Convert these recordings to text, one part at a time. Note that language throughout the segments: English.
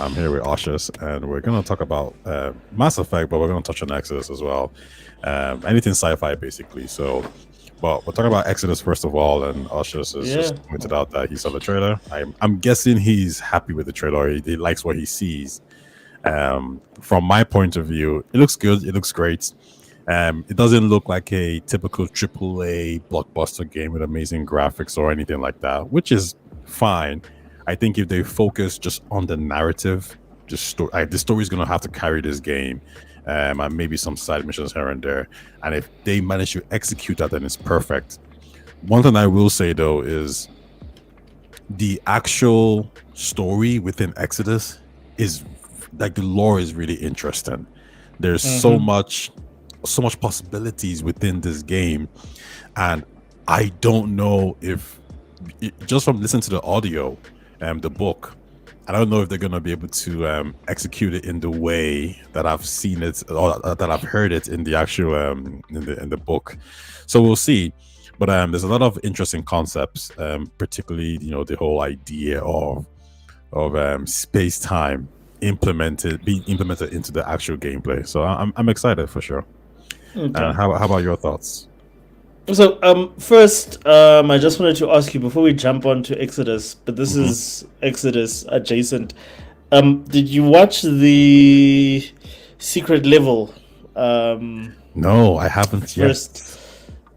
I'm here with Oshus, and we're going to talk about Mass Effect, but we're going to touch on Exodus as well. Anything sci-fi, basically. So, but we're talking about Exodus first of all, and Oshus has Yeah. just pointed out that he saw the trailer. I'm guessing he's happy with the trailer. He likes what he sees. From my point of view, it looks good. It looks great. It doesn't look like a typical AAA blockbuster game with amazing graphics or anything like that, which is fine. I think if they focus just on the narrative, the story is going to have to carry this game, and maybe some side missions here and there. And if they manage to execute that, then it's perfect. One thing I will say though is the actual story within Exodus is like the lore is really interesting. There's so much possibilities within this game, and I don't know if just from listening to the audio, the book, I don't know if they're gonna be able to execute it in the way that I've seen it or that I've heard it in the actual in the book. So we'll see. But there's a lot of interesting concepts, particularly the whole idea of space time being implemented into the actual gameplay. So I'm excited for sure. Okay. How about your thoughts? So, first, I just wanted to ask you before we jump on to Exodus, but this is Exodus adjacent. Did you watch the secret level? No, I haven't yet. First,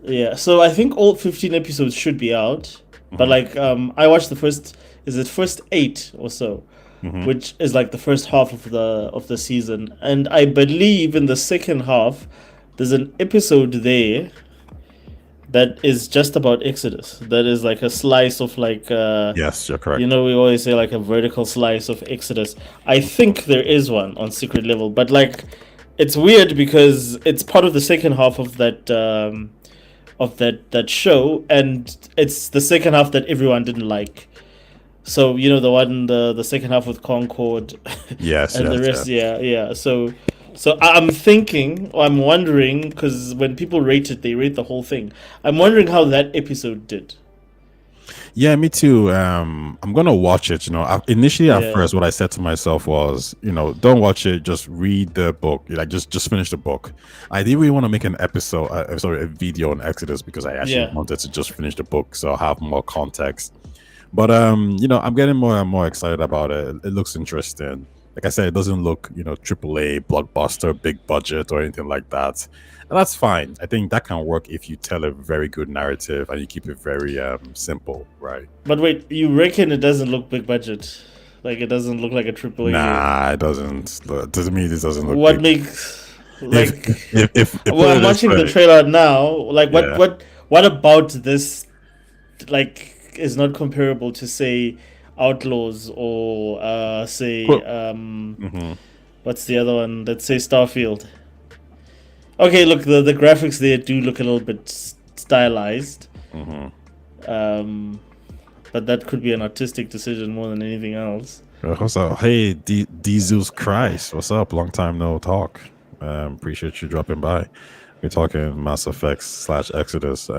yeah. So I think all 15 episodes should be out, but like, I watched the first. Is it first 8 or so? Which is like the first half of the season, and I believe in the second half, there's an episode there that is just about Exodus. That is like a slice of like Yes, you're correct. we always say like a vertical slice of Exodus. I think there is one on secret level, but like it's weird because it's part of the second half of that show, and it's the second half that everyone didn't like. So the one the second half with Concord, Yes, and the yes, rest, yes. yeah. So I'm wondering, because when people rate it, they rate the whole thing. I'm wondering how that episode did. Yeah, me too. I'm gonna watch it. Initially at Yeah. first, what I said to myself was, don't watch it. Just read the book. Like, just finish the book. I didn't really want to make an episode, a video on Exodus because I actually Yeah. wanted to just finish the book, so I have more context. But I'm getting more and more excited about it. It looks interesting. Like I said, it doesn't look, AAA blockbuster, big budget or anything like that. And that's fine. I think that can work if you tell a very good narrative and you keep it very simple, right? But wait, you reckon it doesn't look big budget? Like it doesn't look like a triple A game? Nah, it doesn't. To me, this doesn't look. What big. makes like? If Well, I'm watching the trailer now. Like, Yeah. what about this? Like, is not comparable to say Outlaws or say what's the other one? Let's say Starfield. Okay, look, the graphics there do look a little bit stylized. But that could be an artistic decision more than anything else. What's up? Hey, Jesus Christ. What's up? Long time no talk. Appreciate you dropping by. We're talking Mass Effect / Exodus.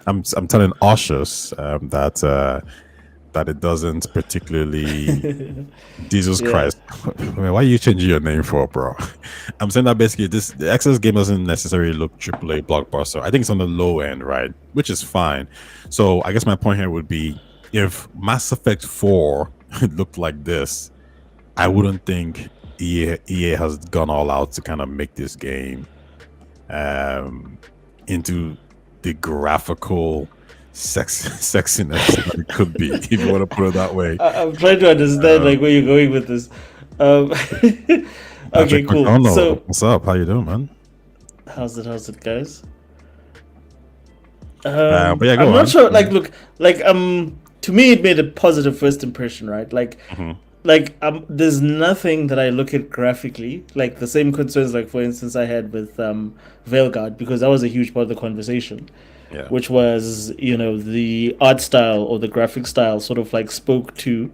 I'm telling Oshus that it doesn't particularly Jesus Yeah. Christ. Why are you changing your name for, bro? I'm saying that basically the Exodus game doesn't necessarily look AAA blockbuster. I think it's on the low end, right? Which is fine. So I guess my point here would be, if Mass Effect 4 looked like this, I wouldn't think EA has gone all out to kind of make this game into the graphical sexiness that it could be, if you want to put it that way. I'm trying to understand like where you're going with this. Okay, Patrick cool. McDonald, So what's up? How you doing, man? how's it, guys? But yeah, go I'm on. not sure. Like, look, like to me, it made a positive first impression, right? Like, there's nothing that I look at graphically, like the same concerns, like for instance, I had with Veilguard, because that was a huge part of the conversation. Yeah. Which was, the art style or the graphic style sort of like spoke to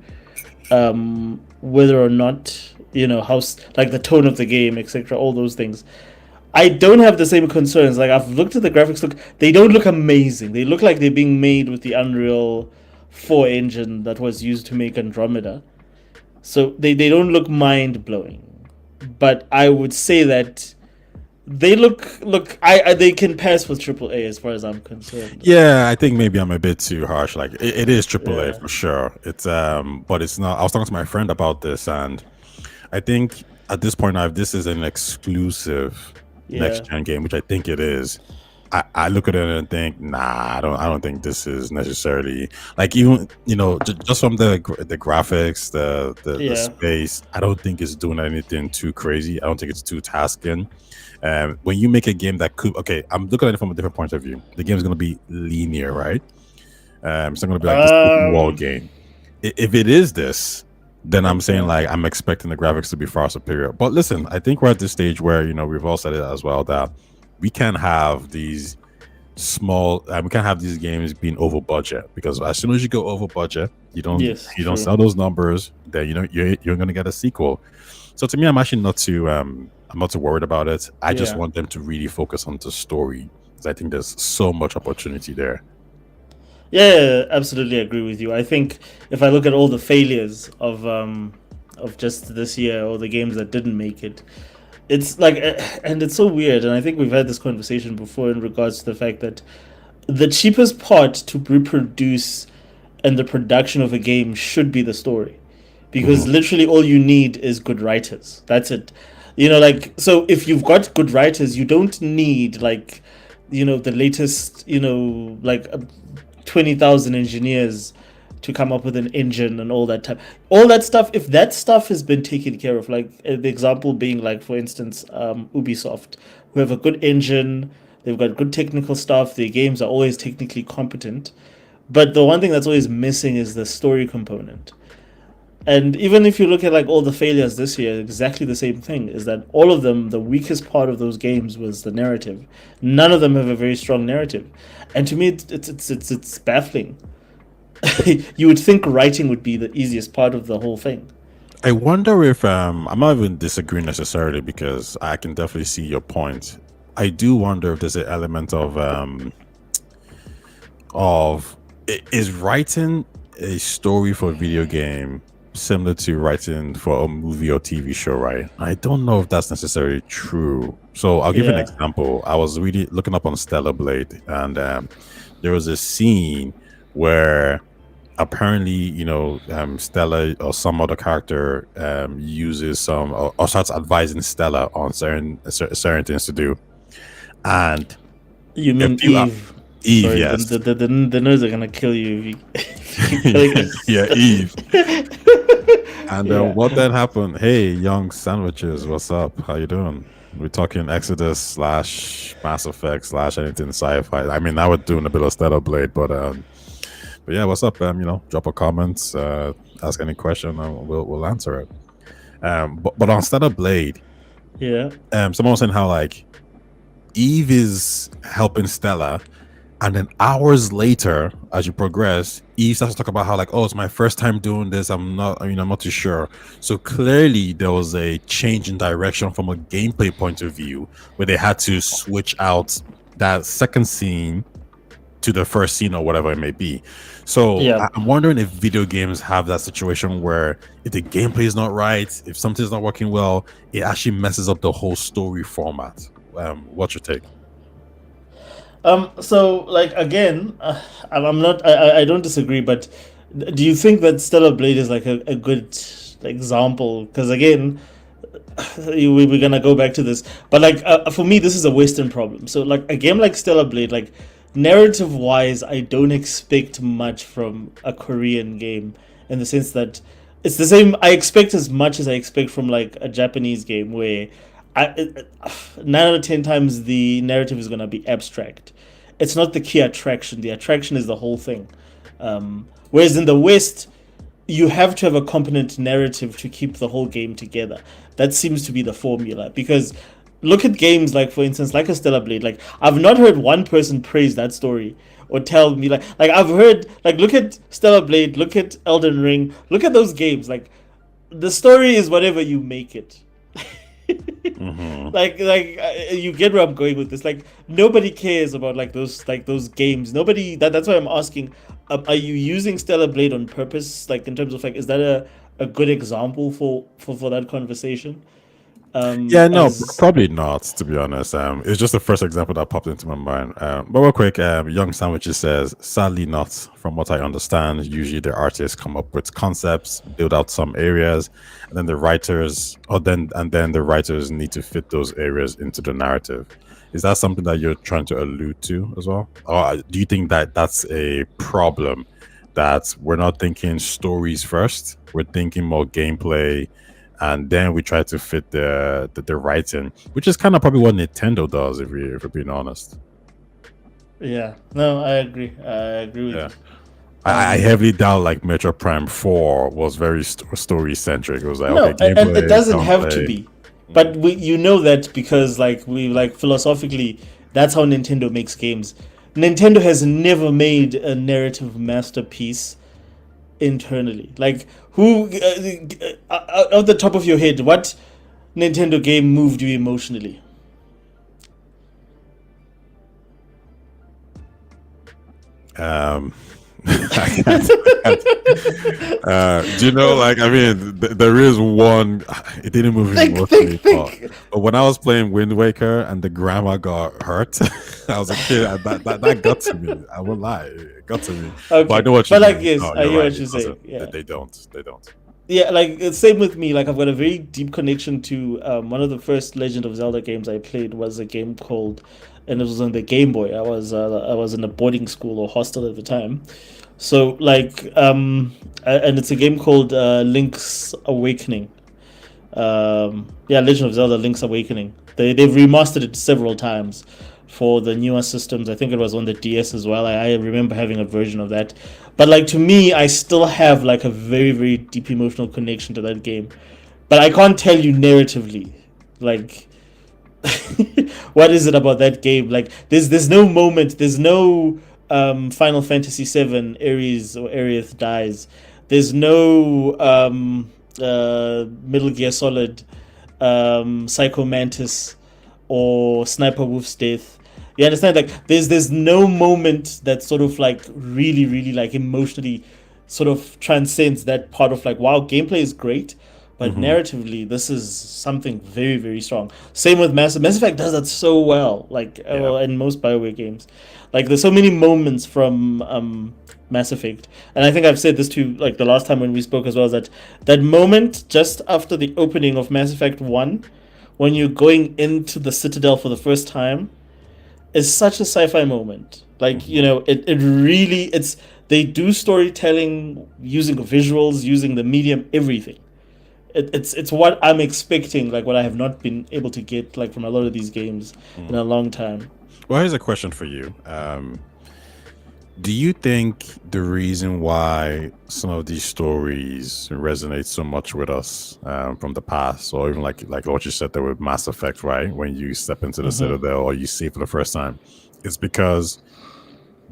whether or not, how, like the tone of the game, etc., all those things. I don't have the same concerns. Like, I've looked at the graphics, they don't look amazing. They look like they're being made with the Unreal 4 engine that was used to make Andromeda. So they don't look mind blowing, but I would say that they look I they can pass for AAA as far as I'm concerned. Yeah, I think maybe I'm a bit too harsh. Like it is AAA Yeah, for sure. It's but it's not. I was talking to my friend about this, and I think at this point now, if this is an exclusive yeah, next gen game, which I think it is, I look at it and think, nah, I don't think this is necessarily like even just from the graphics, the yeah. space. I don't think it's doing anything too crazy. I don't think it's too tasking. When you make a game that could, okay, I'm looking at it from a different point of view. The game is going to be linear, right? It's not going to be like this open world Um, game. If it is this, then I'm saying okay. like I'm expecting the graphics to be far superior. But listen, I think we're at this stage where we've all said it as well that we can't have these we can't have these games being over budget, because as soon as you go over budget, Yes, you don't true. sell those numbers, then you're going to get a sequel. So to me, I'm not too worried about it. I just Yeah. want them to really focus on the story, because I think there's so much opportunity there. Yeah, absolutely agree with you. I think if I look at all the failures of just this year or the games that didn't make it, it's like and it's so weird, and I think we've had this conversation before in regards to the fact that the cheapest part to reproduce and the production of a game should be the story, because Mhm. literally all you need is good writers. That's it. Like, so if you've got good writers, you don't need like the latest, like 20,000 engineers to come up with an engine and all that type, all that stuff. If that stuff has been taken care of, like the example being like, for instance, Ubisoft, who have a good engine, they've got good technical stuff, their games are always technically competent, but the one thing that's always missing is the story component. And even if you look at like all the failures this year, exactly the same thing is that all of them, the weakest part of those games was the narrative. None of them have a very strong narrative, and to me, it's baffling. You would think writing would be the easiest part of the whole thing. I wonder if I'm not even disagreeing necessarily, because I can definitely see your point. I do wonder if there's an element is writing a story for a video game similar to writing for a movie or TV show, right? I don't know if that's necessarily true. So I'll give you an Yeah, example. I was really looking up on Stellar Blade, and there was a scene where apparently Stella or some other character uses some or starts advising Stella on certain things to do, and you a mean few Eve? Eve, Sorry, yes. the nerds are gonna kill you if you, if you keep calling Yeah, Eve. it. And Yeah. what then happened? Hey, young sandwiches, what's up? How you doing? We're talking Exodus slash Mass Effect slash anything sci-fi. I mean, now we're doing a bit of Stellar Blade, but yeah, what's up? Drop a comment, ask any question, and we'll answer it. But on Stellar Blade, Yeah. someone was saying how like Eve is helping Stella, and then hours later, as you progress, Eve starts to talk about how like, oh, it's my first time doing this. I'm not too sure. So clearly there was a change in direction from a gameplay point of view, where they had to switch out that second scene to the first scene or whatever it may be. So Yeah. I'm wondering if video games have that situation where if the gameplay is not right, if something's not working well, it actually messes up the whole story format. What's your take? So like again, I'm not. I don't disagree, but do you think that Stellar Blade is like a good example? Because again, we're gonna go back to this, but like for me, this is a Western problem. So like a game like Stellar Blade, like narrative wise, I don't expect much from a Korean game in the sense that it's the same. I expect as much as I expect from like a Japanese game where 9 out of 10 times the narrative is gonna be abstract. It's not the key attraction. The attraction is the whole thing. Whereas in the West, you have to have a competent narrative to keep the whole game together. That seems to be the formula. Because look at games like, for instance, like a Stellar Blade. Like I've not heard one person praise that story or tell me like I've heard like look at Stellar Blade, look at Elden Ring, look at those games. Like the story is whatever you make it. Hmm. You get where I'm going with this. Like nobody cares about like those games. Nobody. That's why I'm asking. Are you using Stellar Blade on purpose? Like in terms of like, is that a good example for that conversation. Yeah, no, As probably not, to be honest. It's just the first example that popped into my mind. But real quick, Young Sandwiches says, sadly not, from what I understand. Usually the artists come up with concepts, build out some areas, and then the writers the writers need to fit those areas into the narrative. Is that something that you're trying to allude to as well? Or do you think that that's a problem, that we're not thinking stories first, we're thinking more gameplay, and then we try to fit the writing, which is kind of probably what Nintendo does, if we're being honest. yeah, no, I agree with Yeah, you. I heavily doubt like Metro Prime 4 was very story centric. It was like, No, okay, and it gameplay, doesn't have to gunplay. be, but you know that because like we like philosophically, that's how Nintendo makes games. Nintendo has never made a narrative masterpiece internally. Like who, out the top of your head, what Nintendo game moved you emotionally? Um, do you know, like, I mean, there is one. It didn't move me emotionally, but when I was playing Wind Waker and the grandma got hurt, I was a kid. And that got to me. I won't lie, it got to me. Okay, But I know what you but like mean. yes, No, I you're hear right. what you're It saying. doesn't. Yeah, They don't. They don't. yeah, like it's same with me. Like I've got a very deep connection to one of the first Legend of Zelda games I played was a game called, and it was on the Game Boy. I was in a boarding school or hostel at the time, so like and it's a game called Link's Awakening. Yeah, Legend of Zelda: Link's Awakening. They've remastered it several times for the newer systems. I think it was on the DS as well. I remember having a version of that. But like to me, I still have like a very very deep emotional connection to that game. But I can't tell you narratively, like what is it about that game? Like there's no moment, there's no Final Fantasy VII Ares or Aerith dies. There's no Metal Gear Solid Psycho Mantis or Sniper Wolf's death. You understand? Like there's no moment that sort of like really really like emotionally sort of transcends that part of like wow, gameplay is great, but Mhm. narratively this is something very very strong. Same with Mass Effect does that so well, like Yeah. well, in most BioWare games. Like there's so many moments from Mass Effect, and I think I've said this too like the last time when we spoke as well, is that that moment just after the opening of Mass Effect 1 when you're going into the Citadel for the first time is such a sci-fi moment. Like you Mhm. know, it really it's they do storytelling using visuals, using the medium, everything. It's what I'm expecting, like what I have not been able to get like from a lot of these games in Mm. a long time. Well, here's a question for you. Do you think the reason why some of these stories resonate so much with us from the past, or even like what you said there with Mass Effect, right? When you step into the Hmm. Citadel or you see it for the first time, is because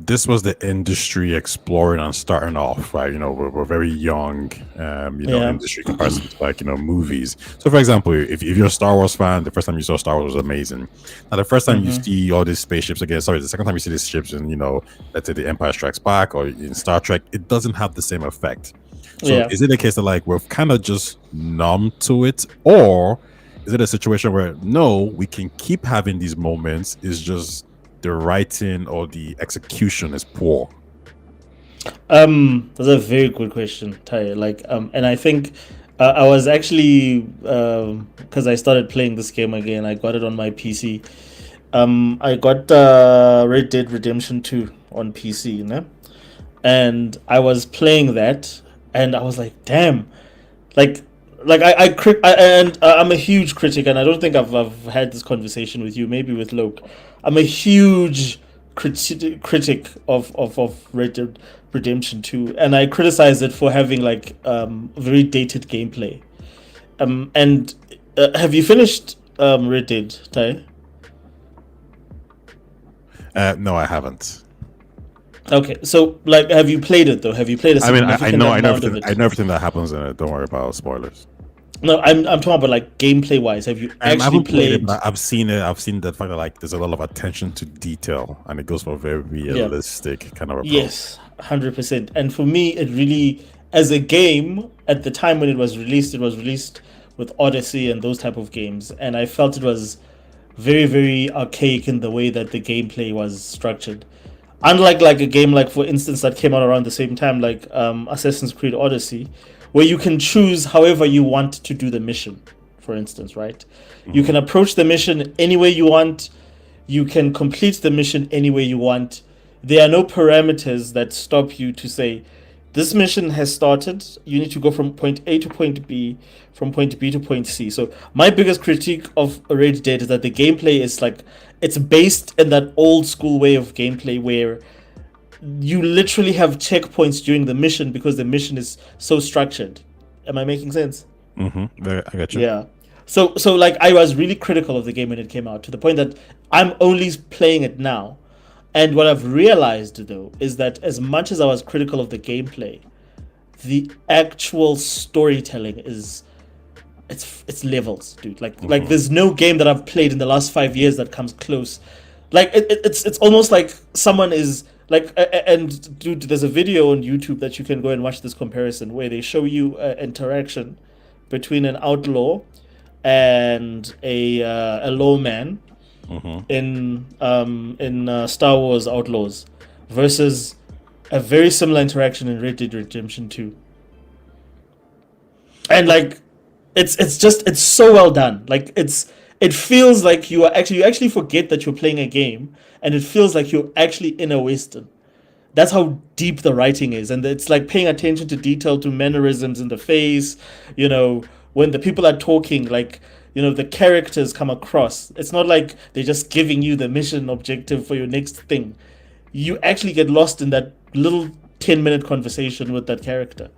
this was the industry exploring and starting off, right? You know, we're very young, Yeah. industry comparison to like, movies. So, for example, if you're a Star Wars fan, the first time you saw Star Wars was amazing. Now, the first time you Hmm. see all these spaceships again, sorry, the second time you see these ships in, let's say the Empire Strikes Back or in Star Trek, it doesn't have the same effect. So, Yeah. is it a case that like we're kind of just numb to it, or is it a situation where no, we can keep having these moments? It's just the writing or the execution is poor. That's a very good question, Ty. Like, and I think I was actually because I started playing this game again. I got it on my PC. I got Red Dead Redemption 2 on PC, you know, and I was playing that, and I was like, damn, like I'm a huge critic, and I don't think I've had this conversation with you, maybe with Loke. I'm a huge critic of Red Dead Redemption 2, and I criticize it for having like very dated gameplay. And have you finished Red Dead, Ty? No, I haven't. Okay, so like, have you played it though? Have you played a I mean, I significant know, amount of I it? know everything that happens in it. Don't worry about spoilers. No, I'm talking about like gameplay wise. Have you I actually haven't played it, played? but I've seen it. I've seen the fact that like there's a lot of attention to detail, and it goes for a very Yeah. realistic kind of approach. Yes, 100%. And for me, it really as a game at the time when it was released with Odyssey and those type of games, and I felt it was very, very archaic in the way that the gameplay was structured. Unlike like a game like, for instance, that came out around the same time, like Assassin's Creed Odyssey, where you can choose however you want to do the mission, for instance, right? You can approach the mission any way you want. You can complete the mission any way you want. There are no parameters that stop you to say, this mission has started. You need to go from point A to point B, from point B to point C. So my biggest critique of Red Dead is that the gameplay is like, it's based in that old school way of gameplay where you literally have checkpoints during the mission because the mission is so structured. Am I making sense? I got you. Yeah. So like I was really critical of the game when it came out, to the point that I'm only playing it now. And what I've realized though is that as much as I was critical of the gameplay, the actual storytelling is it's levels, dude. Like there's no game that I've played in the last 5 years that comes close. Like it's almost like someone is like and dude, there's a video on YouTube that you can go and watch this comparison where they show you interaction between an outlaw and a lawman in Star Wars Outlaws versus a very similar interaction in Red Dead Redemption 2. And like it's so well done. Like it feels like you actually forget that you're playing a game, and it feels like you're actually in a western. That's how deep the writing is, and it's like paying attention to detail, to mannerisms in the face, when the people are talking, like, the characters come across. It's not like they're just giving you the mission objective for your next thing. You actually get lost in that little 10-minute conversation with that character.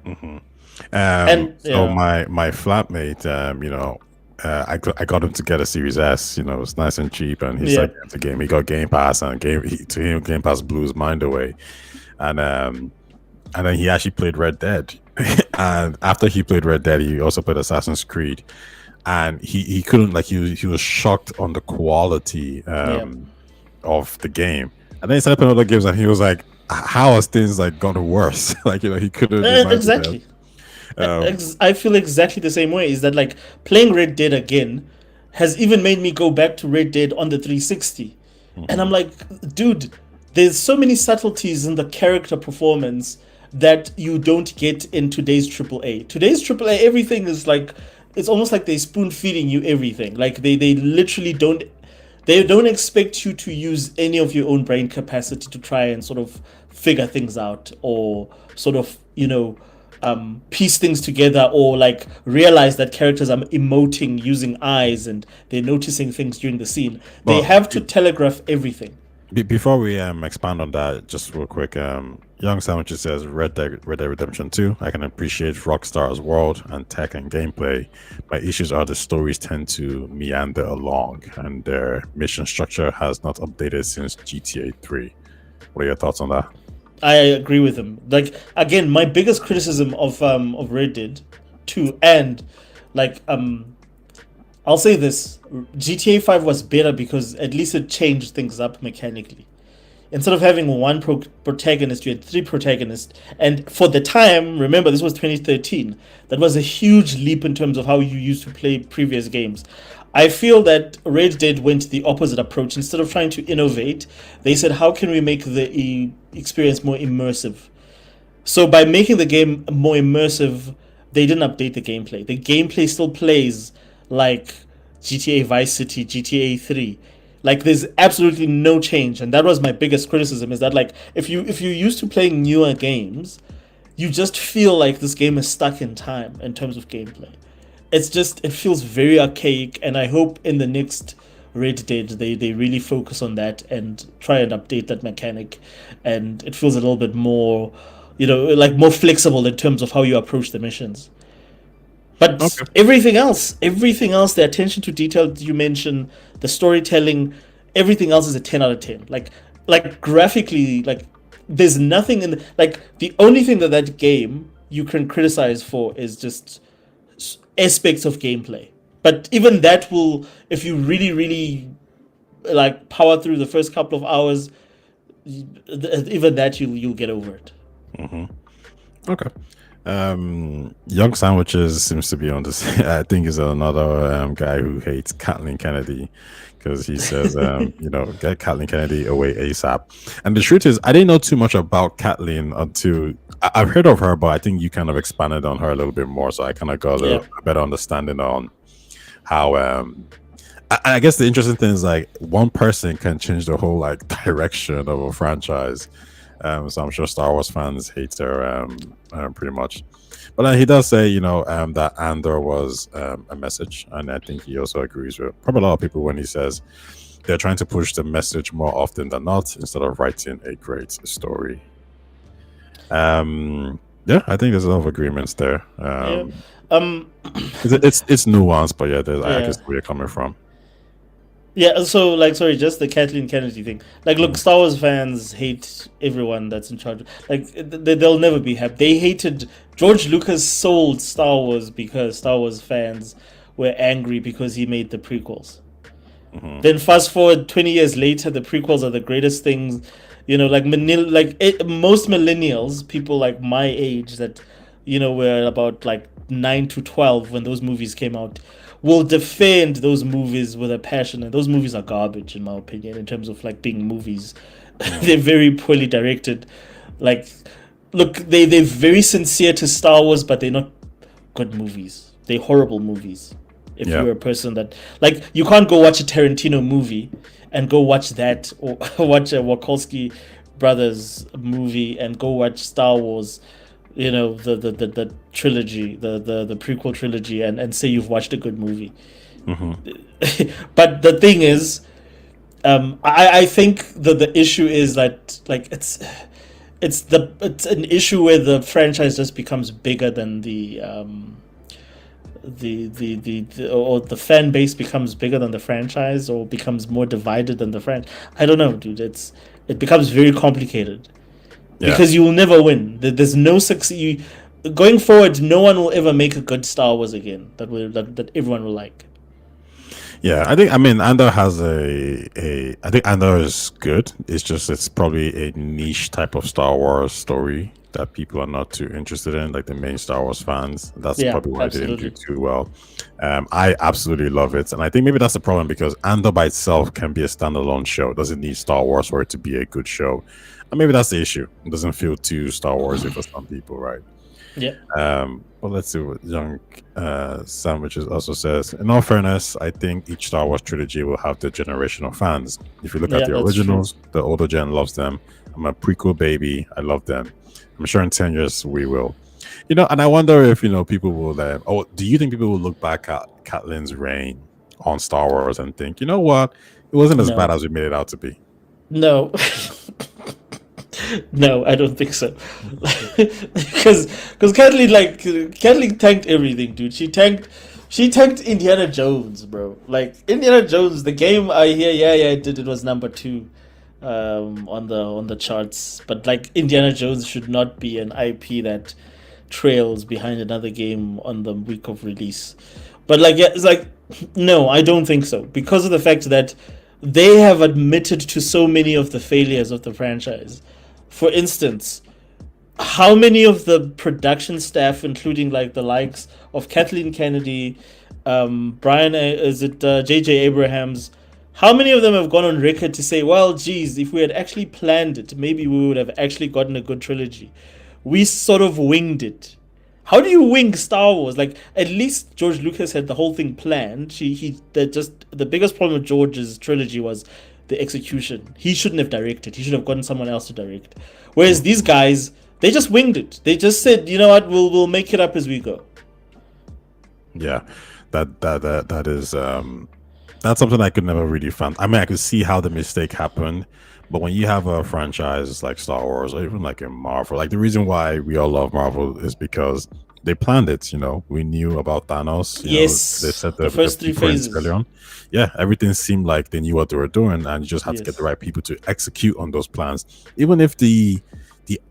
So my flatmate, I got him to get a Series S. It was nice and cheap, and he's like, the game. He got Game Pass, and to him, Game Pass blew his mind away. And then he actually played Red Dead. And after he played Red Dead, he also played Assassin's Creed. And he couldn't, like, he was shocked on the quality of the game. And then he started playing other games, and he was like, how has things like gotten worse? Like, he couldn't exactly. I feel exactly the same way. Is that like playing Red Dead again has even made me go back to Red Dead on the 360, and I'm like, dude, there's so many subtleties in the character performance that you don't get in today's AAA. Today's AAA, everything is like, it's almost like they're spoon feeding you everything. Like they literally don't. They don't expect you to use any of your own brain capacity to try and sort of figure things out, or sort of, piece things together, or like realize that characters are emoting using eyes and they're noticing things during the scene. They have to telegraph everything. Before we expand on that, just real quick, Young Sandwiches says Red Dead Redemption 2. I can appreciate Rockstar's world and tech and gameplay. My issues are the stories tend to meander along, and their mission structure has not updated since GTA 3. What are your thoughts on that? I agree with him. Like, again, my biggest criticism of Red Dead 2, and like I'll say this, GTA 5 was better because at least it changed things up mechanically. Instead of having one protagonist, you had 3 protagonists. And for the time, remember, this was 2013. That was a huge leap in terms of how you used to play previous games. I feel that Red Dead went the opposite approach. Instead of trying to innovate, they said, how can we make the experience more immersive? So by making the game more immersive, they didn't update the gameplay. The gameplay still plays like GTA Vice City, GTA 3. Like, there's absolutely no change, and that was my biggest criticism, is that, like, if you're used to playing newer games, you just feel like this game is stuck in time in terms of gameplay. It feels very archaic, and I hope in the next Red Dead they really focus on that and try and update that mechanic, and it feels a little bit more, like more flexible in terms of how you approach the missions. But everything else, the attention to detail you mentioned, the storytelling, everything else is a 10 out of 10. Like graphically, like there's nothing the only thing that game you can criticize for is just aspects of gameplay. But even that will, if you really, really like power through the first couple of hours, even that you'll get over it. Okay. Young Sandwiches seems to be on this. I think is another guy who hates Kathleen Kennedy because he says, get Kathleen Kennedy away ASAP. And the truth is, I didn't know too much about Kathleen until I've heard of her, but I think you kind of expanded on her a little bit more, so I kind of got Yeah. a better understanding on how. I guess the interesting thing is like one person can change the whole like direction of a franchise. So I'm sure Star Wars fans hate her pretty much. But he does say, that Andor was a message, and I think he also agrees with probably a lot of people when he says they're trying to push the message more often than not instead of writing a great story. Yeah, I think there's a lot of agreements there. Yeah. Um. It's nuanced, but yeah, I Yeah. can see where you're coming from. Yeah, so like, sorry, just the Kathleen Kennedy thing. Like, look, Star Wars fans hate everyone that's in charge. Like, they'll never be happy. They hated George Lucas sold Star Wars because Star Wars fans were angry because he made the prequels. Then fast forward 20 years later, the prequels are the greatest things. Like most millennials, people like my age that were about like 9 to 12 when those movies came out, will defend those movies with a passion. And those movies are garbage, in my opinion, in terms of like being movies. They're very poorly directed. Like, look, they're very sincere to Star Wars, but they're not good movies. They're horrible movies. If Yeah. you're a person that like, you can't go watch a Tarantino movie and go watch that, or watch a Wachowski brothers movie and go watch Star Wars, the trilogy, the prequel trilogy, and say you've watched a good movie. But the thing is, I think that the issue is that like it's an issue where the franchise just becomes bigger than or the fan base becomes bigger than the franchise, or becomes more divided than the franchise. I don't know, dude. It becomes very complicated. Yeah. Because you will never win. There's no success. Going forward, no one will ever make a good Star Wars again that everyone will like. Yeah, I mean Andor has I think Andor is good. It's probably a niche type of Star Wars story that people are not too interested in, like the main Star Wars fans. That's Yeah, probably why it didn't do absolutely. too well. I absolutely love it, and I think maybe that's the problem because Andor by itself can be a standalone show. It doesn't need Star Wars for it to be a good show, and maybe that's the issue. It doesn't feel too Star Warsy for some people, right? Yeah. Well, let's see what Young Sandwiches also says. In all fairness, I think each Star Wars trilogy will have the generational fans. If you look Yeah, at the that's true. originals, the older gen loves them. I'm a prequel baby. I love them. I'm sure in 10 years we will. And I wonder if, people will, do you think people will look back at Kathleen's reign on Star Wars and think, you know what? It wasn't as bad No. as we made it out to be. No. No, I don't think so. Because Kathleen tanked everything, dude. She tanked Indiana Jones, bro. Like, Indiana Jones, the game I hear, yeah, it was number 2 on the charts. But like, Indiana Jones should not be an IP that trails behind another game on the week of release. But like, yeah, it's like, no, I don't think so, because of the fact that they have admitted to so many of the failures of the franchise. For instance, how many of the production staff, including like the likes of Kathleen Kennedy, Brian, is it J.J. Abrahams? How many of them have gone on record to say, "Well, geez, if we had actually planned it, maybe we would have actually gotten a good trilogy. We sort of winged it." How do you wing Star Wars? Like, at least George Lucas had the whole thing planned. The biggest problem with George's trilogy was the execution. He shouldn't have directed. He should have gotten someone else to direct. Whereas these guys, they just winged it. They just said, "You know what? We'll make it up as we go." Yeah, that is that's something I could never really find. I mean, I could see how the mistake happened, but when you have a franchise like Star Wars or even like in Marvel, like the reason why we all love Marvel is because they planned it. We knew about Thanos. They Yes, set the the first 3 blueprints early phases. on. Yeah, everything seemed like they knew what they were doing, and you just had to get the Yes. right people to execute on those plans, even if the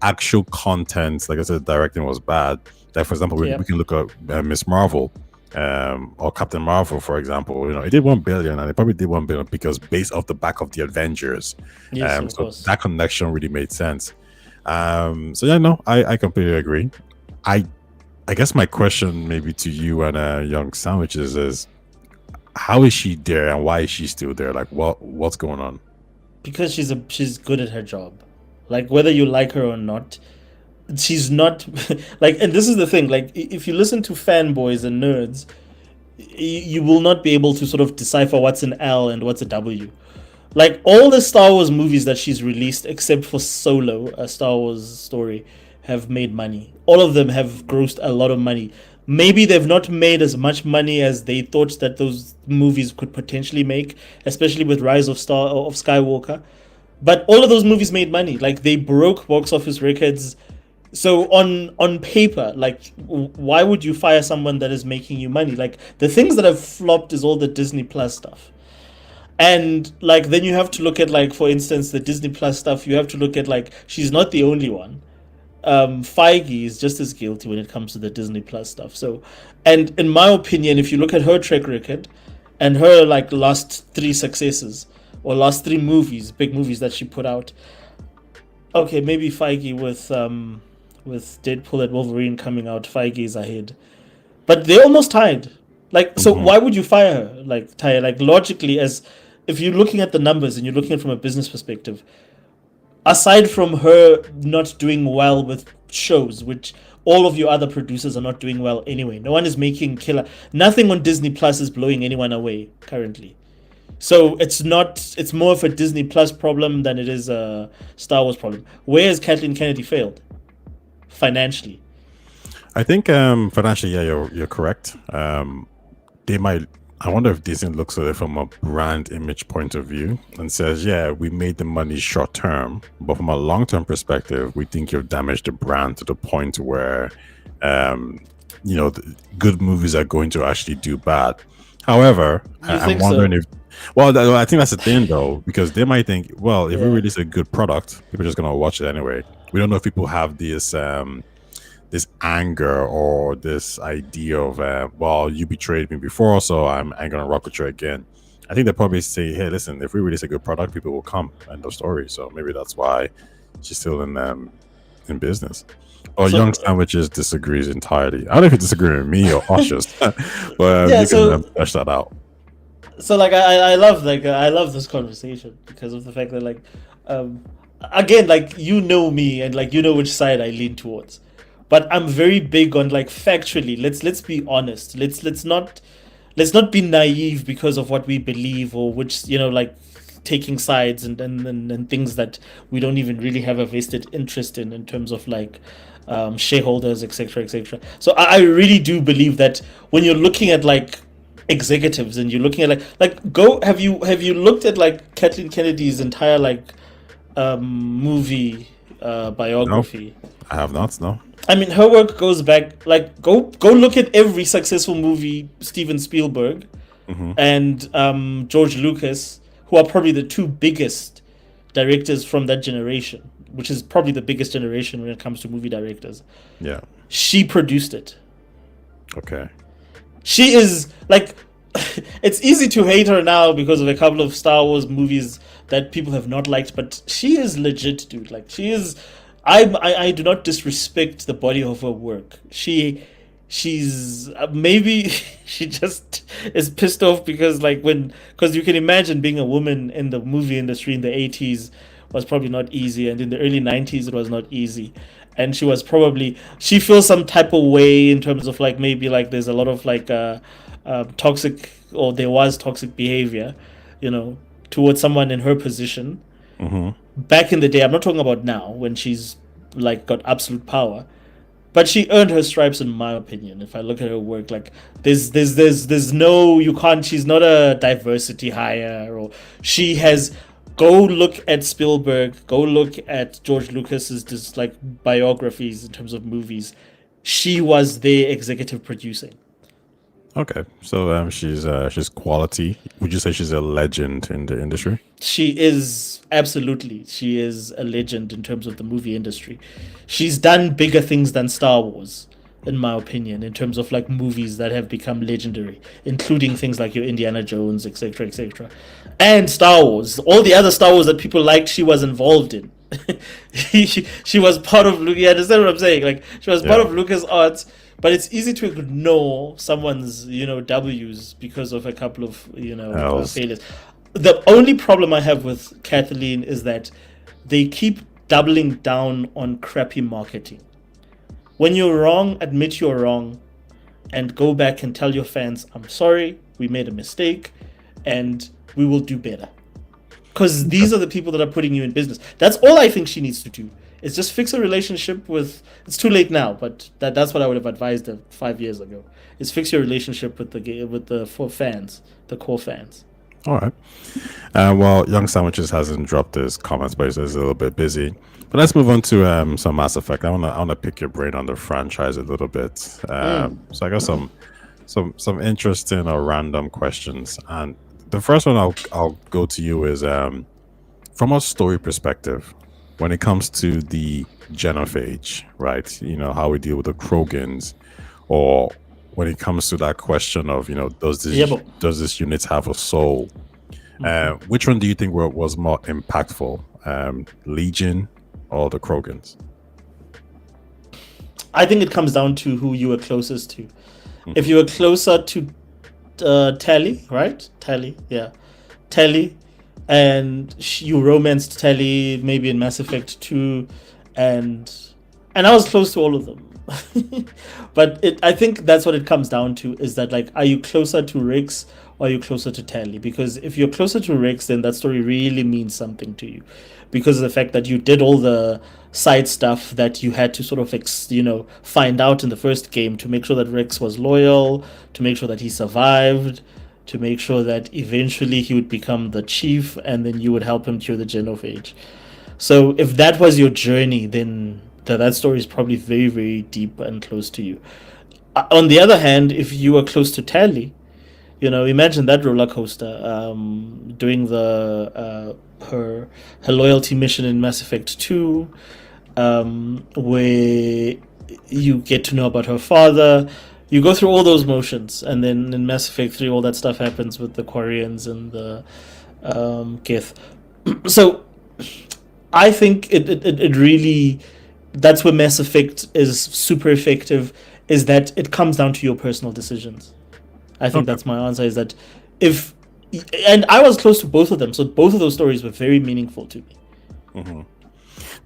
actual content, like I said, directing was bad. Like for example, Yeah. we can look at Miss Marvel or Captain Marvel, for example. It did 1 billion, and it probably did 1 billion because based off the back of the Avengers. Yes, of So course. that connection really made sense. So yeah, no, I completely agree. I I guess my question maybe to you and Young Sandwiches is, how is she there and why is she still there? Like what's going on? Because she's good at her job. Like whether you like her or not, she's not like. And this is the thing. Like if you listen to fanboys and nerds, you will not be able to sort of decipher what's an L and what's a W. Like all the Star Wars movies that she's released, except for Solo, a Star Wars story, have made money. All of them have grossed a lot of money. Maybe they've not made as much money as they thought that those movies could potentially make, especially with Rise of Skywalker. But all of those movies made money. Like they broke box office records. So on paper, like why would you fire someone that is making you money? Like the things that have flopped is all the Disney Plus stuff. And like then you have to look at, like, for instance, the Disney Plus stuff. You have to look at, like, she's not the only one. Feige is just as guilty when it comes to the Disney Plus stuff. So, and in my opinion, if you look at her track record and her like last three successes or last three movies, big movies that she put out, okay, maybe Feige with Deadpool and Wolverine coming out, Feige is ahead, but they're almost tied. Like, so Mhm. why would you fire her? Like, Ty, like logically, as if you're looking at the numbers and you're looking at it from a business perspective, aside from her not doing well with shows, which all of your other producers are not doing well anyway. No one is making killer. Nothing on Disney Plus is blowing anyone away currently. So it's not. It's more of a Disney Plus problem than it is a Star Wars problem. Where has Kathleen Kennedy failed financially? I think financially, yeah, you're correct. They might. I wonder if Disney looks at it from a brand image point of view and says, "Yeah, we made the money short term, but from a long term perspective, we think you've damaged the brand to the point where, um, good movies are going to actually do bad." However, You I'm think so? wondering if, well, I think that's the thing though, because they might think, well, if we Yeah. release a good product, people are just gonna watch it anyway. We don't know if people have this anger or this idea of well, you betrayed me before, so I'm gonna rock with you again. I think they probably say, hey, listen, if we release a good product, people will come. End of story. So maybe that's why she's still in business. Or So Young Sandwiches disagrees entirely. I don't know if you disagree with me or us, just but yeah. you can So flesh that out. so like I love, like, I love this conversation because of the fact that, like, um again, like, you know me, and like you know which side I lean towards, but I'm very big on, like, factually, let's be honest, let's not be naive because of what we believe, or which, like, taking sides and things that we don't even really have a vested interest in terms of, like, shareholders, etc., etc. So I really do believe that when you're looking at, like, executives, and you're looking at, like, go have you looked at, like, Kathleen Kennedy's entire, like, movie No, biography? I have not. No. I mean, her work goes back, like, go look at every successful movie Steven Spielberg Hmm. and George Lucas, who are probably the two biggest directors from that generation, which is probably the biggest generation when it comes to movie directors. Yeah. She produced it. Okay. She is, like, it's easy to hate her now because of a couple of Star Wars movies that people have not liked, but she is legit, dude. Like, she is. I do not disrespect the body of her work. She's maybe she just is pissed off because, like, because you can imagine being a woman in the movie industry in the 80s was probably not easy, and in the early 90s it was not easy, and she feels some type of way in terms of, like, maybe, like, there's a lot of, like, toxic, or there was toxic behavior, you know, towards someone in her position Hmm. back in the day. I'm not talking about now when she's, like, got absolute power, but she earned her stripes, in my opinion. If I look at her work, like, there's no, you can't. She's not a diversity hire, or she has. Go look at Spielberg. Go look at George Lucas's just, like, biographies in terms of movies. She was their executive producing. Okay. So she's quality. Would you say she's a legend in the industry? She is, absolutely. She is a legend in terms of the movie industry. She's done bigger things than Star Wars, in my opinion, in terms of, like, movies that have become legendary, including things like your Indiana Jones, etc., etc., and Star Wars. All the other Star Wars that people liked, she was involved in. she was part of you understand what I'm saying? Like she was part Yeah. of LucasArts, but it's easy to ignore someone's W's because of a couple of Else. failures. The only problem I have with Kathleen is that they keep doubling down on crappy marketing. When you're wrong, admit you're wrong, and go back and tell your fans, "I'm sorry, we made a mistake, and we will do better." Because these are the people that are putting you in business. That's all I think she needs to do. Is just fix a relationship with. It's too late now, but that's what I would have advised her 5 years ago. Is fix your relationship with the fans, the core fans. All right. Well, Young Sandwiches hasn't dropped his comments, but he's a little bit busy. But let's move on to some Mass Effect. I wanna pick your brain on the franchise a little bit. So I got some interesting or random questions, and the first one I'll go to you is from a story perspective, when it comes to the genophage, right? You know how we deal with the Krogans, or when it comes to that question of does this unit have a soul? Which one do you think was more impactful, Legion or the Krogans? I think it comes down to who you were closest to. If you were closer to Tali, right? Tali, yeah, Tali, and you romanced Tali maybe in Mass Effect 2, and I was close to all of them. But I think that's what it comes down to, is that, like, are you closer to Rix or are you closer to Tali? Because if you're closer to Rix, then that story really means something to you, because of the fact that you did all the side stuff that you had to sort of find out in the first game, to make sure that Rix was loyal, to make sure that he survived, to make sure that eventually he would become the chief, and then you would help him cure the genophage. So if that was your journey, then that story is probably very, very deep and close to you. On the other hand, if you were close to Tali, imagine that roller coaster, doing the her loyalty mission in Mass Effect 2, where you get to know about her father. You go through all those motions, and then in Mass Effect 3, all that stuff happens with the Quarians and the Geth. So I think it really, that's where Mass Effect is super effective, is that it comes down to your personal decisions. I think that's my answer, is that and I was close to both of them, so both of those stories were very meaningful to me. Mm-hmm.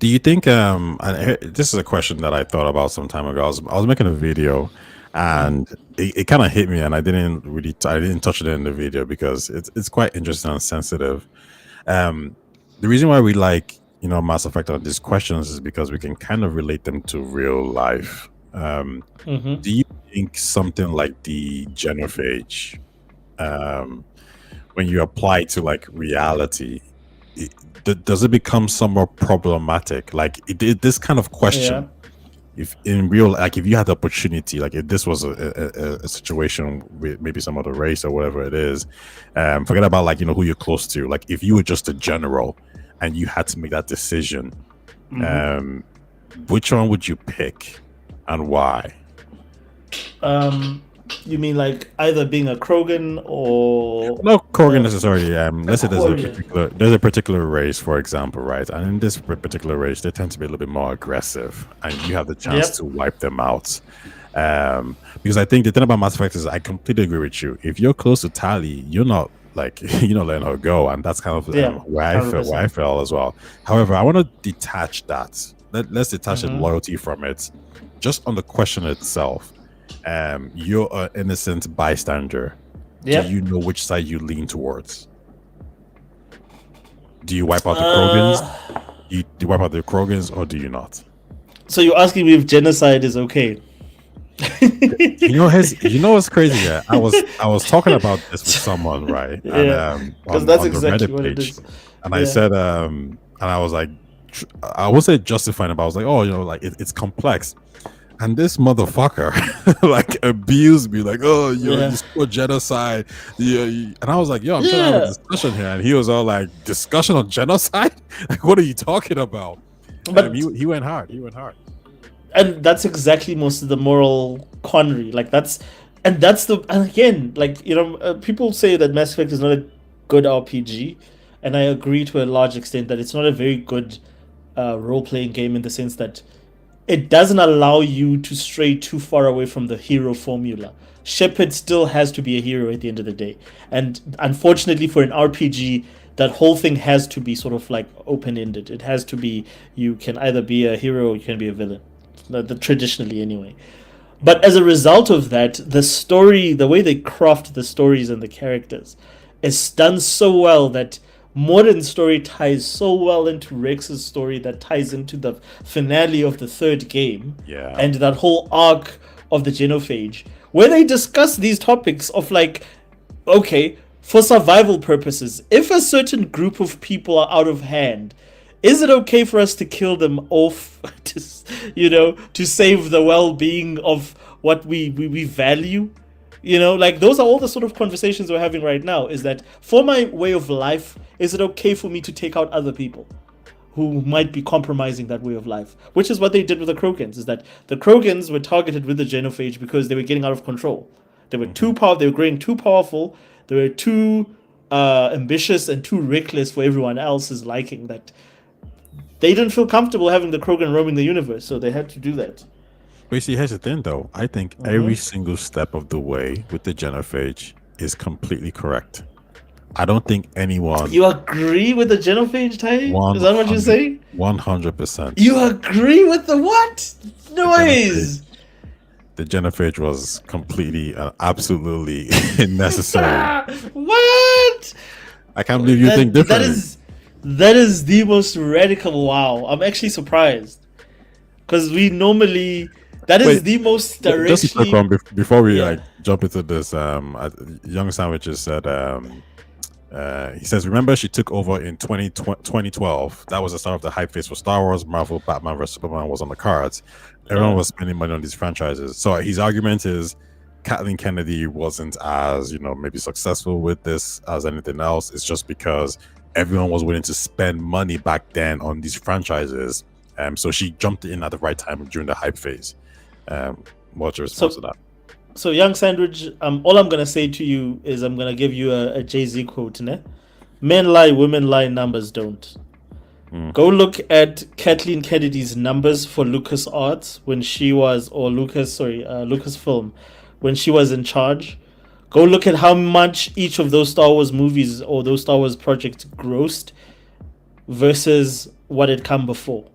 Do you think, and this is a question that I thought about some time ago. I was making a video, and it kind of hit me, and I didn't touch it in the video because it's quite interesting and sensitive. The reason why we like Mass Effect on these questions is because we can kind of relate them to real life. Do you think something like the genophage, when you apply it to like reality, does it become somewhat problematic? Like this kind of question, if in real, like if you had the opportunity, like if this was a situation with maybe some other race or whatever it is, forget about like who you're close to. Like if you were just a general and you had to make that decision, which one would you pick and why? You mean like either being a Krogan or no Krogan necessarily? Let's say there's a particular race, for example, right? And in this particular race, they tend to be a little bit more aggressive, and you have the chance to wipe them out. Because I think the thing about Mass Effect is, I completely agree with you. If you're close to Tali, you're not like you're not letting her go, and that's kind of where I felt as well. However, I want to detach that. Let's detach the loyalty from it. Just on the question itself, you're an innocent bystander. Do you know which side you lean towards? Do you wipe out the Krogans? Do you wipe out the Krogans, or do you not? So you're asking me if genocide is okay? You know what's crazy? Yeah, I was talking about this with someone, right? And because that's on exactly the Reddit what it page, is. and I said, and I was like, I would say justifying it, but I was like, oh, like it's complex. And this motherfucker like abused me, like, oh, you support genocide. And I was like, yo, I'm trying to have a discussion here. And he was all like, discussion on genocide? Like, what are you talking about? But he went hard. And that's exactly most of the moral quandary. Like and again, like, people say that Mass Effect is not a good RPG, and I agree to a large extent that it's not a very good role-playing game in the sense that it doesn't allow you to stray too far away from the hero formula. Shepard still has to be a hero at the end of the day. And unfortunately for an RPG, that whole thing has to be sort of like open-ended. It has to be, you can either be a hero or you can be a villain. Traditionally anyway. But as a result of that, the story, the way they craft the stories and the characters is done so well that modern story ties so well into Rex's story that ties into the finale of the third game. Yeah. And that whole arc of the Genophage, where they discuss these topics of like, okay, for survival purposes, if a certain group of people are out of hand, is it okay for us to kill them off to save the well-being of what we value? Like those are all the sort of conversations we're having right now, is that for my way of life, is it okay for me to take out other people who might be compromising that way of life? Which is what they did with the Krogans, is that the Krogans were targeted with the Genophage because they were getting out of control. They were they were growing too powerful, they were too ambitious and too reckless for everyone else's liking, that they didn't feel comfortable having the Krogan roaming the universe, so they had to do that. But you see, here's the thing, though. I think every single step of the way with the Genophage is completely correct. I don't think anyone... You agree with the Genophage, Tai? Is that what you're saying? 100%. You agree with the what? Noise! The Genophage was completely and absolutely necessary. What? I can't believe you think differently. That is the most radical wow. I'm actually surprised. Because we normally... That is the most directly... Just a quick one before we jump into this. Young Sandwiches said... he says, remember she took over in 2012. That was the start of the hype phase for Star Wars. Marvel, Batman vs. Superman was on the cards. Everyone was spending money on these franchises. So his argument is Kathleen Kennedy wasn't as, maybe successful with this as anything else. It's just because everyone was willing to spend money back then on these franchises. So she jumped in at the right time during the hype phase. What's your response to that? So, Young Sandwich, all I'm going to say to you is I'm going to give you a Jay-Z quote. Ne? Men lie, women lie, numbers don't. Go look at Kathleen Kennedy's numbers for LucasArts when she was, or Lucasfilm, when she was in charge. Go look at how much each of those Star Wars movies or those Star Wars projects grossed versus what had come before.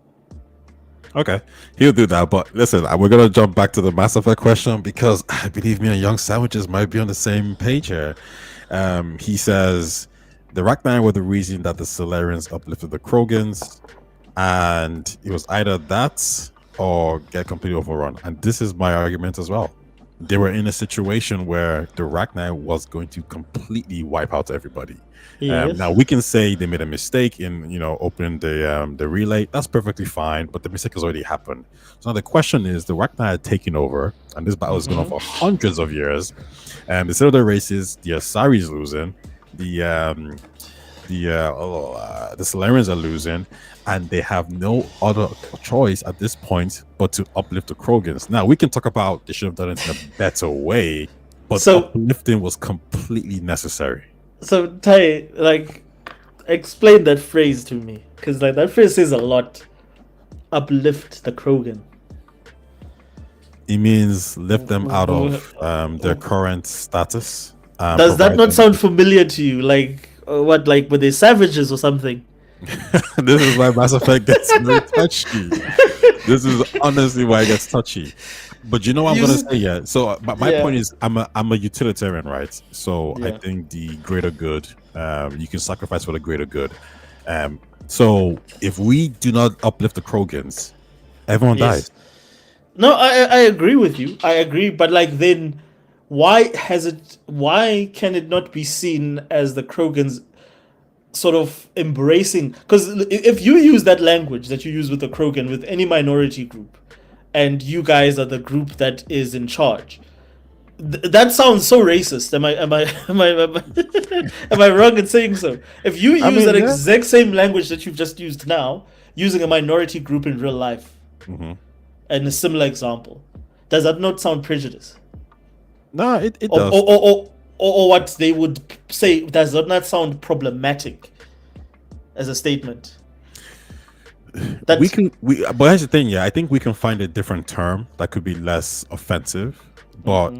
Okay, he'll do that. But listen, we're going to jump back to the Mass Effect question because I believe me and Young Sandwiches might be on the same page here. He says, the Rachni were the reason that the Solarians uplifted the Krogans, and it was either that or get completely overrun. And this is my argument as well. They were in a situation where the Rachni was going to completely wipe out everybody. Yes. Now we can say they made a mistake in opening the relay. That's perfectly fine, but the mistake has already happened. So now the question is, the Rachni had taken over, and this battle is going on for hundreds of years. And instead of the races, the Asari's losing, the Solarians are losing, and they have no other choice at this point but to uplift the Krogans. Now we can talk about they should have done it in a better way, but uplifting was completely necessary. So Tai, explain that phrase to me, because that phrase says a lot. Uplift the Krogan. It means lift them out of their current status. Does that not sound familiar to you? Were they savages or something? This is why Mass Effect gets very touchy. This is honestly why it gets touchy. But you know what I'm gonna say? Yeah. So, but my point is, I'm a utilitarian, right? So I think the greater good, you can sacrifice for the greater good. So if we do not uplift the Krogans, everyone dies. No, I agree with you. I agree, but then why can it not be seen as the Krogans sort of embracing? Because if you use that language that you use with the Krogan with any minority group, and you guys are the group that is in charge, that sounds so racist. Am I wrong in saying so? If you use that exact same language that you've just used now, using a minority group in real life, and a similar example, does that not sound prejudice? No, it does. Or what they would say, does that not sound problematic as a statement? we can but here's the thing, yeah, I think we can find a different term that could be less offensive, but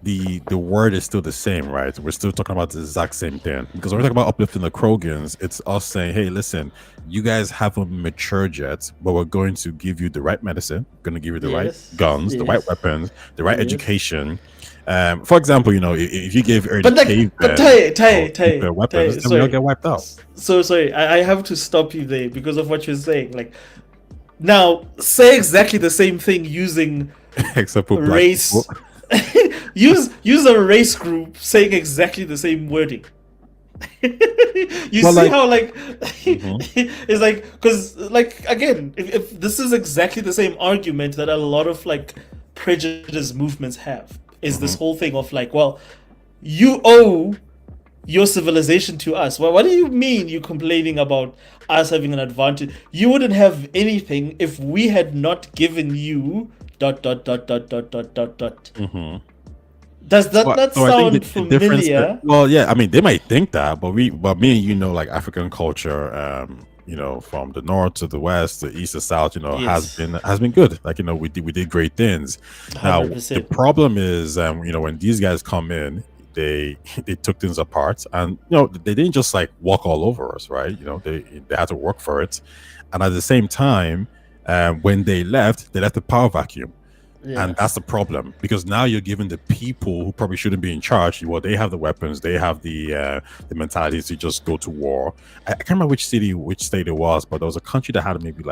the word is still the same, right? We're still talking about the exact same thing, because when we're talking about uplifting the Krogans, it's us saying, hey, listen, you guys haven't matured yet, but we're going to give you the right medicine, going to give you the right guns, the right weapons, the right education. For example, if you gave Ernie Cave weapons, then we all get wiped out. So sorry, I have to stop you there because of what you're saying. Like, now say exactly the same thing using except for race. use a race group saying exactly the same wording. You see how it's like, because like, again, if this is exactly the same argument that a lot of like prejudice movements have, is this whole thing of like, well, you owe your civilization to us. Well, what do you mean you're complaining about us having an advantage? You wouldn't have anything if we had not given you ... Does that sound familiar? Well, yeah, I mean, they might think that, but me and like African culture, from the north to the west, the east to south, has been good. Like, we did great things. 100%. Now the problem is, when these guys come in, they took things apart, and they didn't just like walk all over us, right? They had to work for it, and at the same time, when they left the power vacuum. Yeah. And that's the problem, because now you're giving the people who probably shouldn't be in charge. Well, they have the weapons, they have the mentality to just go to war. I can't remember which state it was, but there was a country that had maybe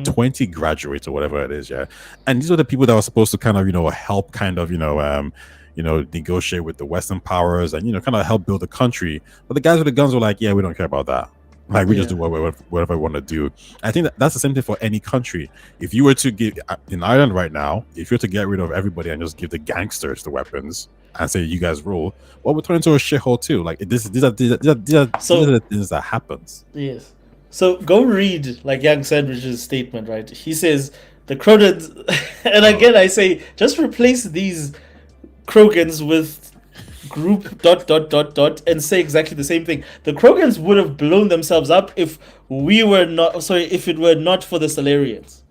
20 graduates or whatever it is, yeah. And these are the people that were supposed to kind of help negotiate with the Western powers and kind of help build the country. But the guys with the guns were like, yeah, we don't care about that. Like, we just do whatever we want to do. I think that's the same thing for any country. If you were to give, in Ireland right now, if you were to get rid of everybody and just give the gangsters the weapons and say, you guys rule, well, we're turning into a shithole too. Like, these are the things that happens. Yes. So go read like Young Sandwich's statement, right? He says the Krogans, and again I say, just replace these Krogans with group ... and say exactly the same thing. The Krogans would have blown themselves up if it were not for the Salarians.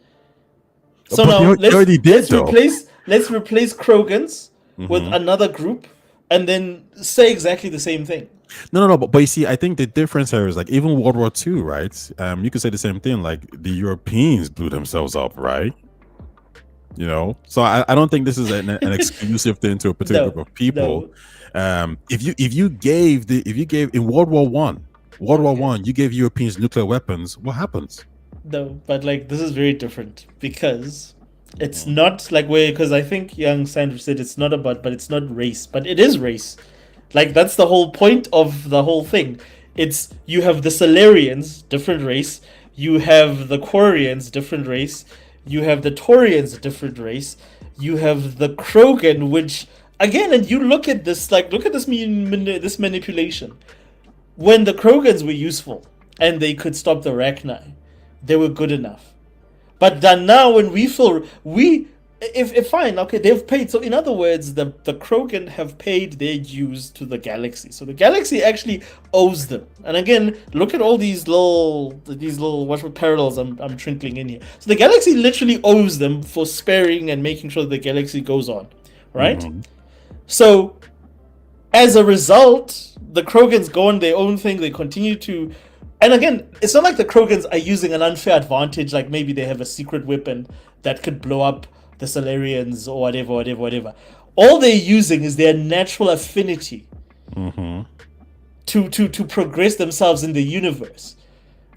So but now let's replace Krogans with another group and then say exactly the same thing. No, but you see, I think the difference here is like, even World War II, right? You could say the same thing, like the Europeans blew themselves up, right? So I don't think this is an exclusive thing to a particular group of people. No. If you gave in World War One, you gave Europeans nuclear weapons, what happens? No, but like, this is very different, because it's not like because I think Young Sandwich said it's not about, but it's not race, but it is race. Like, that's the whole point of the whole thing. It's, you have the Salarians, different race. You have the Quarians, different race. You have the Taurians, different race. You have the Krogan, which, again, and you look at this, like, look at this this manipulation. When the Krogans were useful and they could stop the Rachni, they were good enough. But then now, when we feel if fine, okay, they've paid. So in other words, the Krogan have paid their dues to the galaxy. So the galaxy actually owes them. And again, look at all these little what parallels I'm trinkling in here. So the galaxy literally owes them for sparing and making sure the galaxy goes on, right? Mm-hmm. So as a result, the Krogans go on their own thing. They continue to. And again, it's not like the Krogans are using an unfair advantage, like maybe they have a secret weapon that could blow up the Salarians or whatever. All they're using is their natural affinity to progress themselves in the universe.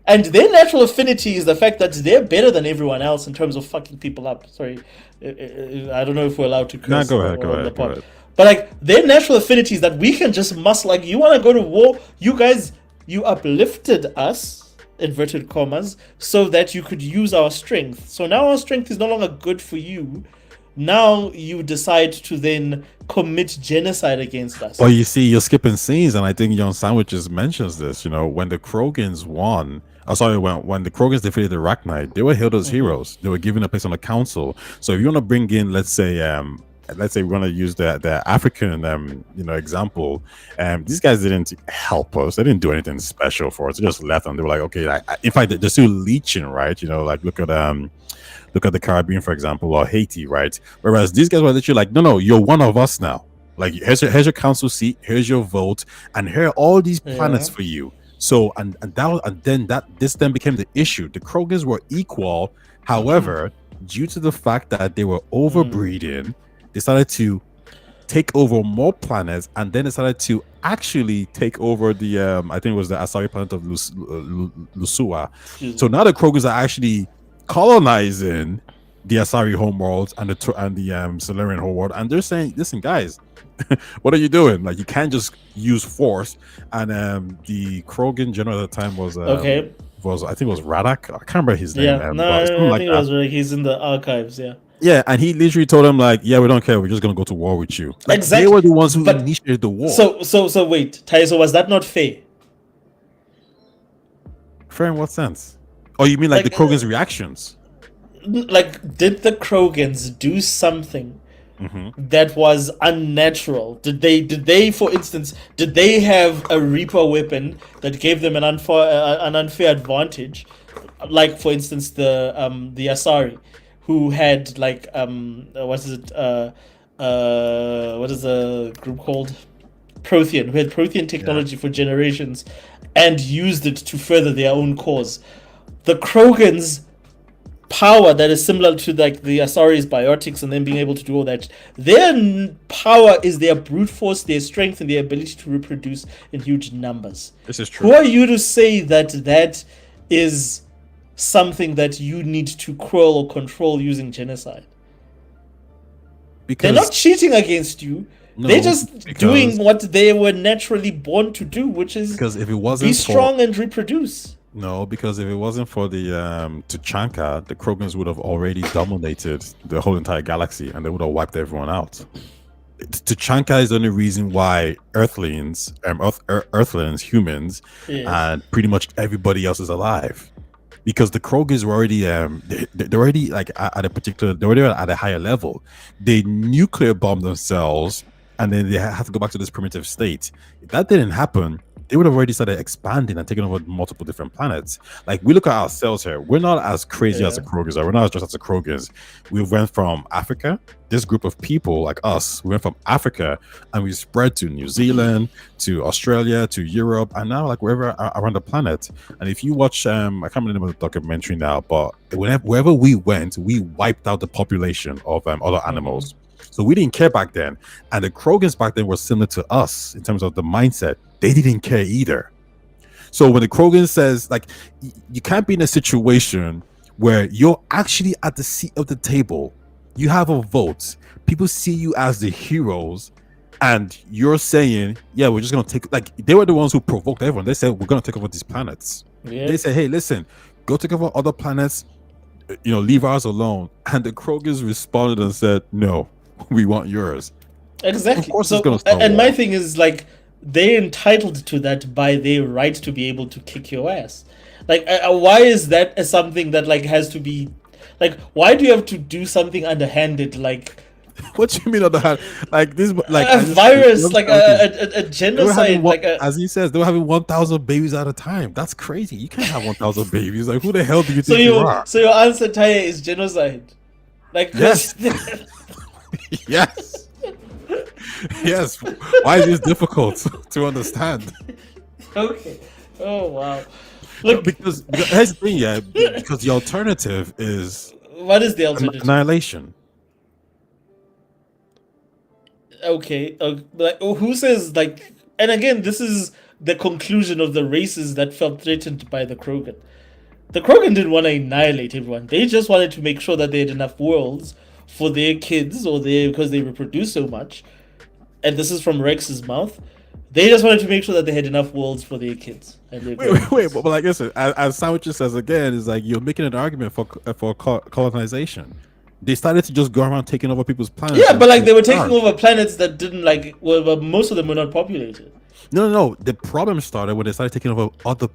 And their natural affinity is the fact that they're better than everyone else in terms of fucking people up. Sorry, I don't know if we're allowed to curse. No, go ahead. But like, their natural affinity is that we can just muscle. Like, you want to go to war, you guys, you uplifted us, inverted commas, so that you could use our strength. So now our strength is no longer good for you. Now you decide to then commit genocide against us. Well, you see, you're skipping scenes, and I think Young Sandwiches mentions this. When the Krogans won, when the Krogans defeated the Rachni, they were hailed as heroes. They were given a place on the council. So if you want to bring in, let's say, let's say we want to use the African example. These guys didn't help us. They didn't do anything special for us. They just left, and they were like, okay, in fact, they're still leeching, right? Like look at the Caribbean, for example, or Haiti, right? Whereas these guys were literally like, no, you're one of us now. Like here's your council seat, here's your vote, and here are all these planets for you. So this then became the issue. The Krogans were equal, however, due to the fact that they were overbreeding, they started to take over more planets, and then they started to actually take over the I think it was the Asari planet of Lusua. So now the Krogans are actually colonizing the Asari homeworlds and the Solarian homeworld, and they're saying, listen guys, what are you doing? Like, you can't just use force. And the Krogan general at the time was I think it was Radak. I can't remember his name. I think it was Radak. He's in the archives. Yeah, and he literally told him like, yeah, we don't care, we're just gonna go to war with you. Like, exactly. They were the ones who initiated the war. So wait, Tai, so was that not fair? Fair in what sense? Oh, you mean like the Krogans' reactions? Like, did the Krogans do something that was unnatural? Did they, for instance, did they have a Reaper weapon that gave them an unfair advantage? Like, for instance, the Asari, who had like what is the group called? Prothean, who had Prothean technology for generations and used it to further their own cause. The Krogans' power that is similar to like the Asari's biotics and them being able to do all that, their power is their brute force, their strength, and their ability to reproduce in huge numbers. This is true. Who are you to say that is something that you need to quell or control using genocide? Because they're not cheating against you. No, they're just doing what they were naturally born to do, which is because if it wasn't be strong and reproduce. No, because if it wasn't for the Tuchanka, the Krogans would have already dominated the whole entire galaxy, and they would have wiped everyone out. Tuchanka is the only reason why Earthlings, humans, and pretty much everybody else is alive. Because the Krogans were already they're already like at a higher level. They nuclear bombed themselves, and then they have to go back to this primitive state. If that didn't happen, they would have already started expanding and taking over multiple different planets. Like, we look at ourselves here, we're not as crazy as the Krogans are. We're not just as the Krogans. We went from Africa, this group of people like us, we went from Africa and we spread to New Zealand, to Australia, to Europe, and now like wherever around the planet. And if you watch, I can't remember the name of the documentary now, but wherever we went, we wiped out the population of other animals. So we didn't care back then. And the Krogans back then were similar to us in terms of the mindset. They didn't care either. So when the Krogan says, like, you can't be in a situation where you're actually at the seat of the table, you have a vote, people see you as the heroes, and you're saying, yeah, we're just going to take, like, they were the ones who provoked everyone. They said, we're going to take over these planets. Yeah. They said, hey, listen, go take over other planets, leave ours alone. And the Krogans responded and said, no, we want yours. Exactly. Of course, it's going to start and my thing is, like, they're entitled to that by their right to be able to kick your ass. Like, why is that something that like has to be, like, why do you have to do something underhanded? Like, what do you mean underhanded? Like this, like a virus, like a genocide, like as he says, they were having 1,000 babies at a time. That's crazy. You can't have 1,000 babies. Like, who the hell do you think you are? So your answer, Taya, is genocide. Like, yes, yes. Yes. Why is this difficult to understand? Okay. Oh wow. Look, because here's the thing, because the alternative is, what is the alternative? Annihilation. Okay. Like, who says, like, and again, this is the conclusion of the races that felt threatened by the Krogan. The Krogan didn't want to annihilate everyone. They just wanted to make sure that they had enough worlds for their kids, because they reproduce so much. And this is from Rex's mouth. They just wanted to make sure that they had enough worlds for their kids. And wait, but like I said, as Sandwiches says again, is like you're making an argument for colonization. They started to just go around taking over people's planets. Yeah, but like they were taking over planets that didn't most of them were not populated. No. The problem started when they started taking over other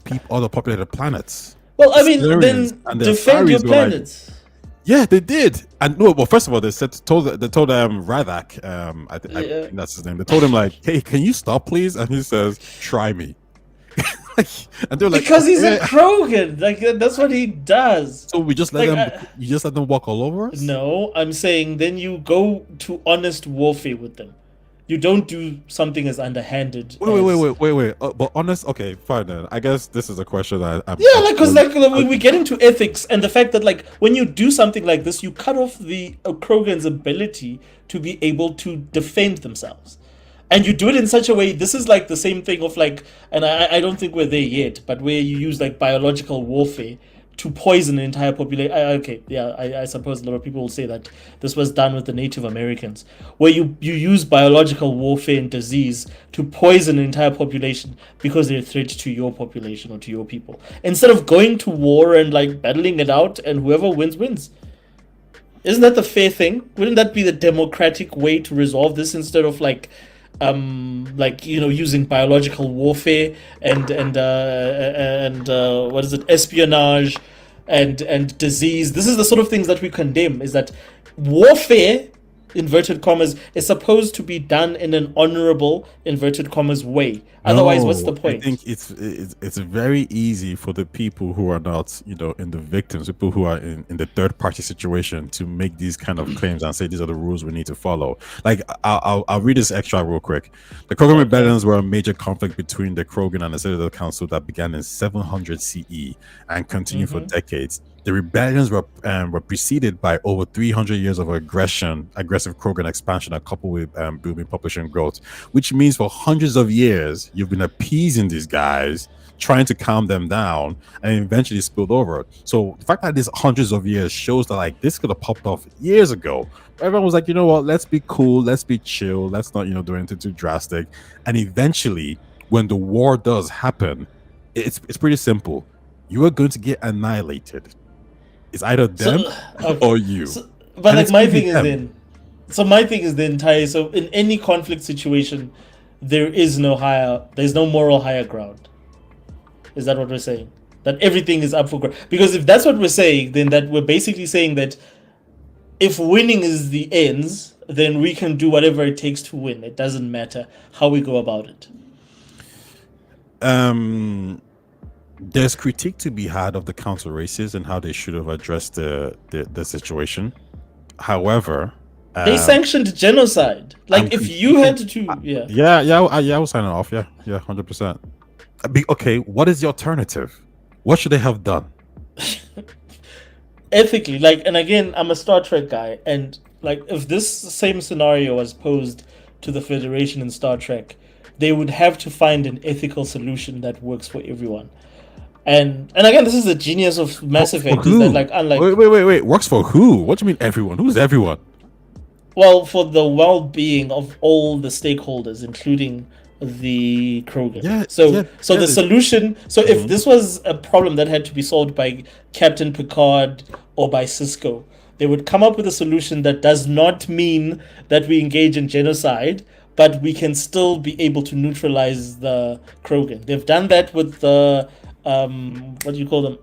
populated planets. Well, I mean, then defend your planets. Yeah, they did. And no, well, first of all, they told Radak, I Yeah. think that's his name. They told him like, "Hey, can you stop, please?" And he says, "Try me." And they're like, Because he's a "Okay." Krogan. Like that's what he does. So we just let Like them. You just let them walk all over us. no, I'm saying then you go to honest warfare with them. You don't do something as underhanded. Wait. But honest, okay, fine then. I guess this is a question that Yeah, like because like we get into ethics and the fact that like when you do something like this, you cut off the Krogan's ability to be able to defend themselves, and you do it in such a way. This is like the same thing of like, and I don't think we're there yet, but where you use like biological warfare to poison an entire population. Okay, yeah, I suppose a lot of people will say that this was done with the Native Americans, where you use biological warfare and disease to poison an entire population because they're a threat to your population or to your people. Instead of going to war and like battling it out, and whoever wins wins. Isn't that the fair thing? Wouldn't that be the democratic way to resolve this instead of like using biological warfare and what is it, espionage and disease? This is the sort of things that we condemn, is that warfare, inverted commas, is supposed to be done in an honorable, inverted commas, way. Otherwise, what's the No, I point? think it's very easy for the people who are not, in the victims, people who are in the third party situation, to make these kind of claims and say these are the rules we need to follow. Like I'll read this extra real quick. The Krogan rebellions were a major conflict between the Krogan and the Citadel Council that began in 700 CE and continued for decades. The rebellions were preceded by over 300 years of aggressive Krogan expansion, coupled with booming population growth, which means for hundreds of years you've been appeasing these guys, trying to calm them down, and eventually spilled over. So the fact that this hundreds of years shows that like this could have popped off years ago. Everyone was like, you know what, let's be cool, let's be chill, let's not do anything too drastic. And eventually, when the war does happen, it's pretty simple. You are going to get annihilated. It's either them or you. But And like it's my gonna be thing is them. then, so my thing is the entire. So in any conflict situation, there's no moral higher ground. Is that what we're saying? That everything is up for grabs? Because if that's what we're saying, then that we're basically saying that if winning is the ends, then we can do whatever it takes to win. It doesn't matter how we go about it. There's critique to be had of the council races and how they should have addressed the situation. However, They sanctioned genocide. Like if you had to, I was signing off. Yeah, 100%. Okay, what is the alternative? What should they have done? ethically, like, and again, I'm a Star Trek guy, and like if this same scenario was posed to the Federation in Star Trek, they would have to find an ethical solution that works for everyone. And again, this is the genius of Mass Effect, is that like unlike Wait. Works for who? What do you mean everyone? Who's everyone? well, for the well-being of all the stakeholders, including the Krogan. So the solution. So if this was a problem that had to be solved by Captain Picard or by Cisco, they would come up with a solution that does not mean that we engage in genocide, but we can still be able to neutralize the Krogan. They've done that with the what do you call them?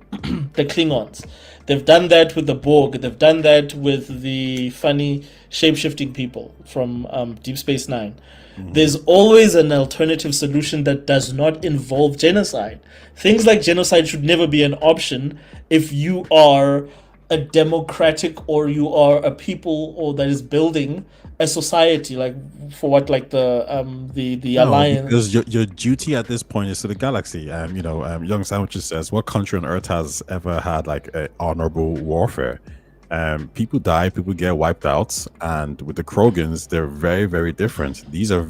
The Klingons. They've done that with the Borg. They've done that with the funny shape-shifting people from Deep Space Nine. There's always an alternative solution that does not involve genocide. Things like genocide should never be an option if you are a democratic or you are a people or that is building a society, like for what, like the alliance. Because your duty at this point is to the galaxy. Young Sandwiches says, what country on earth has ever had like a honorable warfare? People die, people get wiped out, and with the Krogans, they're very, very different. These are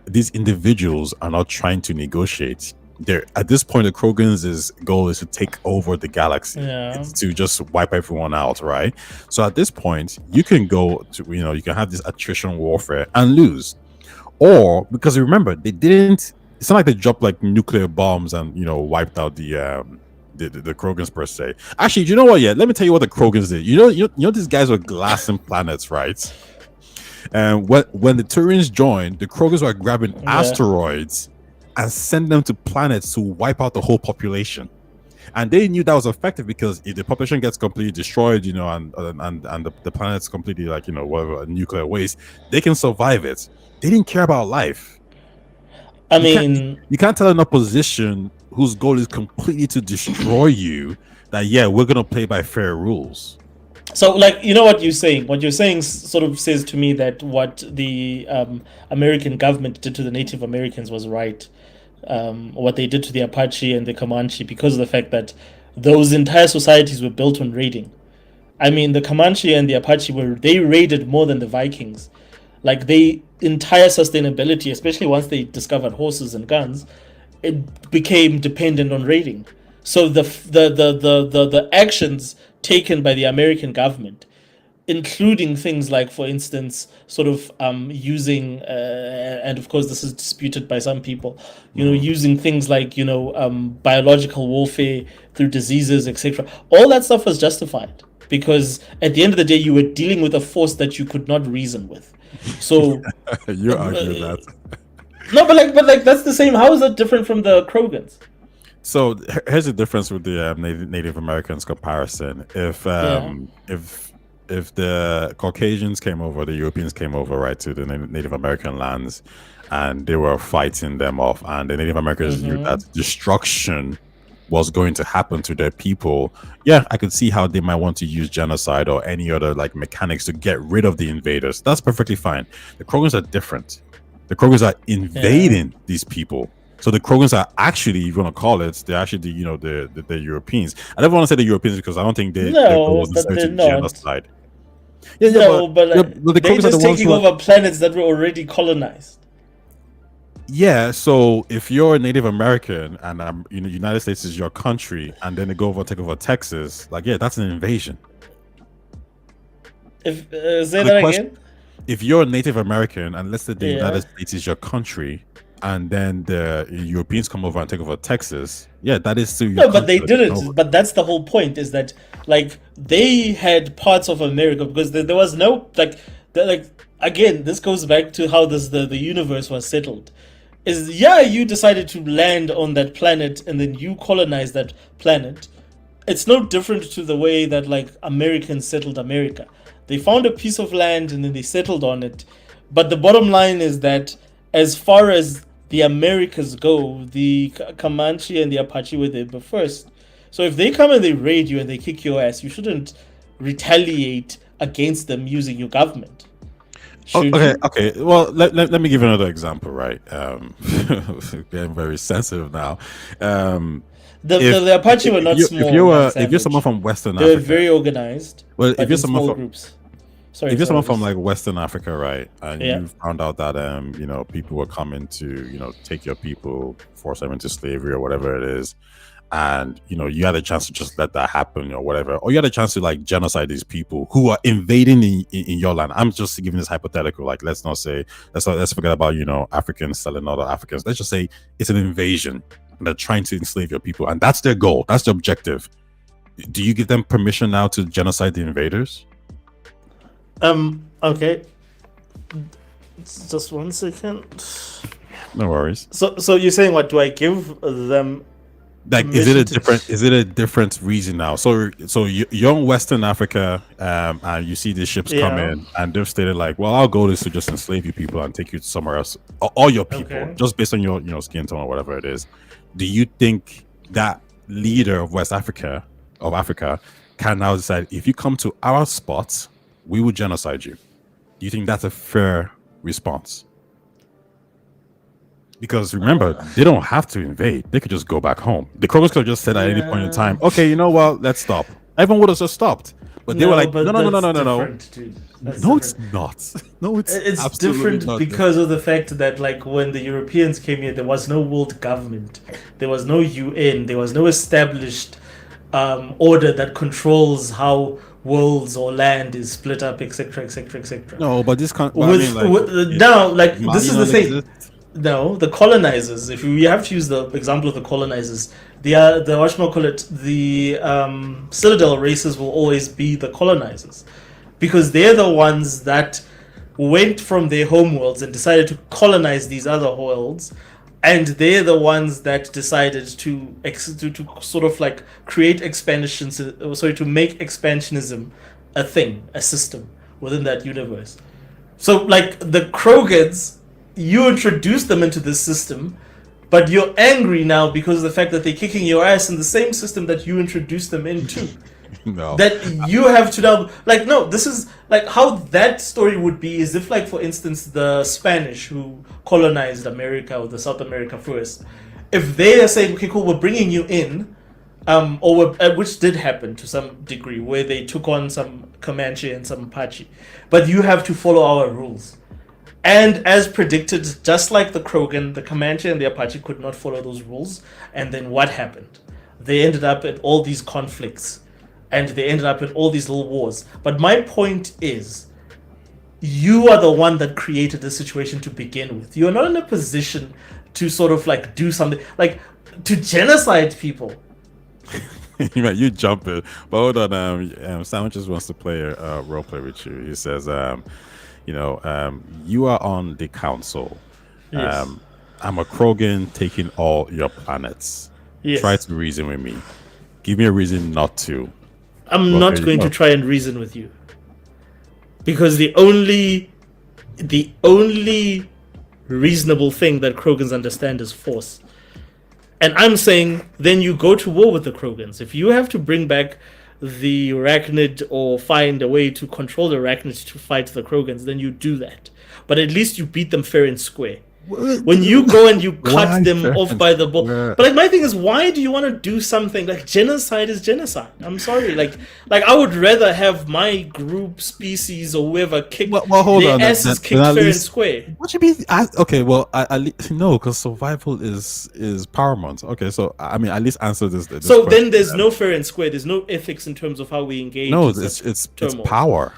these individuals are not trying to negotiate. They're at this point, the Krogans' goal is to take over the galaxy. Yeah. It's to just wipe everyone out, right? So at this point, you can go to, you can have this attrition warfare and lose, or because remember, they didn't. It's not like they dropped like nuclear bombs and wiped out the Krogans per se. Actually, you know what? Yeah, let me tell you what the Krogans did. You know these guys were glassing planets, right? And when the Turians joined, the Krogans were grabbing asteroids and send them to planets to wipe out the whole population. And they knew that was effective because if the population gets completely destroyed, and the planet's completely like, whatever, nuclear waste, they can survive it. They didn't care about life. I mean, you can't tell an opposition whose goal is completely to destroy you that, yeah, we're going to play by fair rules. So, like, you know what you're saying? What you're saying sort of says to me that what the American government did to the Native Americans was right. What they did to the Apache and the Comanche, because of the fact that those entire societies were built on raiding. I mean, the Comanche and the Apache they raided more than the Vikings. Like, they entire sustainability, especially once they discovered horses and guns, it became dependent on raiding. So the actions taken by the American government, including things like, for instance, sort of using, and of course this is disputed by some people, using things like, biological warfare through diseases, etc. All that stuff was justified because at the end of the day, you were dealing with a force that you could not reason with. So you argue that. No, but like that's the same. How is that different from the Krogans? So here's the difference with the Native Americans comparison. If the Caucasians came over, the Europeans came over, right, to the Native American lands, and they were fighting them off, and the Native Americans knew that destruction was going to happen to their people, yeah, I could see how they might want to use genocide or any other like mechanics to get rid of the invaders. That's perfectly fine. The Krogans are different. The Krogans are invading these people. So the Krogans are actually, if you want to call it, they're actually the Europeans. I don't want to say the Europeans because I don't think they was genocide. Yeah, but the they're just taking over planets that were already colonized. Yeah, so if you're a Native American and United States is your country, and then they go over take over Texas, like, yeah, that's an invasion. Say that again. If you're a Native American and let's say the United States is your country, and then the Europeans come over and take over Texas, yeah, that is still your country. No, but they didn't. But that's the whole point, is that like they had parts of America because there was no again, this goes back to how the universe was settled. You decided to land on that planet and then you colonized that planet. It's no different to the way that like Americans settled America. They found a piece of land and then they settled on it. But the bottom line is that as far as the Americas go, the Comanche and the Apache were there first. So if they come and they raid you and they kick your ass, you shouldn't retaliate against them using your government. Okay. Well, let me give another example, right? Getting very sensitive now. The Apache were not small. If you're someone from Western Africa, they're very organized. Well, if you're someone from groups. If you're someone from like Western Africa, right, and you found out that people were coming to take your people, force them into slavery or whatever it is, and you had a chance to just let that happen or whatever, or you had a chance to like genocide these people who are invading in your land. I'm just giving this hypothetical, like let's forget about Africans selling other Africans. Let's just say it's an invasion and they're trying to enslave your people, and that's their goal, that's the objective. Do you give them permission now to genocide the invaders? Okay, just 1 second. No worries. So you're saying, what do I give them? Like, is it a different reason now? So you're in Western Africa, and you see these ships come in, and they've stated like, well, our goal is to just enslave you people and take you somewhere else, all your people, just based on your skin tone or whatever it is. Do you think that leader of Africa can now decide, if you come to our spots, we will genocide you? Do you think that's a fair response? Because remember, they don't have to invade. They could just go back home. The Krogans could have just said at any point in time, okay, you know what, let's stop. Everyone would have just stopped. But they were like, no. No, it's not. No, it's different because of the fact that, like, when the Europeans came here, there was no world government. There was no UN. There was no established order that controls how worlds or land is split up, etc., etc., etc. No, but this can't. This is the thing. No, the colonizers. If we have to use the example of the colonizers, the Citadel races will always be the colonizers, because they're the ones that went from their homeworlds and decided to colonize these other worlds, and they're the ones that decided to sort of like create expansions. Sorry, to make expansionism a thing, a system within that universe. So, like the Krogans, you introduced them into this system, but you're angry now because of the fact that they're kicking your ass in the same system that you introduced them into. No. That you have to now, like, no, this is like how that story would be is if, like, for instance, the Spanish who colonized America or the South America first, if they are saying, okay, cool, we're bringing you in, which did happen to some degree, where they took on some Comanche and some Apache, but you have to follow our rules. And as predicted, just like the Krogan, the Comanche and the Apache could not follow those rules. And then what happened? They ended up in all these conflicts, and they ended up in all these little wars. But my point is, you are the one that created the situation to begin with. You're not in a position to sort of like do something, like to genocide people. You jump it. But hold on, Sam just wants to play a role play with you. He says, you are on the council. Yes. I'm a Krogan taking all your planets. Yes. Try to reason with me. Give me a reason not to. I'm Well, not there you going go. to try and reason with you. Because the only reasonable thing that Krogans understand is force. And I'm saying then you go to war with the Krogans. If you have to bring back the Arachnid or find a way to control the Arachnid to fight the Krogans, then you do that. But at least you beat them fair and square. When you go and you cut Why them fair off and by the ball, square? but like my thing is, why do you want to do something like genocide is genocide? I'm sorry, like I would rather have my group, species, or whoever kick Well, hold their on. asses kicked at fair and least- square. What you mean? Okay, well, no, because survival is paramount. Okay, so I mean, at least answer this. So question then there's no fair and square. There's no ethics in terms of how we engage. no. in It's such it's turmoil. power.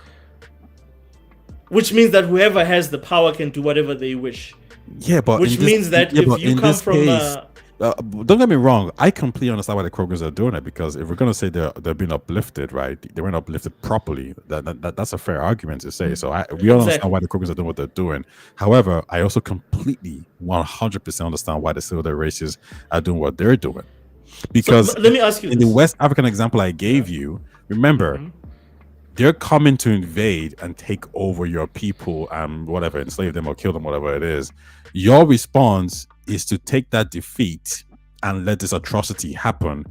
Which means that whoever has the power can do whatever they wish. Yeah, but Which in this- means that yeah, if but you in come this from case, don't get me wrong. I completely understand why the Krogans are doing it, because if we're gonna say they're being uplifted, right? They weren't uplifted properly. That's a fair argument to say. So we all Exactly. understand why the Krogans are doing what they're doing. However, I also completely 100% understand why the Silver races are doing what they're doing, because let me ask you in this. the West African example I gave you, remember, they're coming to invade and take over your people and whatever, enslave them or kill them, whatever it is. Your response is to take that defeat and let this atrocity happen,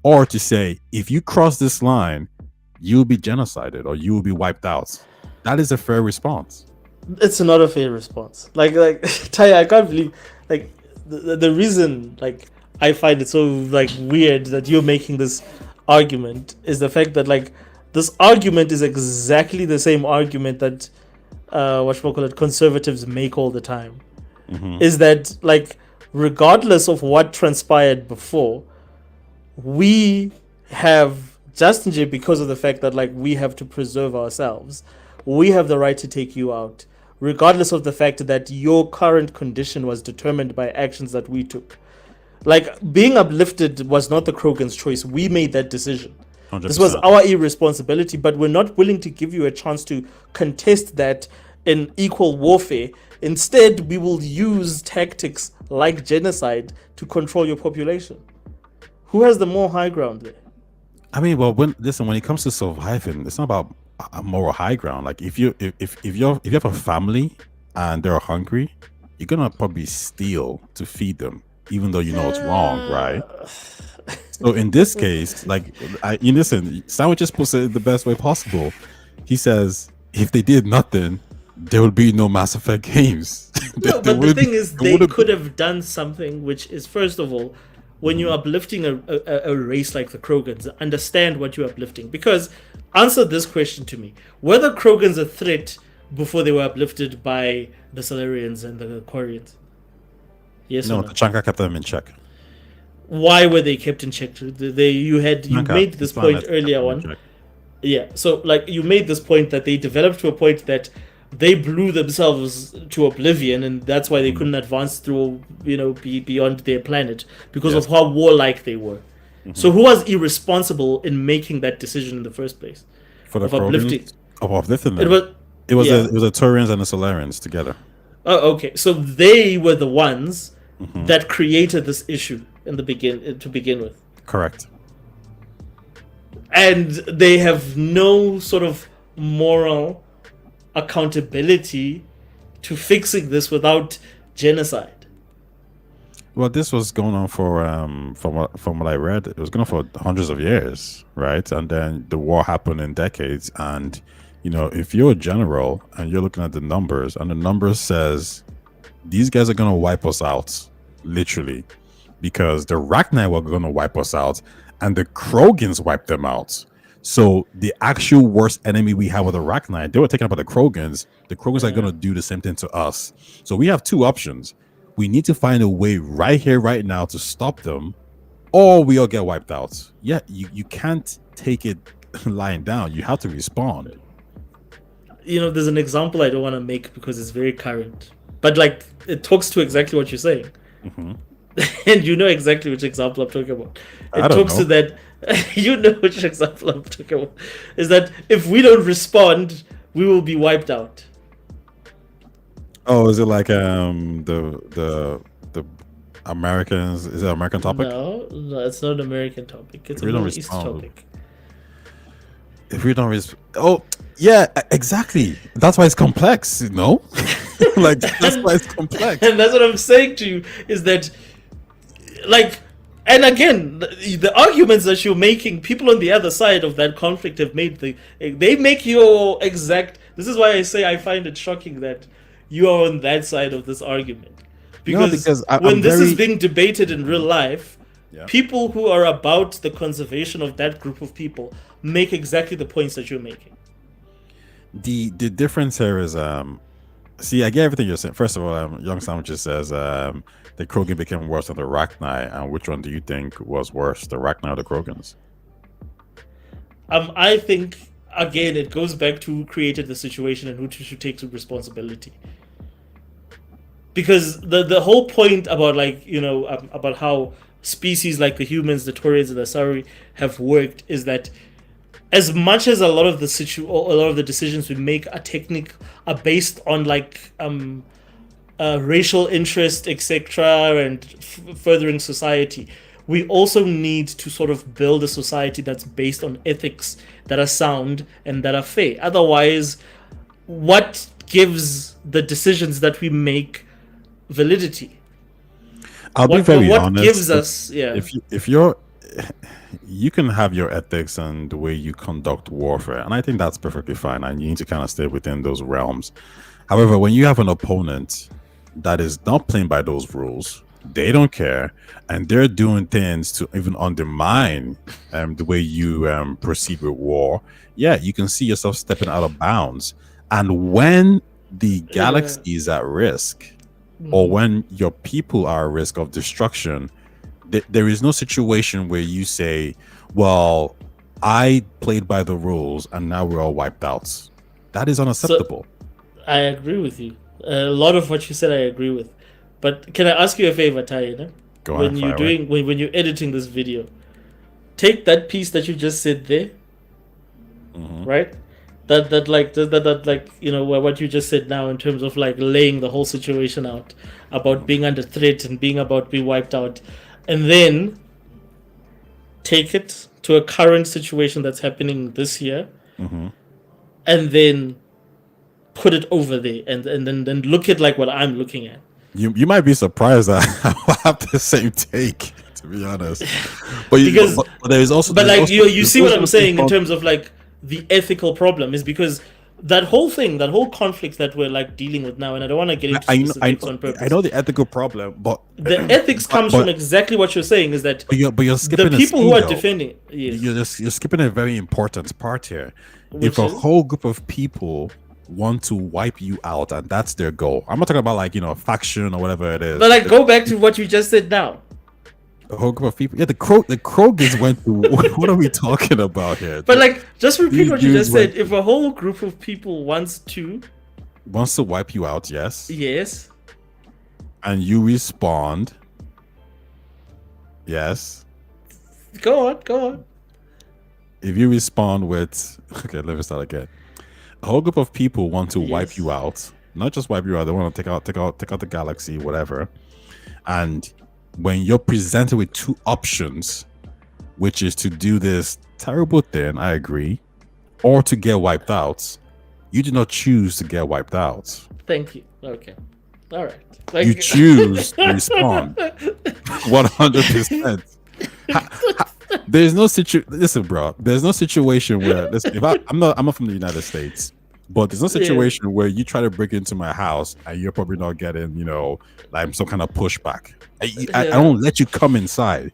or to say, if you cross this line, you'll be genocided or you will be wiped out. That is a fair response. It's not a fair response. Like Taya, I can't believe like the reason like I find it so like weird that you're making this argument is the fact that like this argument is exactly the same argument that conservatives make all the time. Is that like regardless of what transpired before, we have Justin J, because of the fact that like we have to preserve ourselves, we have the right to take you out, regardless of the fact that your current condition was determined by actions that we took. Like being uplifted was not the Krogan's choice. We made that decision. 100%. This was our irresponsibility, but we're not willing to give you a chance to contest that in equal warfare. Instead, we will use tactics like genocide to control your population. Who has the more high ground there? I mean, well, when it comes to surviving, it's not about a moral high ground. Like if you have a family and they're hungry, you're gonna probably steal to feed them, even though you know it's wrong, right? So in this case, like listen, Sandwich just puts it the best way possible. He says if they did nothing, there would be no Mass Effect games. No, but the thing is, they could have done something, which is, first of all, when you're uplifting a race like the Krogans, understand what you're uplifting. Because, answer this question to me. Were the Krogans a threat before they were uplifted by the Solarians and the Quarians? Yes No, or the no? Chanka kept them in check. Why were they kept in check? You Chanka, made this the point planet, earlier kept them in on. check. Yeah, so like you made this point that they developed to a point that they blew themselves to oblivion, and that's why they couldn't advance through, be beyond their planet because Yes. of how warlike they were. So who was irresponsible in making that decision in the first place? For the Of uplifting. Krogans, of uplifting them. It was It was yeah. the Turians and the Solarians together. Oh, okay. So they were the ones that created this issue in the to begin with. Correct. And they have no sort of moral accountability to fixing this without genocide. Well, this was going on for from what I read, it was going on for hundreds of years, right? And then the war happened in decades. And if you're a general and you're looking at the numbers, and the numbers says these guys are going to wipe us out, literally, because the Rachni were going to wipe us out, and the Krogans wiped them out. So the actual worst enemy we have with the Rachni, they were taking about the Krogans. The Krogans are going to do the same thing to us. So we have two options. We need to find a way right here, right now to stop them, or we all get wiped out. Yeah, you can't take it lying down. You have to respond. There's an example I don't want to make because it's very current. But like it talks to exactly what you're saying. And you know exactly which example I'm talking about. It talks to that you know which example I'm talking about. Is that if we don't respond, we will be wiped out. Oh, is it like the Americans? Is it an American topic? No, it's not an American topic. It's a Middle East topic. If we don't respond, yeah, exactly. That's why it's complex, like that's why it's complex. And that's what I'm saying to you is that, like, and again, the arguments that you're making, people on the other side of that conflict have made they make your exact. This is why I say I find it shocking that you are on that side of this argument, because when this is being debated in real life, people who are about the conservation of that group of people make exactly the points that you're making. The difference here is see, I get everything you're saying. First of all, Young Sandwiches says the Krogan became worse than the Rachni, and which one do you think was worse, the Rachni or the Krogans? I think again it goes back to who created the situation and who should take some responsibility. Because the whole point about about how species like the humans, the Taurians, and the Sauri have worked is that as much as a lot of the decisions we make are based on racial interest, etc., and furthering society, we also need to sort of build a society that's based on ethics that are sound and that are fair. Otherwise, what gives the decisions that we make validity? I'll be very honest. What gives us? If you're, you can have your ethics and the way you conduct warfare, and I think that's perfectly fine. And you need to kind of stay within those realms. However, when you have an opponent that is not playing by those rules, they don't care, and they're doing things to even undermine the way you proceed with war. Yeah, you can see yourself stepping out of bounds. And when the galaxy is at risk, or when your people are at risk of destruction, there is no situation where you say, well, I played by the rules and now we're all wiped out. That is unacceptable. So, I agree with you. A lot of what you said I agree with. But can I ask you a favor, Tayyana? Go on. When you're editing this video, take that piece that you just said there, right? What you just said now in terms of laying the whole situation out about being under threat and being wiped out, and then take it to a current situation that's happening this year, and then put it over there, and then look at what I'm looking at. You might be surprised that I have the same take, to be honest. But there's also you see what I'm saying in terms of the ethical problem is because that whole conflict that we're dealing with now, and I don't want to get into specifics on purpose. I know the ethical problem, but the ethics comes from exactly what you're saying is that you're skipping the people who are defending it. Yes. You're skipping a very important part here. If a whole group of people want to wipe you out and that's their goal, I'm not talking about a faction or whatever it is, but go back to what you just said now. A whole group of people. Yeah, the Krogans went to. What are we talking about here? But just repeat what you just said. If a whole group of people wants to wipe you out, yes, and you respond, yes. Go on. If you respond with, okay, let me start again. A whole group of people want to wipe you out. Not just wipe you out. They want to take out the galaxy, whatever. And when you're presented with two options, which is to do this terrible thing, I agree, or to get wiped out, you do not choose to get wiped out. Thank you. Okay. All right. You choose to respond 100%. There's no listen, bro. There's no situation where listen, if I'm not from the United States, but there's no situation where you try to break into my house and you're probably not getting, like some kind of pushback. I don't let you come inside.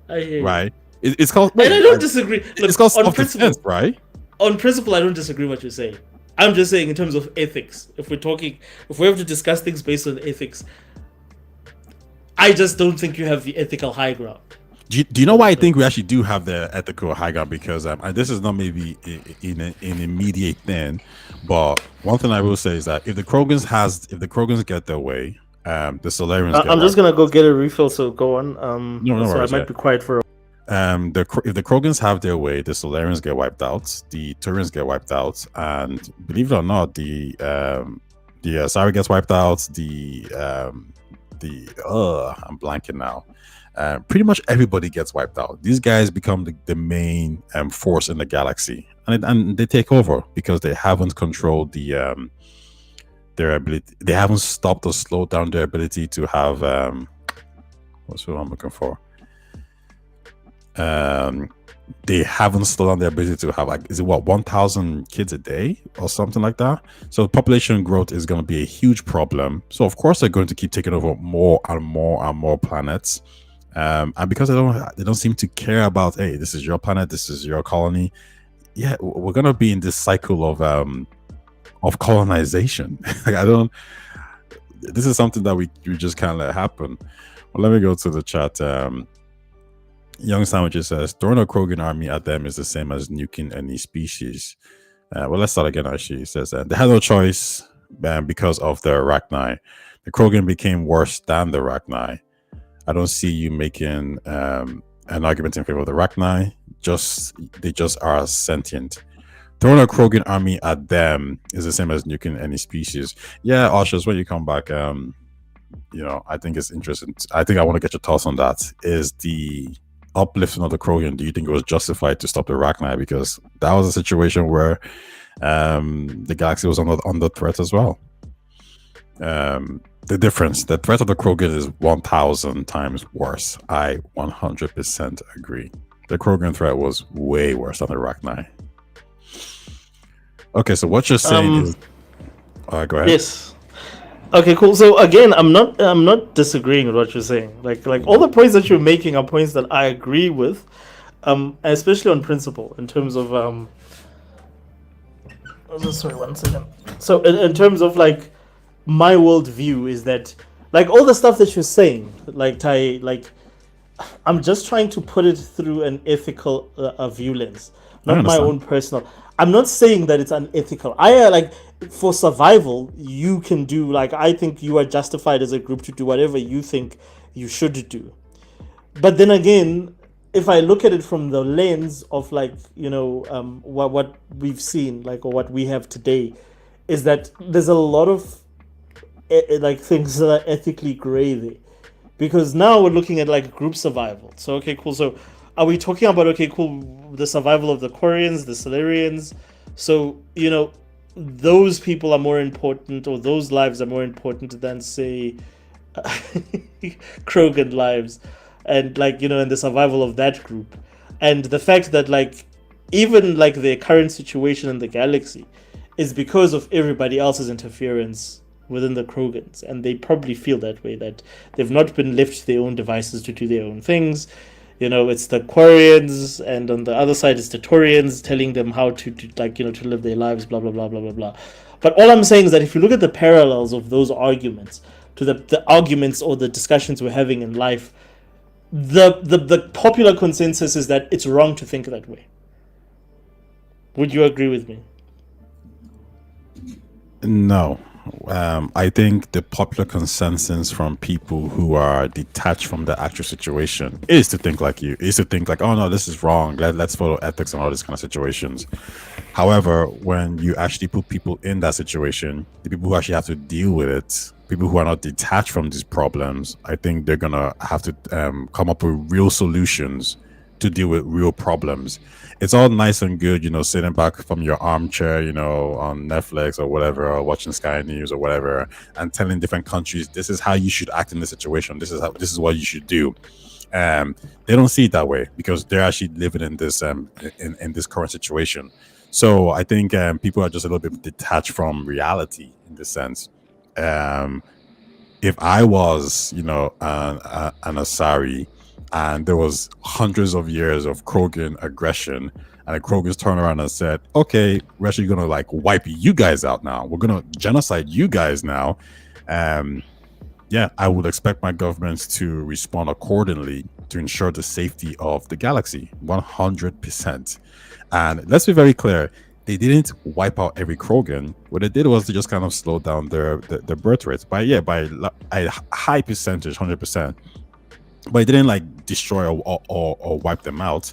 Right? It's called. And I don't disagree. Look, it's called self-defense, right? On principle, I don't disagree with what you're saying. I'm just saying in terms of ethics. If we have to discuss things based on ethics, I just don't think you have the ethical high ground. Do you know why I think we actually do have the ethical high ground? Because this is not maybe in an immediate thing, but one thing I will say is that if the Krogans get their way, the Solarians. I'm just gonna go get a refill. So go on. No, so I might be quiet for. If the Krogans have their way, the Solarians get wiped out, the Turians get wiped out, and believe it or not, the Asari gets wiped out. I'm blanking now. Pretty much everybody gets wiped out. These guys become the main force in the galaxy, and they take over because they haven't controlled their ability. They haven't stopped or slowed down their ability to have what's what I'm looking for. They haven't slowed down their ability to have 1,000 kids a day or something like that. So population growth is going to be a huge problem. So of course they're going to keep taking over more and more and more planets. And because they don't seem to care about, hey, this is your planet, this is your colony. Yeah, we're gonna be in this cycle of colonization. This is something that we just can't let happen. Well, let me go to the chat. Young Sandwiches says throwing a Krogan army at them is the same as nuking any species. Well, let's start again. Actually, he says they had no choice because of the Arachni. The Krogan became worse than the Arachni. I don't see you making an argument in favor of the Arachni. They just are sentient. Throwing a Krogan army at them is the same as nuking any species. Yeah, Oshers, when you come back, I think it's interesting. I think I want to get your thoughts on that. Is the uplifting of the Krogan, do you think it was justified to stop the Arachni? Because that was a situation where the galaxy was under threat as well. The threat of the Krogan is 1,000 times worse. I 100% agree. The Krogan threat was way worse than the Arachni. Okay, so what you're saying is... go ahead. Yes. Okay, cool. So again, I'm not disagreeing with what you're saying. Like all the points that you're making are points that I agree with, especially on principle in terms of sorry, 1 second. So in terms of like my worldview is that like all the stuff that you're saying, like Tai, like I'm just trying to put it through an ethical view lens, not my own personal. I'm not saying that it's unethical. For survival, you can do, like, I think you are justified as a group to do whatever you think you should do. But then again, if I look at it from the lens of like, what we've seen, like, or what we have today, is that there's a lot of things that are ethically gray there. Because now we're looking at like group survival. So, okay, cool. So are we talking about, the survival of the Quarians, the Solarians? So, those people are more important, or those lives are more important than, say, Krogan lives, and and the survival of that group. And the fact that even the current situation in the galaxy is because of everybody else's interference within the Krogans, and they probably feel that way, that they've not been left to their own devices to do their own things. It's the Quarians, and on the other side it's the Turians telling them how to to live their lives, blah blah blah blah blah blah. But all I'm saying is that if you look at the parallels of those arguments to the arguments or the discussions we're having in life, the popular consensus is that it's wrong to think that way. Would you agree with me? No, I think the popular consensus from people who are detached from the actual situation is to think like you, is to think like, oh no, this is wrong. Let's follow ethics and all these kind of situations. However, when you actually put people in that situation, the people who actually have to deal with it, people who are not detached from these problems, I think they're gonna have to come up with real solutions to deal with real problems. It's all nice and good, sitting back from your armchair, on Netflix or whatever, or watching Sky News or whatever, and telling different countries this is how you should act in this situation. This is what you should do. They don't see it that way because they're actually living in this in this current situation. So I think people are just a little bit detached from reality in this sense. Um, if I was, an Asari, and there was hundreds of years of Krogan aggression, and the Krogans turned around and said, "Okay, we're actually gonna like wipe you guys out now. We're gonna genocide you guys now." Yeah, I would expect my governments to respond accordingly to ensure the safety of the galaxy, 100%. And let's be very clear, they didn't wipe out every Krogan. What they did was to just kind of slow down their birth rates by a high percentage, 100%. But it didn't like destroy or wipe them out.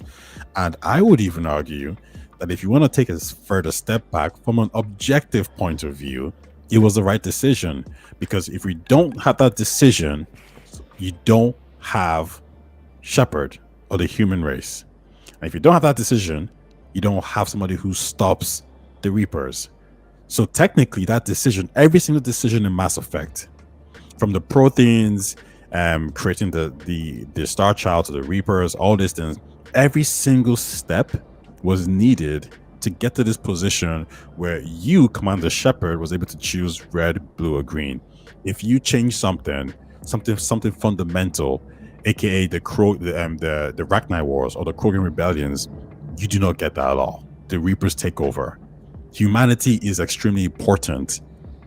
And I would even argue that if you want to take a further step back from an objective point of view, it was the right decision. Because if we don't have that decision, you don't have Shepard or the human race. And if you don't have that decision, you don't have somebody who stops the Reapers. So technically, that decision, every single decision in Mass Effect, from the Protheans, creating the Star Child to the Reapers, all these things, every single step was needed to get to this position where you, Commander Shepard, was able to choose red, blue, or green. If you change something fundamental, aka the Rachni Wars or the Krogan rebellions, you do not get that at all. The Reapers take over. Humanity is extremely important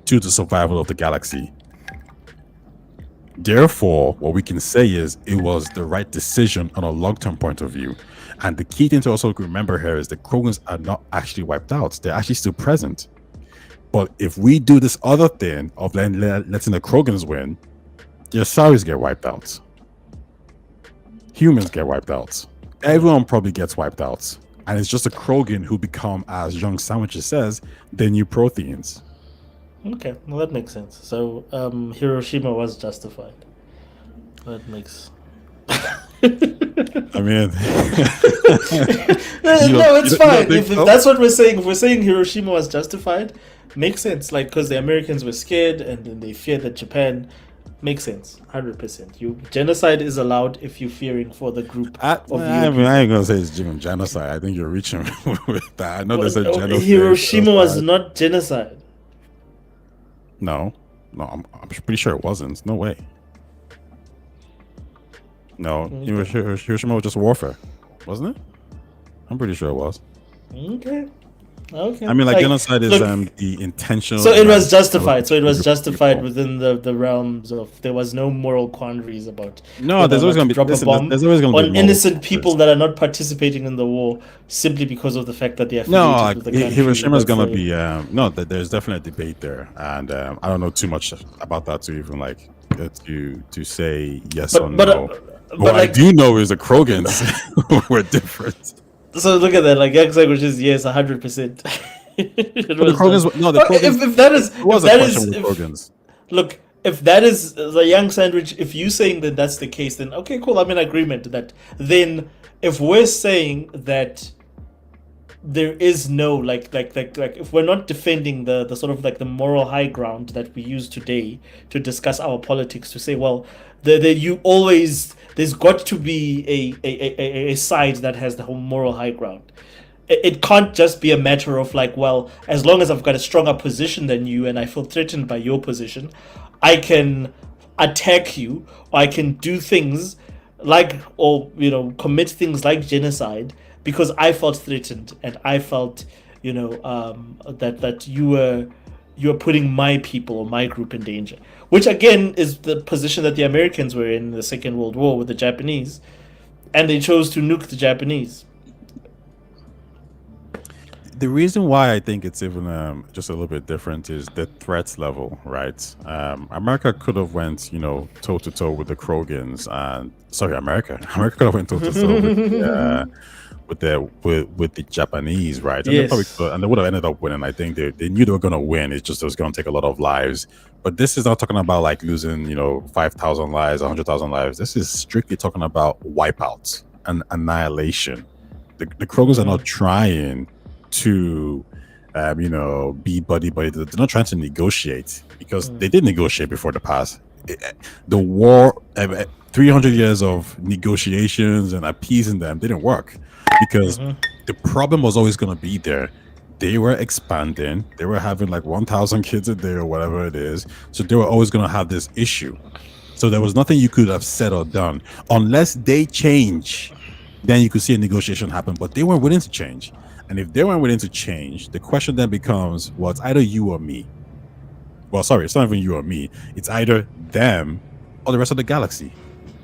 to the survival of the galaxy. Therefore, what we can say is it was the right decision on a long-term point of view. And the key thing to also remember here is the Krogans are not actually wiped out. They're actually still present. But if we do this other thing of letting the Krogans win, the Asaris get wiped out. Humans get wiped out. Everyone probably gets wiped out. And it's just a Krogan who become, as Young Sandwiches says, the new Protheans. Okay, well that makes sense. So Hiroshima was justified. That makes. I mean, no, it's fine. If that's what we're saying, if we're saying Hiroshima was justified, makes sense. Like because the Americans were scared and then they feared that Japan. Makes sense, 100%. Genocide is allowed if you're fearing for the group. I ain't gonna say it's genocide. I think you're reaching with that. I know there's a genocide. Hiroshima was not genocide. No, I'm pretty sure it wasn't. No way. No, Hiroshima was just warfare, wasn't it? I'm pretty sure it was. Okay. I mean, like genocide is the intentional. So it was justified. So it was justified within the realms of. There was no moral quandaries about. No, there's always going to be. There's always going to be on innocent people that are not participating in the war simply because of the fact that they are affiliated with the country. Hiroshima is going to be. No, there's definitely a debate there, and I don't know too much about that to even like to say yes or no. What I do know is the Krogans were different. So look at that, like Young Sandwiches, yes, 100%. The Krogans, no, the Krogans. If that is, it was a question with Krogans. Look, if that is the Young Sandwich, if you saying that that's the case, then okay, cool. I'm in agreement that. Then, if we're saying that there is no like if we're not defending the sort of like the moral high ground that we use today to discuss our politics, to say, well, there's got to be a side that has the whole moral high ground. It can't just be a matter of like, well, as long as I've got a stronger position than you and I feel threatened by your position, I can attack you, or I can do things like, or commit things like genocide because I felt threatened and I felt that you were putting my people or my group in danger, which again is the position that the Americans were in the Second World War with the Japanese, and they chose to nuke the Japanese. the reason why I think it's even just a little bit different is the threat level, right? America could have went, toe to toe with the Krogans, and sorry, America could have went toe to toe with the Japanese, right? And they probably Yes. could, and they would have ended up winning. I think they knew they were going to win. It's just it was going to take a lot of lives. But this is not talking about like losing, 5,000 lives, 100,000 lives. This is strictly talking about wipeouts and annihilation. The Krogans are not trying to, be buddy. They're not trying to negotiate because they did negotiate before the past. The war, 300 years of negotiations and appeasing them didn't work because the problem was always going to be there. They were expanding. They were having like 1,000 kids a day or whatever it is. So they were always going to have this issue. So there was nothing you could have said or done unless they change. Then you could see a negotiation happen, but they weren't willing to change. And if they weren't willing to change, the question then becomes, well, it's either you or me. Well, sorry, it's not even you or me. It's either them or the rest of the galaxy.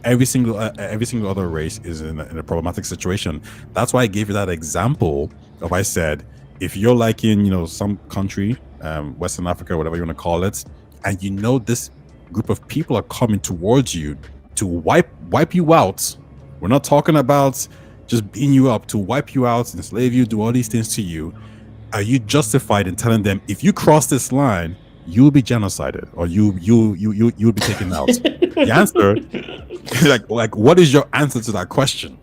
Every single other race is in a problematic situation. That's why I gave you that example of I said, if you're like in some country, Western Africa, whatever you want to call it, and this group of people are coming towards you to wipe you out. We're not talking about just beating you up, to wipe you out, enslave you, do all these things to you. Are you justified in telling them if you cross this line, you'll be genocided or you'll be taken out? The answer, like, what is your answer to that question?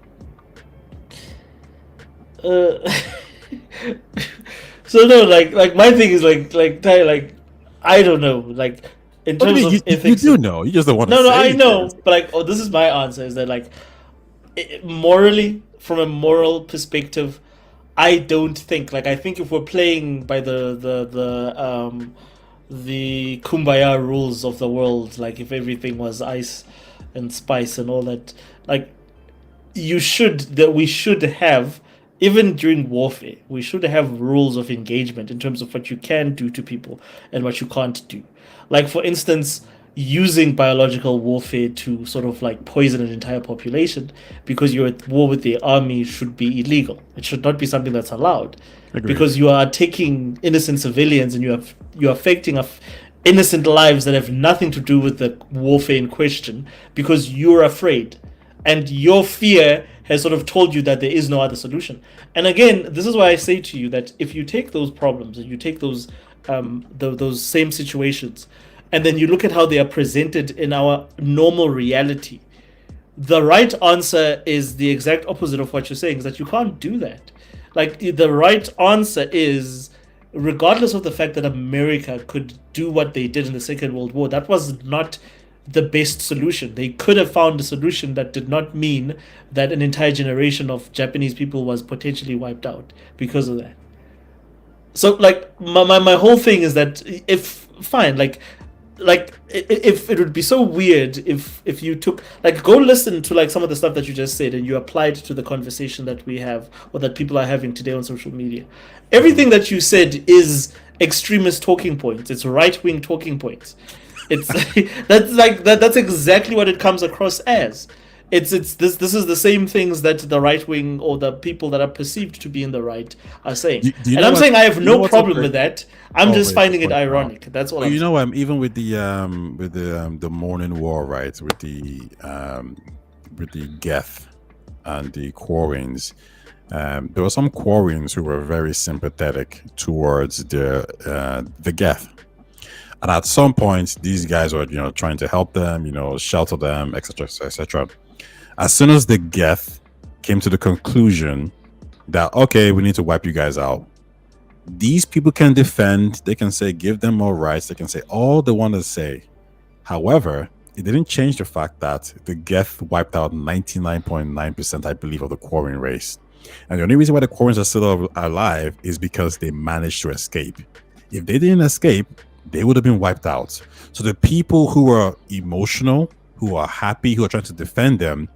So no, like my thing is like I don't know, like in terms of ethics. You do know, you just don't want to. No, I know, but like, this is my answer: is that like, morally, from a moral perspective, I don't think I think if we're playing by the kumbaya rules of the world, like if everything was ice and spice and all that, like we should have, even during warfare, we should have rules of engagement in terms of what you can do to people and what you can't do. Like, for instance, using biological warfare to sort of like poison an entire population because you're at war with the army should be illegal. It should not be something that's allowed. Agreed. Because you are taking innocent civilians and you're affecting innocent lives that have nothing to do with the warfare in question because you're afraid. And your fear has sort of told you that there is no other solution. And again, this is why I say to you that if you take those problems and you take those same situations, and then you look at how they are presented in our normal reality, the right answer is the exact opposite of what you're saying, is that you can't do that. Like, the right answer is, regardless of the fact that America could do what they did in the Second World War, that was not the best solution. They could have found a solution that did not mean that an entire generation of Japanese people was potentially wiped out because of that. So, like, my whole thing is that if it would be so weird if you took, like, go listen to like some of the stuff that you just said and you applied to the conversation that we have or that people are having today on social media. Everything that you said is extremist talking points. It's right-wing talking points. It's that's exactly what it comes across as. This is the same things that the right wing or the people that are perceived to be in the right are saying. And I'm saying I have no problem with that. I'm just finding it ironic. That's all. Even with the Morning War, right? With the Geth and the Quarrens, there were some Quarrens who were very sympathetic towards the Geth. And at some point, these guys were, trying to help them, shelter them, etc., etc. As soon as the Geth came to the conclusion that, okay, we need to wipe you guys out, these people can defend. They can say, give them more rights. They can say all they want to say. However, it didn't change the fact that the Geth wiped out 99.9%, I believe, of the Quarren race. And the only reason why the Quarrens are still alive is because they managed to escape. If they didn't escape, they would have been wiped out. So the people who are emotional, who are happy, who are trying to defend them,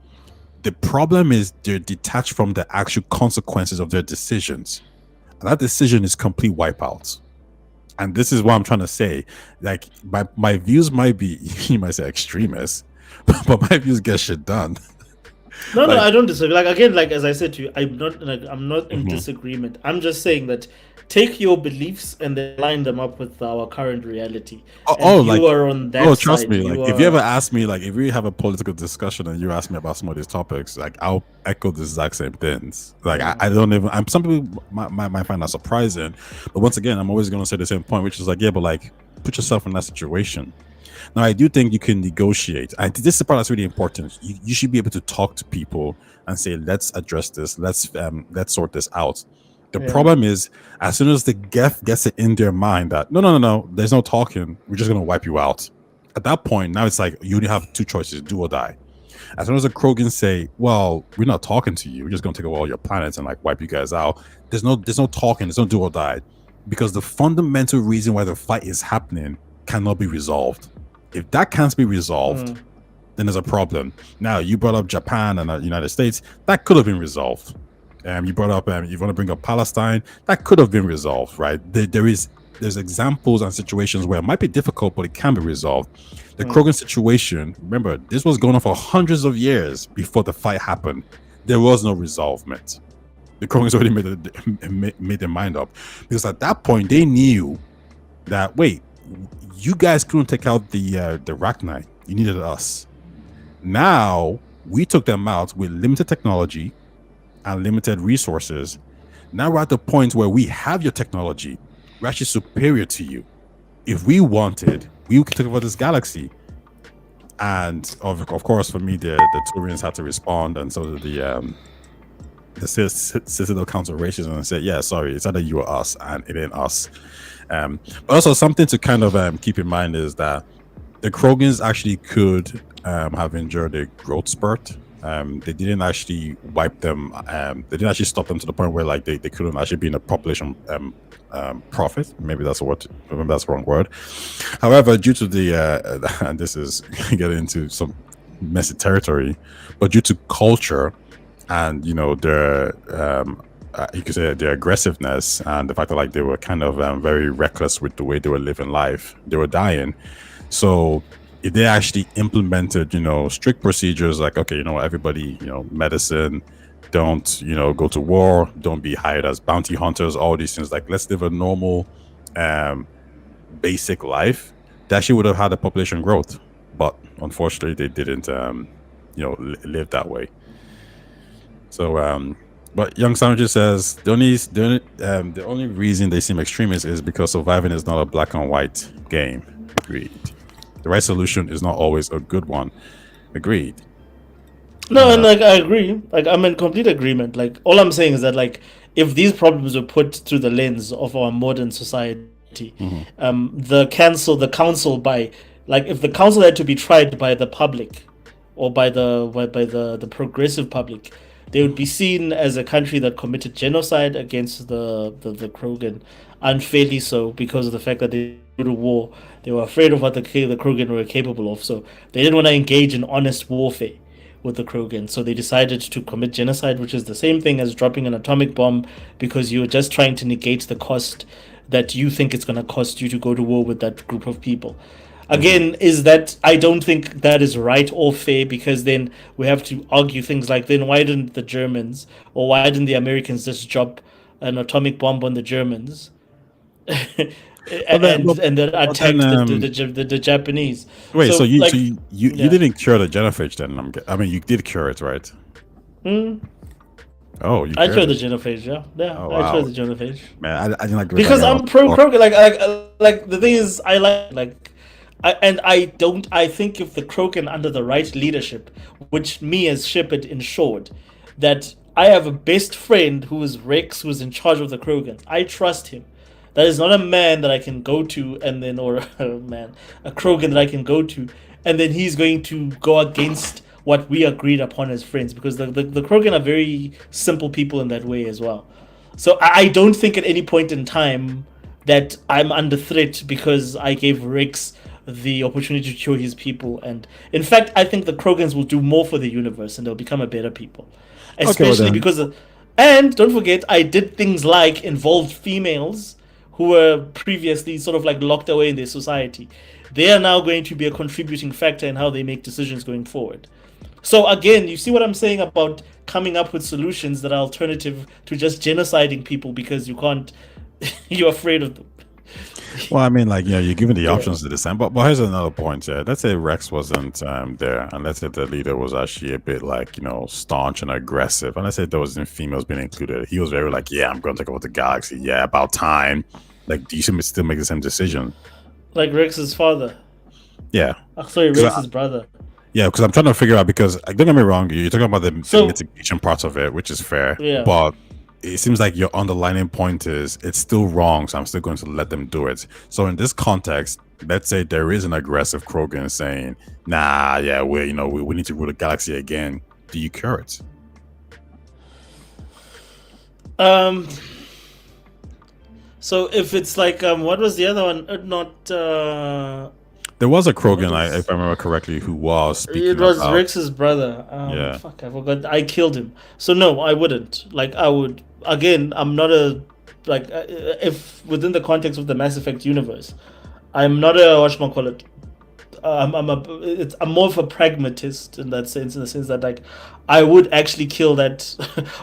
the problem is they're detached from the actual consequences of their decisions. And that decision is complete wipeout. And this is what I'm trying to say. Like, my views might be, you might say extremist, but my views get shit done. No, no, Like, I don't disagree. Like again, like as I said to you, I'm not in mhm. disagreement. I'm just saying that take your beliefs and then line them up with our current reality. And you like, are on oh, that trust side. me. Like, You if you ever are ask me, like, if we have a political discussion and you ask me about some of these topics, like, I'll echo the exact same things. Like, I don't even. Some people might find that surprising, but once again, I'm always going to say the same point, which is like, yeah, but like, put yourself in that situation. Now, I do think you can negotiate. I think this is the part that's really important. You should be able to talk to people and say, let's address this. Let's sort this out. The yeah. problem is, as soon as the GEF gets it in their mind that no, there's no talking, we're just gonna wipe you out. At that point, now it's like you only have two choices: do or die. As soon as the Krogans say, "Well, we're not talking to you. We're just gonna take over all your planets and like wipe you guys out," there's no talking. There's no do or die, because the fundamental reason why the fight is happening cannot be resolved. If that can't be resolved, then there's a problem. Now, you brought up Japan and the United States. That could have been resolved. You brought up, you want to bring up Palestine. That could have been resolved, right? There's examples and situations where it might be difficult, but it can be resolved. The Krogan situation, remember, this was going on for hundreds of years before the fight happened. There was no resolvement. The Krogans already made their mind up, because at that point they knew that, wait, you guys couldn't take out the Rachni. You needed us. Now we took them out with limited technology and limited resources. Now we're at the point where we have your technology. We're actually superior to you. If we wanted, we could take over this galaxy. And of course, for me, the Turians had to respond, and so did the Citadel Council racism, and said, "Yeah, sorry, it's either you or us, and it ain't us." But also something to kind of keep in mind is that the Krogans actually could have endured a growth spurt. They didn't actually wipe them. They didn't actually stop them to the point where like they couldn't actually be in a population profit. Maybe that's maybe that's the wrong word. However, due to the and this is getting into some messy territory, but due to culture and their you could say their aggressiveness and the fact that like they were kind of very reckless with the way they were living life, they were dying. So if they actually implemented, strict procedures like, okay, everybody, medicine, don't, go to war, don't be hired as bounty hunters, all these things, like let's live a normal, basic life, they actually would have had a population growth. But unfortunately, they didn't, live that way. So, but Young Sandwich says the only reason they seem extremists is because surviving is not a black and white game. Agreed. The right solution is not always a good one. Agreed. No, and like I agree. Like I'm in complete agreement. Like all I'm saying is that like if these problems were put through the lens of our modern society, the council by like if the council had to be tried by the public or by the progressive public, they would be seen as a country that committed genocide against the Krogan, unfairly so because of the fact that they go to war. They were afraid of what the Krogan were capable of, so they didn't want to engage in honest warfare with the Krogan. So they decided to commit genocide, which is the same thing as dropping an atomic bomb, because you're just trying to negate the cost that you think it's going to cost you to go to war with that group of people. Again, is that I don't think that is right or fair, because then we have to argue things like, then why didn't the Germans or why didn't the Americans just drop an atomic bomb on the Germans and then attack the Japanese? Wait, so you like, you didn't cure the genophage then? I mean, you did cure it, right? Oh, I cured the genophage, yeah. Oh, I wow. cured the genophage. Man, I didn't like Because I'm pro Krogan. Like the thing is, I think if the Krogan under the right leadership, which me as Shepard ensured, that I have a best friend who is Rex, who's in charge of the Krogan. I trust him. That is not a man that I can go to and then, or a Krogan that I can go to, and then he's going to go against what we agreed upon as friends, because the Krogan are very simple people in that way as well. So I don't think at any point in time that I'm under threat because I gave Rex the opportunity to cure his people. And in fact, I think the Krogans will do more for the universe and they'll become a better people. Especially because and don't forget, I did things like involved females who were previously sort of like locked away in their society. They are now going to be a contributing factor in how they make decisions going forward. So again, you see what I'm saying about coming up with solutions that are alternative to just genociding people because you can't, you're afraid of them. Well, I mean, like, you're given the Yeah. options to decide. But here's another point. Yeah, let's say Rex wasn't there, and let's say the leader was actually a bit like staunch and aggressive, and let's say there wasn't females being included. He was very like, yeah, I'm going to take over the galaxy. Yeah, about time. Like, do you still make the same decision? Like Rex's father. Yeah. Sorry, 'Cause Rex's brother. Yeah, because I'm trying to figure out, because like, don't get me wrong, you're talking about the So mitigation parts of it, which is fair, yeah. but it seems like your underlining point is it's still wrong, so I'm still going to let them do it. So in this context, let's say there is an aggressive Krogan saying, "Nah, yeah, we need to rule the galaxy again." Do you cure it? So if it's like what was the other one? There was a Krogan, if I remember correctly, who was speaking. It was about, Rex's brother. Yeah. Fuck, I forgot. I killed him. So no, I wouldn't. Like I would. Again, I'm not a like if within the context of the Mass Effect universe, I'm not a whatchamacallit. I'm more of a pragmatist in that sense, in the sense that like I would actually kill that,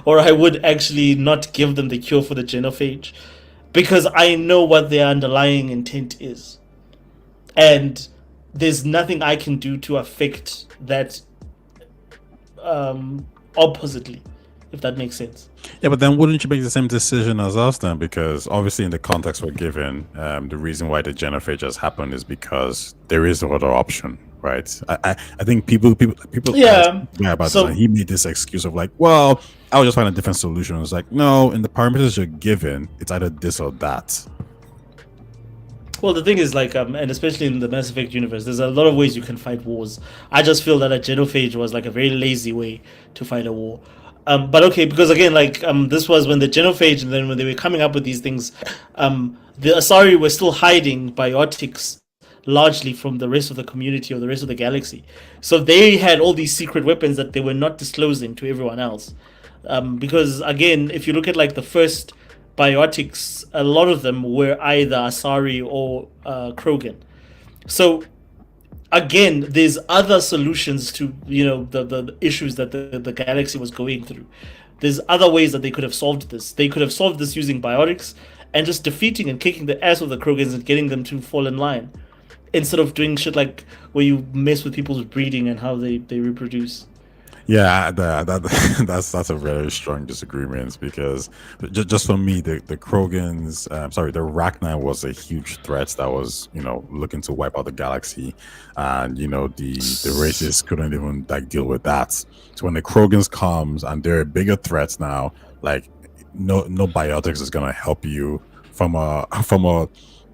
or I would actually not give them the cure for the genophage, because I know what their underlying intent is, and there's nothing I can do to affect that oppositely, if that makes sense. Yeah, but then wouldn't you make the same decision as us then? Because obviously, in the context we're given, the reason why the genophage has happened is because there is no other option, right? I think people Yeah. about So this, and he made this excuse of like, well, I'll just find a different solution. It's like, no, in the parameters you're given, it's either this or that. well, the thing is, like, and especially in the Mass Effect universe, there's a lot of ways you can fight wars. I just feel that a genophage was like a very lazy way to fight a war. But okay, because again, like, this was when the genophage, and then when they were coming up with these things, the Asari were still hiding biotics largely from the rest of the community or the rest of the galaxy. So they had all these secret weapons that they were not disclosing to everyone else. Because again, if you look at like the first biotics, a lot of them were either Asari or Krogan. So again, there's other solutions to the issues that the galaxy was going through. There's other ways that they could have solved this. They could have solved this using biotics and just defeating and kicking the ass of the Krogans and getting them to fall in line, instead of doing shit like where you mess with people's breeding and how they reproduce. Yeah, that's a very strong disagreement, because just for me, the Krogans, the Rachni was a huge threat that was looking to wipe out the galaxy, and the races couldn't even like deal with that. So when the Krogans comes and they're a bigger threat now, like no biotics is gonna help you from a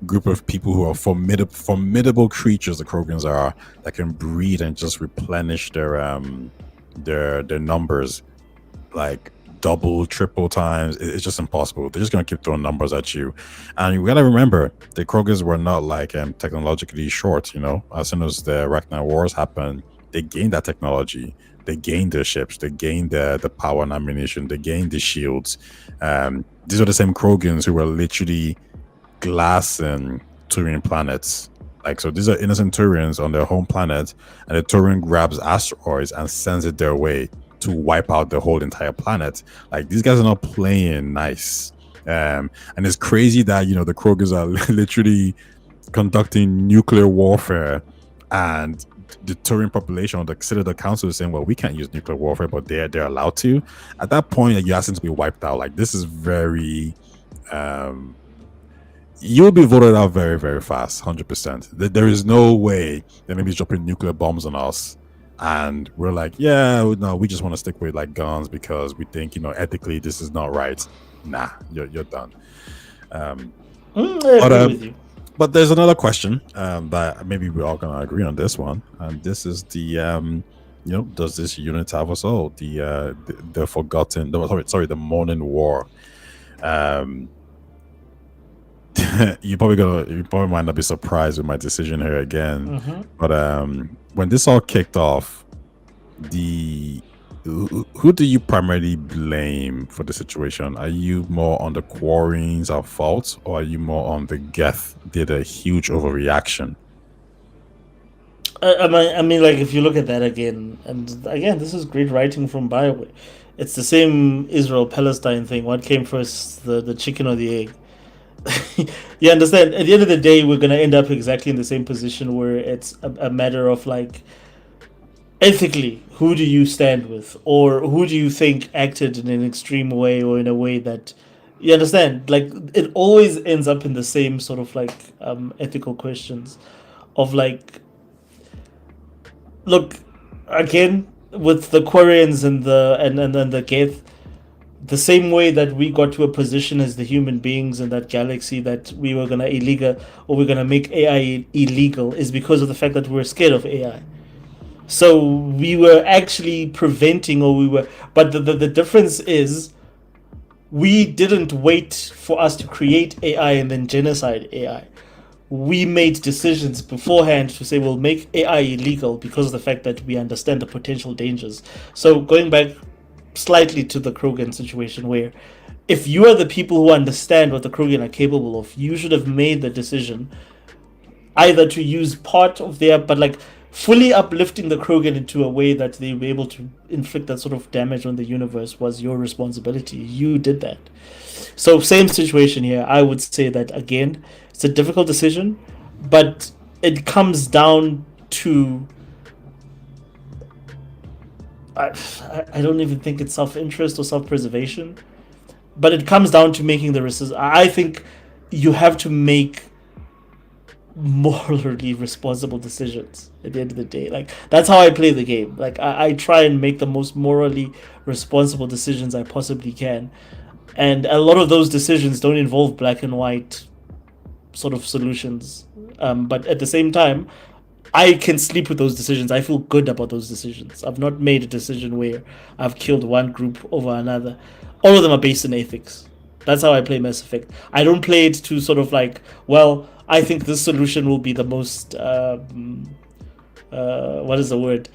group of people who are formidable creatures. The Krogans are, that can breed and just replenish their numbers like double, triple times. It's just impossible. They're just gonna keep throwing numbers at you, and you gotta remember the Krogans were not like technologically short. As soon as the Rachni Wars happened, they gained that technology. They gained their ships. They gained the power and ammunition. They gained the shields. These are the same Krogans who were literally glassing Turian planets. Like, so these are innocent Turians on their home planet, and the Turian grabs asteroids and sends it their way to wipe out the whole entire planet. Like, these guys are not playing nice. And it's crazy that the Krogans are literally conducting nuclear warfare, and the Turian population or the Citadel Council is saying, well, we can't use nuclear warfare, but they're allowed to. At that point, you're asking to be wiped out. Like, this is very you'll be voted out very, very fast, 100%. There is no way they're maybe dropping nuclear bombs on us, and we're like, yeah, no, we just want to stick with like guns because we think ethically this is not right. Nah, you're done. I agree with you. But there's another question that maybe we're all gonna agree on this one, and this is the does this unit have a soul? The forgotten, the Morning War. You probably might not be surprised with my decision here again, but when this all kicked off, who do you primarily blame for the situation? Are you more on the Quarrens at fault, or are you more on the Geth did a huge overreaction? I mean, like if you look at that again, and again, this is great writing from Bioware. It's the same Israel Palestine thing. What came first, the chicken or the egg? You understand? At the end of the day, we're gonna end up exactly in the same position where it's a matter of like ethically, who do you stand with, or who do you think acted in an extreme way or in a way that you understand? Like it always ends up in the same sort of like ethical questions of like, look, again with the Quarians and the Geth, the same way that we got to a position as the human beings in that galaxy that we were gonna illegal or we're gonna make AI illegal is because of the fact that we're scared of AI. So we were actually preventing, or we were, but the difference is we didn't wait for us to create AI and then genocide AI. We made decisions beforehand to say we'll make AI illegal because of the fact that we understand the potential dangers. So going back slightly to the Krogan situation, where if you are the people who understand what the Krogan are capable of, you should have made the decision either to use part of their, but like fully uplifting the Krogan into a way that they were able to inflict that sort of damage on the universe was your responsibility. You did that. So same situation here. I would say that again, it's a difficult decision, but it comes down to I don't even think it's self-interest or self-preservation, but it comes down to making the risks. I think you have to make morally responsible decisions at the end of the day. Like that's how I play the game. Like I try and make the most morally responsible decisions I possibly can, and a lot of those decisions don't involve black and white sort of solutions. But at the same time, I can sleep with those decisions. I feel good about those decisions. I've not made a decision where I've killed one group over another. All of them are based in ethics. That's how I play Mass Effect. I don't play it to sort of like, well, I think this solution will be the most, what is the word?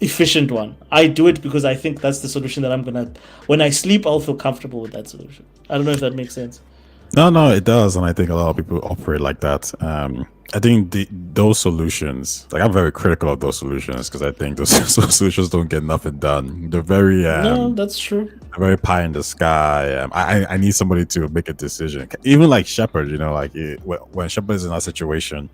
Efficient one. I do it because I think that's the solution that I'm gonna. When I sleep, I'll feel comfortable with that solution. I don't know if that makes sense. No, it does, and I think a lot of people operate like that. I think those solutions, like I'm very critical of those solutions because I think those, those solutions don't get nothing done. They're very No, that's true. very pie in the sky. I need somebody to make a decision. Even like Shepard, you know, like when Shepard is in that situation,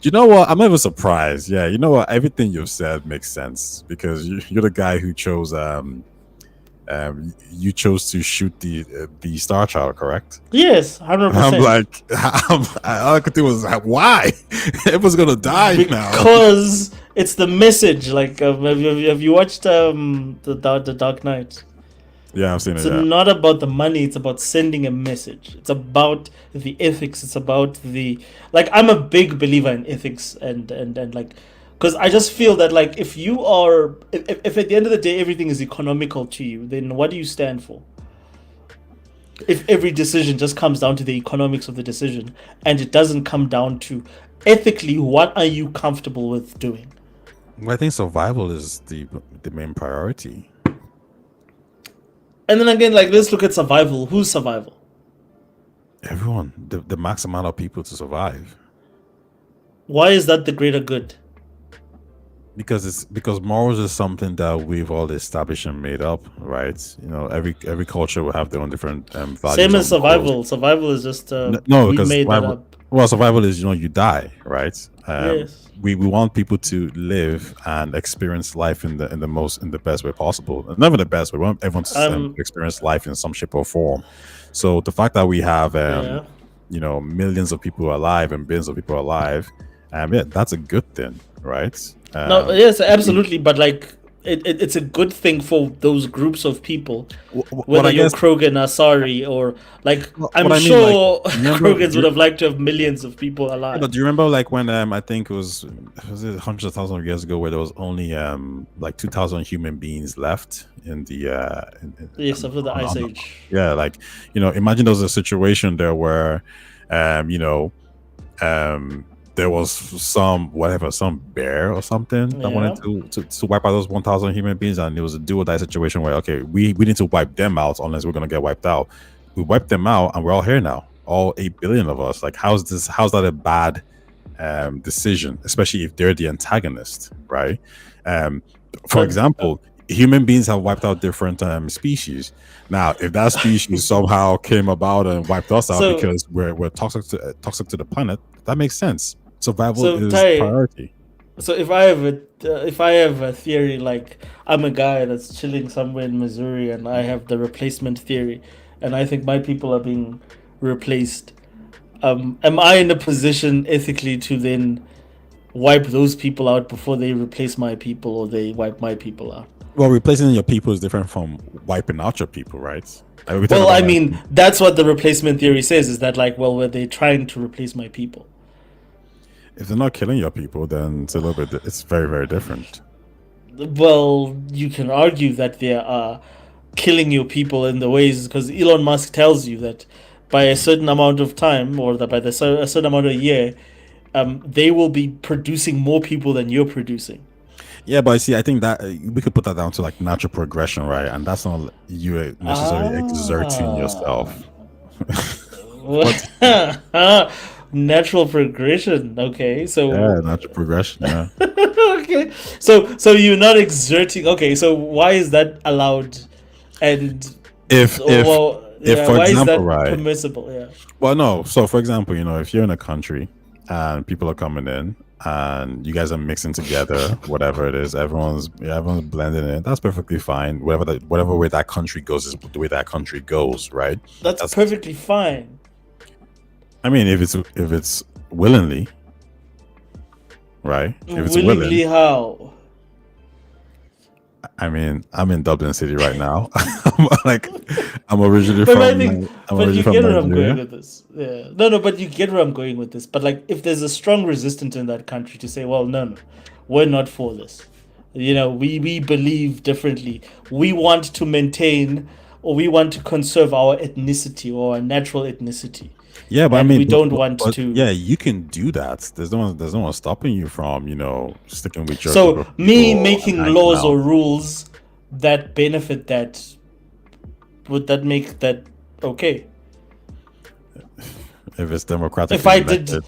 you know what? I'm not even surprised. Yeah, you know what? Everything you've said makes sense because you're the guy who chose you chose to shoot the Star Child, correct? Yes, 100%. I'm like, all I could think was why? Everyone's gonna die now. Because it's the message. Like, have you watched the Dark Knight? Yeah, I've seen It's it. Yeah. not about the money. It's about sending a message. It's about the ethics. It's about the like. I'm a big believer in ethics and like, because I just feel that like if you are if at the end of the day everything is economical to you, then what do you stand for? If every decision just comes down to the economics of the decision and it doesn't come down to ethically what are you comfortable with doing? Well, I think survival is the main priority. And then again, like let's look at survival. Who's survival? Everyone, the max amount of people to survive. Why is that the greater good? Because morals is something that we've all established and made up, right? You know, every culture will have their own different values. Same as and morals. survival. Survival is just No, we because made that survival, up. well, survival is you die, right? Yes. We want people to live and experience life in the best way possible. Never the best way. We want everyone to experience life in some shape or form. So the fact that we have Yeah. you know, millions of people alive and billions of people alive, yeah, that's a good thing, right? No, yes, absolutely. But like, it's a good thing for those groups of people, whether you're Krogan, Asari, or like, I'm what I mean, sure like, remember- Krogans would have liked to have millions of people alive. But do you remember like when I think it was it hundreds of thousands of years ago where there was only like 2,000 human beings left in the Yes, after the Ice Age. yeah, like, you know, imagine there was a situation there where you know, there was some bear or something that wanted to wipe out those 1,000 human beings, and it was a do or die situation where okay, we need to wipe them out unless we're gonna get wiped out. We wiped them out, and we're all here now, all 8 billion of us. Like, how's that a bad decision, especially if they're the antagonist, right? For But example, human beings have wiped out different species. Now, if that species somehow came about and wiped us out so because we're toxic to the planet, that makes sense. Survival so is Tai, priority. so if I have a theory, like I'm a guy that's chilling somewhere in Missouri and I have the replacement theory, and I think my people are being replaced. Am I in a position ethically to then wipe those people out before they replace my people or they wipe my people out? Well, replacing your people is different from wiping out your people, right? We talk Well, about I like, mean, that's what the replacement theory says, is that like, well, were they trying to replace my people? if they're not killing your people, then it's a little bit. It's very, very different. Well, you can argue that they are killing your people in the ways, because Elon Musk tells you that by a certain amount of time, or that by a certain amount of year, they will be producing more people than you're producing. Yeah, but see, I think that we could put that down to like natural progression, right? And that's not you necessarily exerting Ah. yourself. Natural progression. Okay, Yeah, so natural progression. Yeah. okay, so you're not exerting. Okay, so why is that allowed? And If if well, if yeah, for why is example, that right? permissible? Yeah. Well, no. So, for example, if you're in a country and people are coming in and you guys are mixing together, whatever it is, everyone's blending in. That's perfectly fine. Whatever way that country goes is the way that country goes, right? That's That's. perfectly fine. I mean, if it's willingly, right? If it's Willingly willing. how? I mean, I'm in Dublin City right now. like, I'm originally But from I think, I'm but originally you from get where I'm going Nigeria. with this. Yeah. No, but you get where I'm going with this. But like, if there's a strong resistance in that country to say, well, no, we're not for this. We believe differently. We want to maintain, or we want to conserve our ethnicity or our natural ethnicity, Yeah, but I and mean, we don't want to. yeah, you can do that. There's no one stopping you from sticking with your group So of me people and making hanging laws out. or rules that benefit that, would that make that okay? If it's If democratically I did, elected,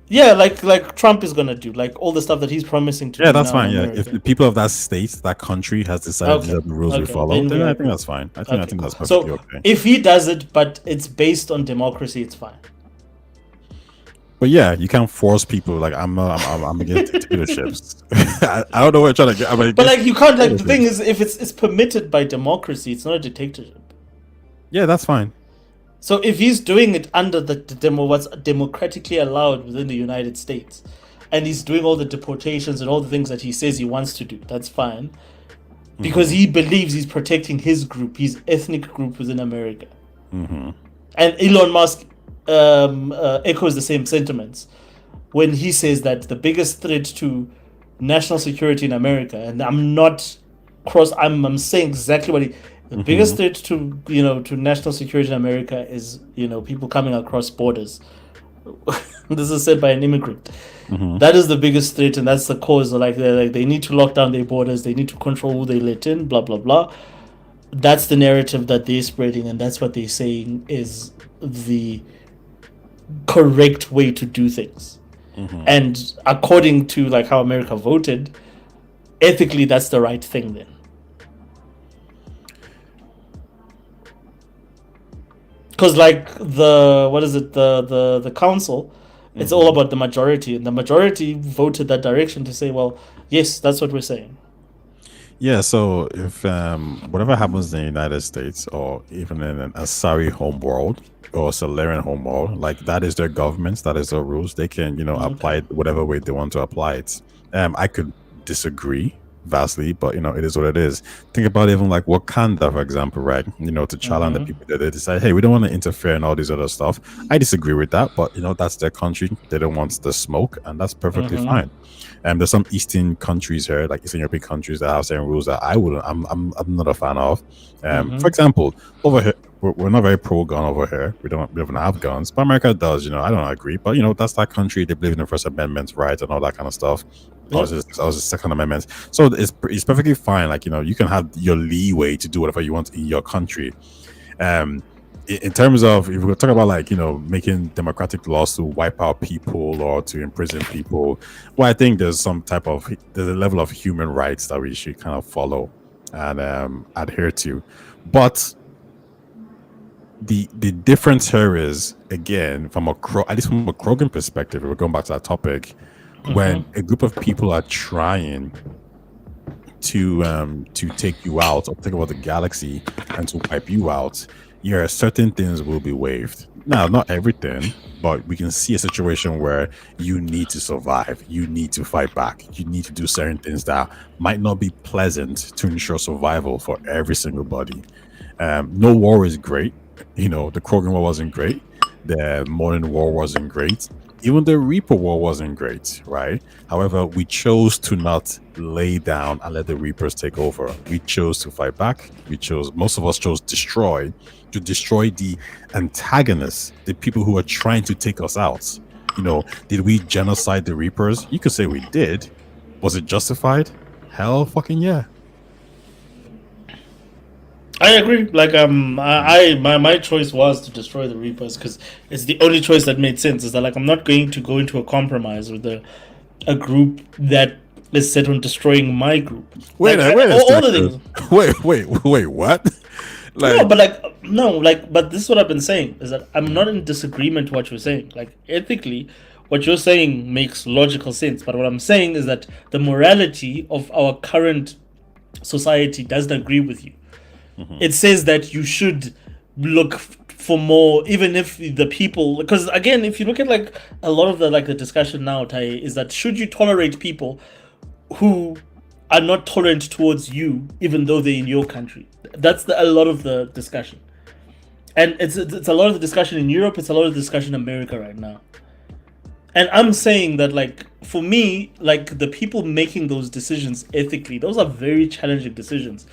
yeah, like Trump is gonna do, like all the stuff that he's promising to yeah, do that's now in fine. Yeah, if America. the people of that state, that country, has decided these Okay, are the rules we okay, follow, then then we I are think good. that's fine. I Okay, think cool. that's perfectly So okay. if he does it, but it's based on democracy, it's fine. But yeah, you can't force people. Like I'm against dictatorships. I don't know what you're trying to get. I'm But against like you can't, like, the thing dictatorships. is, if it's permitted by democracy, it's not a dictatorship. Yeah, that's fine. So if he's doing it under the demo, what's democratically allowed within the United States, and he's doing all the deportations and all the things that he says he wants to do, that's fine, because he believes he's protecting his group, his ethnic group within America. Mm-hmm. And Elon Musk echoes the same sentiments when he says that the biggest threat to national security in America, and I'm saying exactly what he. The biggest threat to to national security in America is people coming across borders. This is said by an immigrant. Mm-hmm. That is the biggest threat, and that's the cause. Like they need to lock down their borders. They need to control who they let in. Blah blah blah. That's the narrative that they're spreading, and that's what they're saying is the correct way to do things. And according to like how America voted, ethically, that's the right thing then. Because like the council, it's all about the majority, and the majority voted that direction to say, well, yes, that's what we're saying. Yeah, so if whatever happens in the United States or even in an Asari homeworld or Solarian homeworld, like that is their governments, that is their rules. They can, apply it whatever way they want to apply it. I could disagree vastly, but it is what it is. Think about even like Wakanda, for example, right? T'Challa and the people that they decide, hey, we don't want to interfere in all these other stuff. I disagree with that, but that's their country. They don't want the smoke, and that's perfectly fine. There's some Eastern countries here, like Eastern European countries, that have certain rules that I'm not a fan of. For example, over here, we're not very pro gun over here. We don't have guns, but America does. I don't agree, but that's that country. They believe in the First Amendment rights and all that kind of stuff. Or the Second Amendment. So it's perfectly fine. Like you can have your leeway to do whatever you want in your country. in terms of, if we're talking about like, making democratic laws to wipe out people or to imprison people, well, I think there's a level of human rights that we should kind of follow and adhere to. But the difference here is, again, at least from a Krogan perspective, if we're going back to that topic, when a group of people are trying to take you out or take over the galaxy and to wipe you out, certain things will be waived. Now, not everything, but we can see a situation where you need to survive. You need to fight back. You need to do certain things that might not be pleasant to ensure survival for every single body. No war is great. The Krogan War wasn't great. The Modern War wasn't great. Even the Reaper War wasn't great, right? However, we chose to not lay down and let the Reapers take over. We chose to fight back. Most of us chose to destroy the antagonists, the people who are trying to take us out. Did we genocide the Reapers? You could say we did. Was it justified? Hell fucking yeah. I agree. Like my choice was to destroy the Reapers because it's the only choice that made sense. Is that like I'm not going to go into a compromise with a group that is set on destroying my group. Wait, like, wait, all the things. Wait, what? But this is what I've been saying is that I'm not in disagreement with what you're saying. Like ethically, what you're saying makes logical sense. But what I'm saying is that the morality of our current society doesn't agree with you. It says that you should look for more, even if the people, because again, if you look at like a lot of the discussion now, Tai, is that should you tolerate people who are not tolerant towards you, even though they're in your country? That's a lot of the discussion, and it's a lot of the discussion in Europe. It's a lot of the discussion in America right now. And I'm saying that, like, for me, like the people making those decisions ethically, those are very challenging decisions.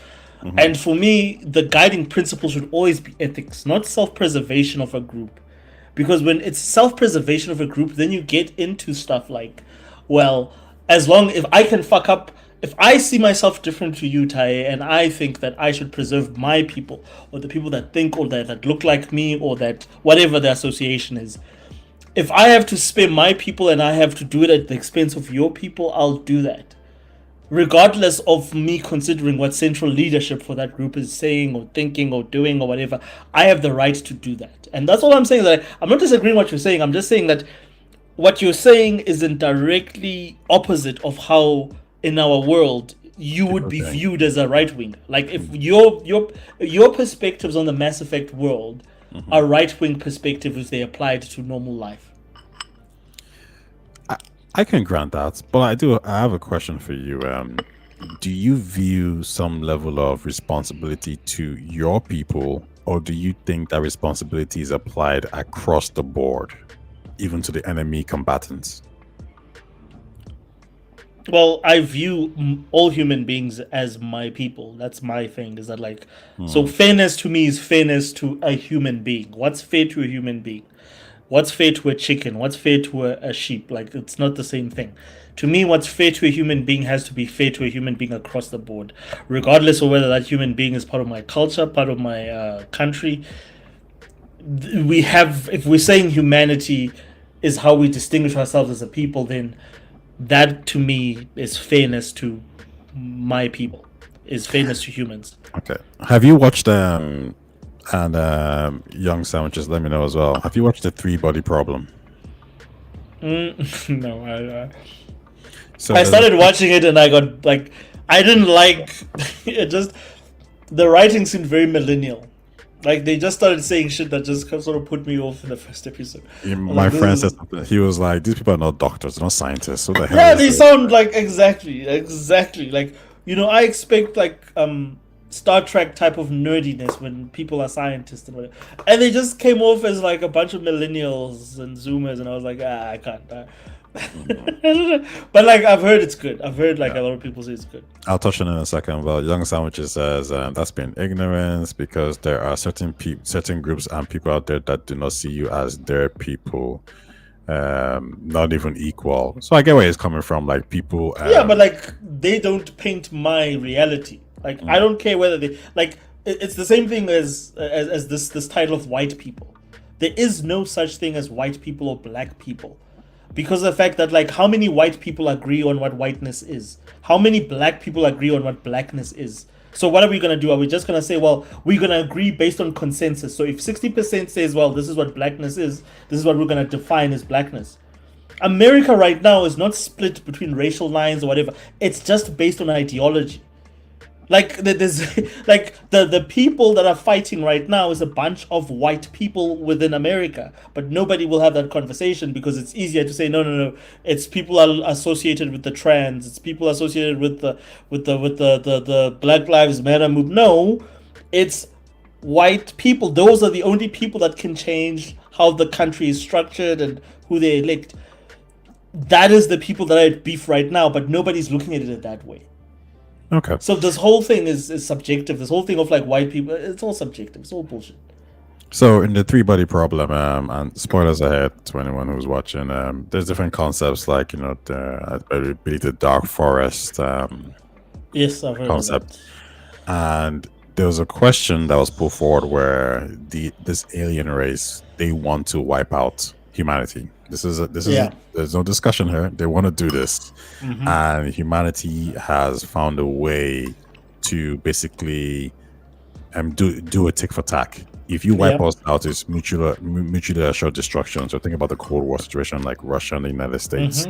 And for me, the guiding principle should always be ethics, not self-preservation of a group. Because when it's self-preservation of a group, then you get into stuff like, well, if I can fuck up, if I see myself different to you, Tai, and I think that I should preserve my people, or the people that think or that look like me, or that whatever the association is, if I have to spare my people and I have to do it at the expense of your people, I'll do that. Regardless of me considering what central leadership for that group is saying or thinking or doing or whatever, I have the right to do that. And that's all I'm saying. That I'm not disagreeing with what you're saying. I'm just saying that what you're saying isn't directly opposite of how in our world you would be viewed as a right winger. Like if your perspectives on the Mass Effect world are right wing perspectives if they applied to normal life. I can grant that, but I have a question for you. Do you view some level of responsibility to your people, or do you think that responsibility is applied across the board, even to the enemy combatants? Well, I view all human beings as my people. That's my thing. Is that like, so fairness to me is fairness to a human being. What's fair to a human being? What's fair to a chicken? What's fair to a sheep? Like, it's not the same thing. To me, what's fair to a human being has to be fair to a human being across the board, regardless of whether that human being is part of my culture, part of my country. If we're saying humanity is how we distinguish ourselves as a people, then that to me is fairness to my people, is fairness to humans. Okay. Have you watched and young sandwiches, let me know as well. Have you watched the 3-Body Problem? No, I started watching it and I got like, I didn't like it. Just the writing seemed very millennial. Like they just started saying shit that just sort of put me off in the first episode. My friend said something. He was like, "These people are not doctors, they're not scientists." So the hell? Yeah, they sound like exactly. Like I expect like Star Trek type of nerdiness when people are scientists and whatever, and they just came off as like a bunch of millennials and Zoomers, and I was like, I can't. But like I've heard it's good. I've heard like a lot of people say it's good. I'll touch on it in a second. But Young Sandwiches says that's been ignorance because there are certain groups and people out there that do not see you as their people, not even equal. So I get where it's coming from. Like people. Yeah, but like they don't paint my reality. Like I don't care whether they like. it's the same thing as this title of white people. There is no such thing as white people or black people, because of the fact that, like, how many white people agree on what whiteness is? How many black people agree on what blackness is? So what are we gonna do? Are we just gonna say, well, we're gonna agree based on consensus? So if 60% says, well, this is what blackness is, this is what we're gonna define as blackness. America right now is not split between racial lines or whatever. It's just based on ideology. Like, there's like the people that are fighting right now is a bunch of white people within America, but nobody will have that conversation because it's easier to say no. It's people are associated with the trans. It's people associated with the Black Lives Matter move. No, it's white people. Those are the only people that can change how the country is structured and who they elect. That is the people that are at beef right now, but nobody's looking at it that way. Okay. So this whole thing is subjective. This whole thing of like white people, it's all subjective. It's all bullshit. So in the three body problem, and spoilers ahead to anyone who's watching, there's different concepts like, you know, I believe the dark forest Yes, I've heard concept. of that. And there was a question that was put forward where this alien race, they want to wipe out humanity. Yeah. There's no discussion here. They want to do this, and humanity has found a way to basically do a tick for tack. If you wipe Yeah. us out, it's mutually assured destruction. So think about the Cold War situation, like Russia and the United States.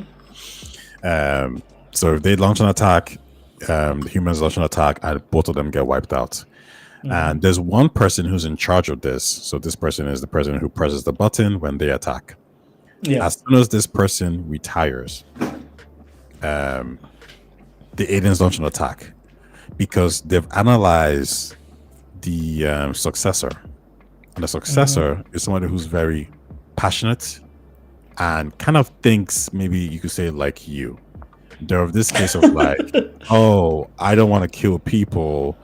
So if they launch an attack, the humans launch an attack, and both of them get wiped out. And there's one person who's in charge of this. So this person is the person who presses the button when they attack. Yeah. As soon as this person retires, the aliens launch an attack because they've analyzed the successor. And the successor is somebody who's very passionate and kind of thinks, maybe you could say, like you. They're of this case of like, oh, I don't want to kill people.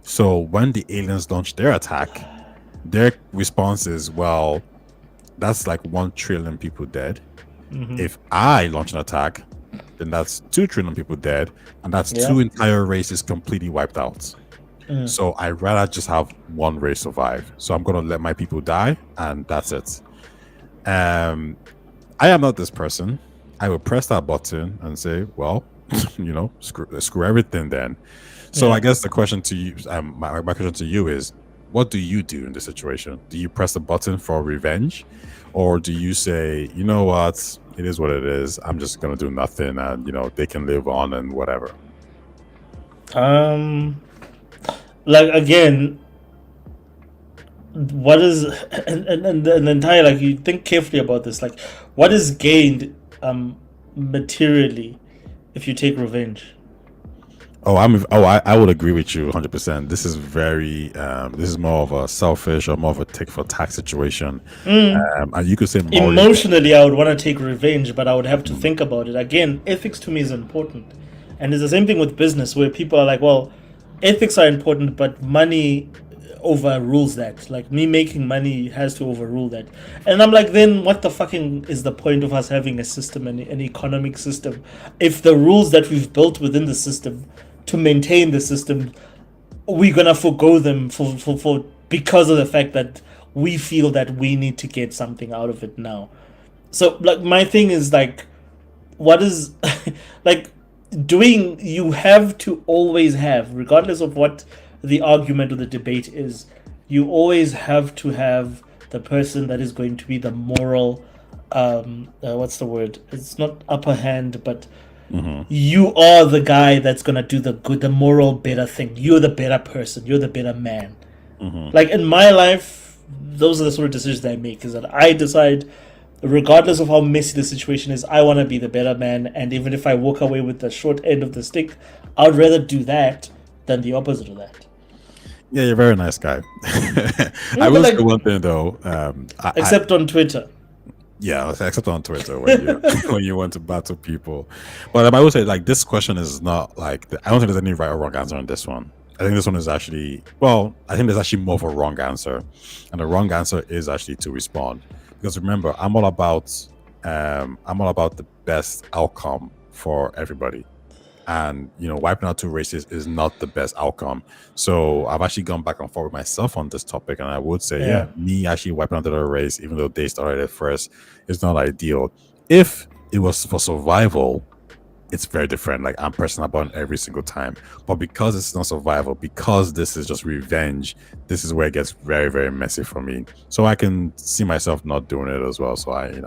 So when the aliens launch their attack, their response is, well, that's like 1 trillion people dead. If I launch an attack, then that's 2 trillion people dead, and that's 2 entire races completely wiped out. So I'd rather just have 1 race survive. So I'm gonna let my people die, and that's it. I am not this person. I would press that button and say, well, you know, screw everything then. So I guess the question to you, my question to you is, what do you do in this situation? Do you press the button for revenge, or do you say, you know what, it is what it is, I'm just gonna do nothing, and you know, they can live on and whatever? Like, again, what is and the entire, like, you think carefully about this, like, what is gained materially if you take revenge? I would agree with you 100%. This is very this is more of a selfish or more of a tick for tack situation. And you could say Emotionally, I would want to take revenge, but I would have to think about it. Again, ethics to me is important, and it's the same thing with business, where people are like, well, ethics are important, but money overrules that. Like, me making money has to overrule that. And I'm like, then what the fucking is the point of us having a system, an economic system, if the rules that we've built within the system to maintain the system, we're gonna forgo them for because of the fact that we feel that we need to get something out of it now. So, like, my thing is like, what is like doing? You have to always have, regardless of what the argument or the debate is, you always have to have the person that is going to be the moral what's the word, it's not upper hand, but you are the guy that's gonna do the good, the moral better thing. You're the better person, you're the better man. Like, in my life, those are the sort of decisions that I make, is that I decide, regardless of how messy the situation is, I want to be the better man, and even if I walk away with the short end of the stick, I'd rather do that than the opposite of that. Yeah, you're a very nice guy. I but will like- say one thing though. Except on Twitter. Yeah, except on Twitter when you when you want to battle people. But I would say, like, this question is not like I don't think there's any right or wrong answer on this one. I think this one is actually, well, I think there's actually more of a wrong answer, and the wrong answer is actually to respond, because remember, I'm all about the best outcome for everybody. and wiping out two races is not the best outcome. So I've actually gone back and forth with myself on this topic, and I would say, Yeah. me actually wiping out the race, even though they started it first, is not ideal. If it was for survival, it's very different. Like, I'm pressing a button every single time, but because it's not survival, because this is just revenge, this is where it gets very, very messy for me. So I can see myself not doing it as well. So And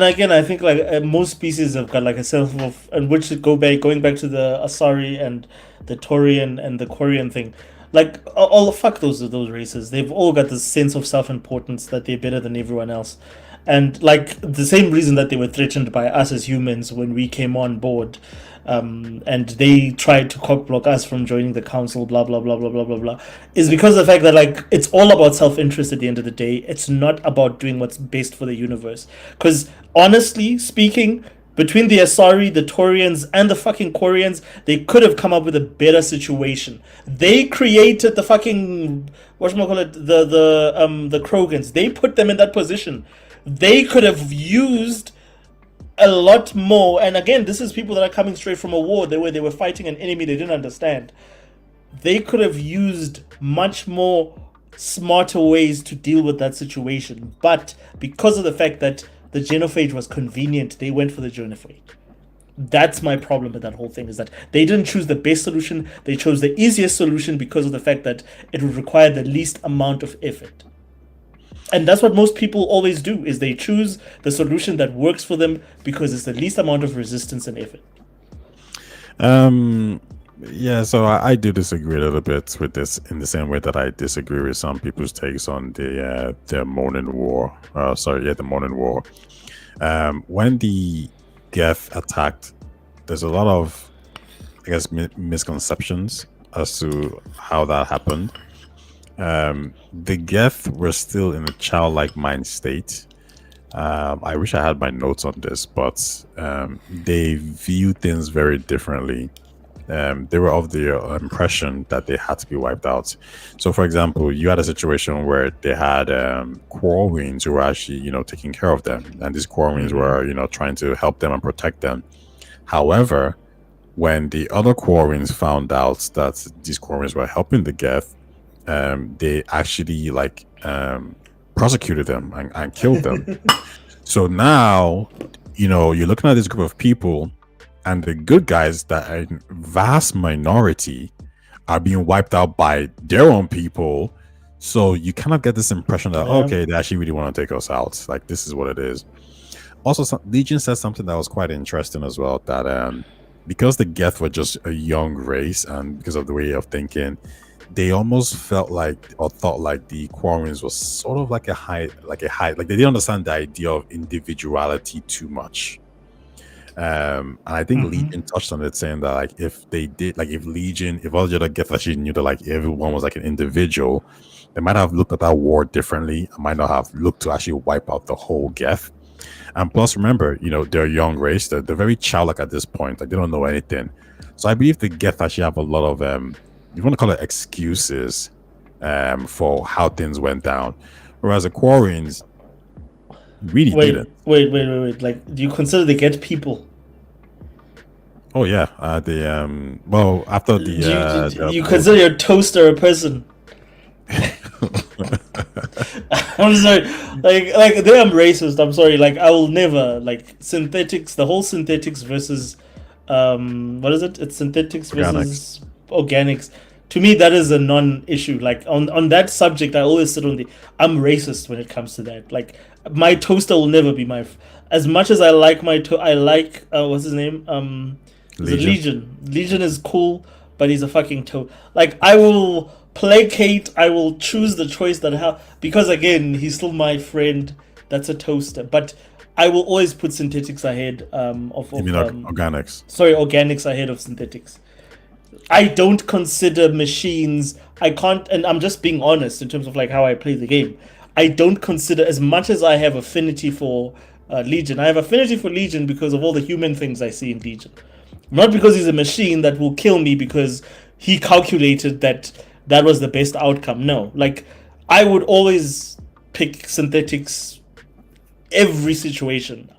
again, I think like most species have got like a sense of, and which going back to the Asari and the Torian and the Quarian thing, like all fuck those races. They've all got this sense of self-importance that they're better than everyone else, and like the same reason that they were threatened by us as humans when we came on board. And they tried to cockblock us from joining the council, blah blah blah blah blah blah blah, is because of the fact that like it's all about self-interest at the end of the day. It's not about doing what's best for the universe. Because honestly speaking, between the Asari, the Torians, and the fucking Quarians, they could have come up with a better situation. They created the fucking whatchamacallit, the Krogans. They put them in that position. They could have used a lot more, and again, this is people that are coming straight from a war where they were fighting an enemy they didn't understand. They could have used much more smarter ways to deal with that situation, but because of the fact that the genophage was convenient, they went for the genophage. That's my problem with that whole thing, is that they didn't choose the best solution. They chose the easiest solution because of the fact that it would require the least amount of effort. And that's what most people always do, is they choose the solution that works for them because it's the least amount of resistance and effort. Yeah, so I do disagree a little bit with this, in the same way that I disagree with some people's takes on the Moaning War. The Moaning War. When the Geth attacked, there's a lot of, I guess, misconceptions as to how that happened. The Geth were still in a childlike mind state. I wish I had my notes on this, but they view things very differently. They were of the impression that they had to be wiped out. So, for example, you had a situation where they had Quarians who were actually, taking care of them, and these Quarians were, trying to help them and protect them. However, when the other Quarians found out that these Quarians were helping the Geth, they actually prosecuted them and killed them. So now, you're looking at this group of people, and the good guys that are in vast minority are being wiped out by their own people. So you kind of get this impression that, okay, they actually really want to take us out. Like, this is what it is. Also, Legion said something that was quite interesting as well, that because the Geth were just a young race, and because of the way of thinking, they almost felt like, or thought like, the Quarians was sort of like they didn't understand the idea of individuality too much. And I think Legion touched on it, saying that if all the other Geth actually knew that everyone was like an individual, they might have looked at that war differently. I might not have looked to actually wipe out the whole Geth. And plus, remember, they're a young race. They're very childlike at this point. Like, they don't know anything. So I believe the Geth actually have a lot of you want to call it excuses for how things went down, whereas the Quarians really didn't. Wait. Like, do you consider the Geth people? Oh yeah, after the you consider your toaster a person? I'm sorry, like they are racist. I'm sorry, like I will never synthetics. The whole synthetics versus what is it? It's synthetics versus organics. To me, that is a non-issue. Like on that subject, I always sit on I'm racist when it comes to that. Like, my toaster will never be as much as I like what's his name? Legion. Legion is cool, but he's a fucking Like, I will placate. I will choose the choice because again, he's still my friend. That's a toaster, but I will always put synthetics ahead of organics. Sorry, organics ahead of synthetics. I don't consider machines. I can't, and I'm just being honest in terms of how I play the game. I don't consider, as much as I have affinity for Legion. I have affinity for Legion because of all the human things I see in Legion. Not because he's a machine that will kill me because he calculated that was the best outcome. No, I would always pick synthetics every situation.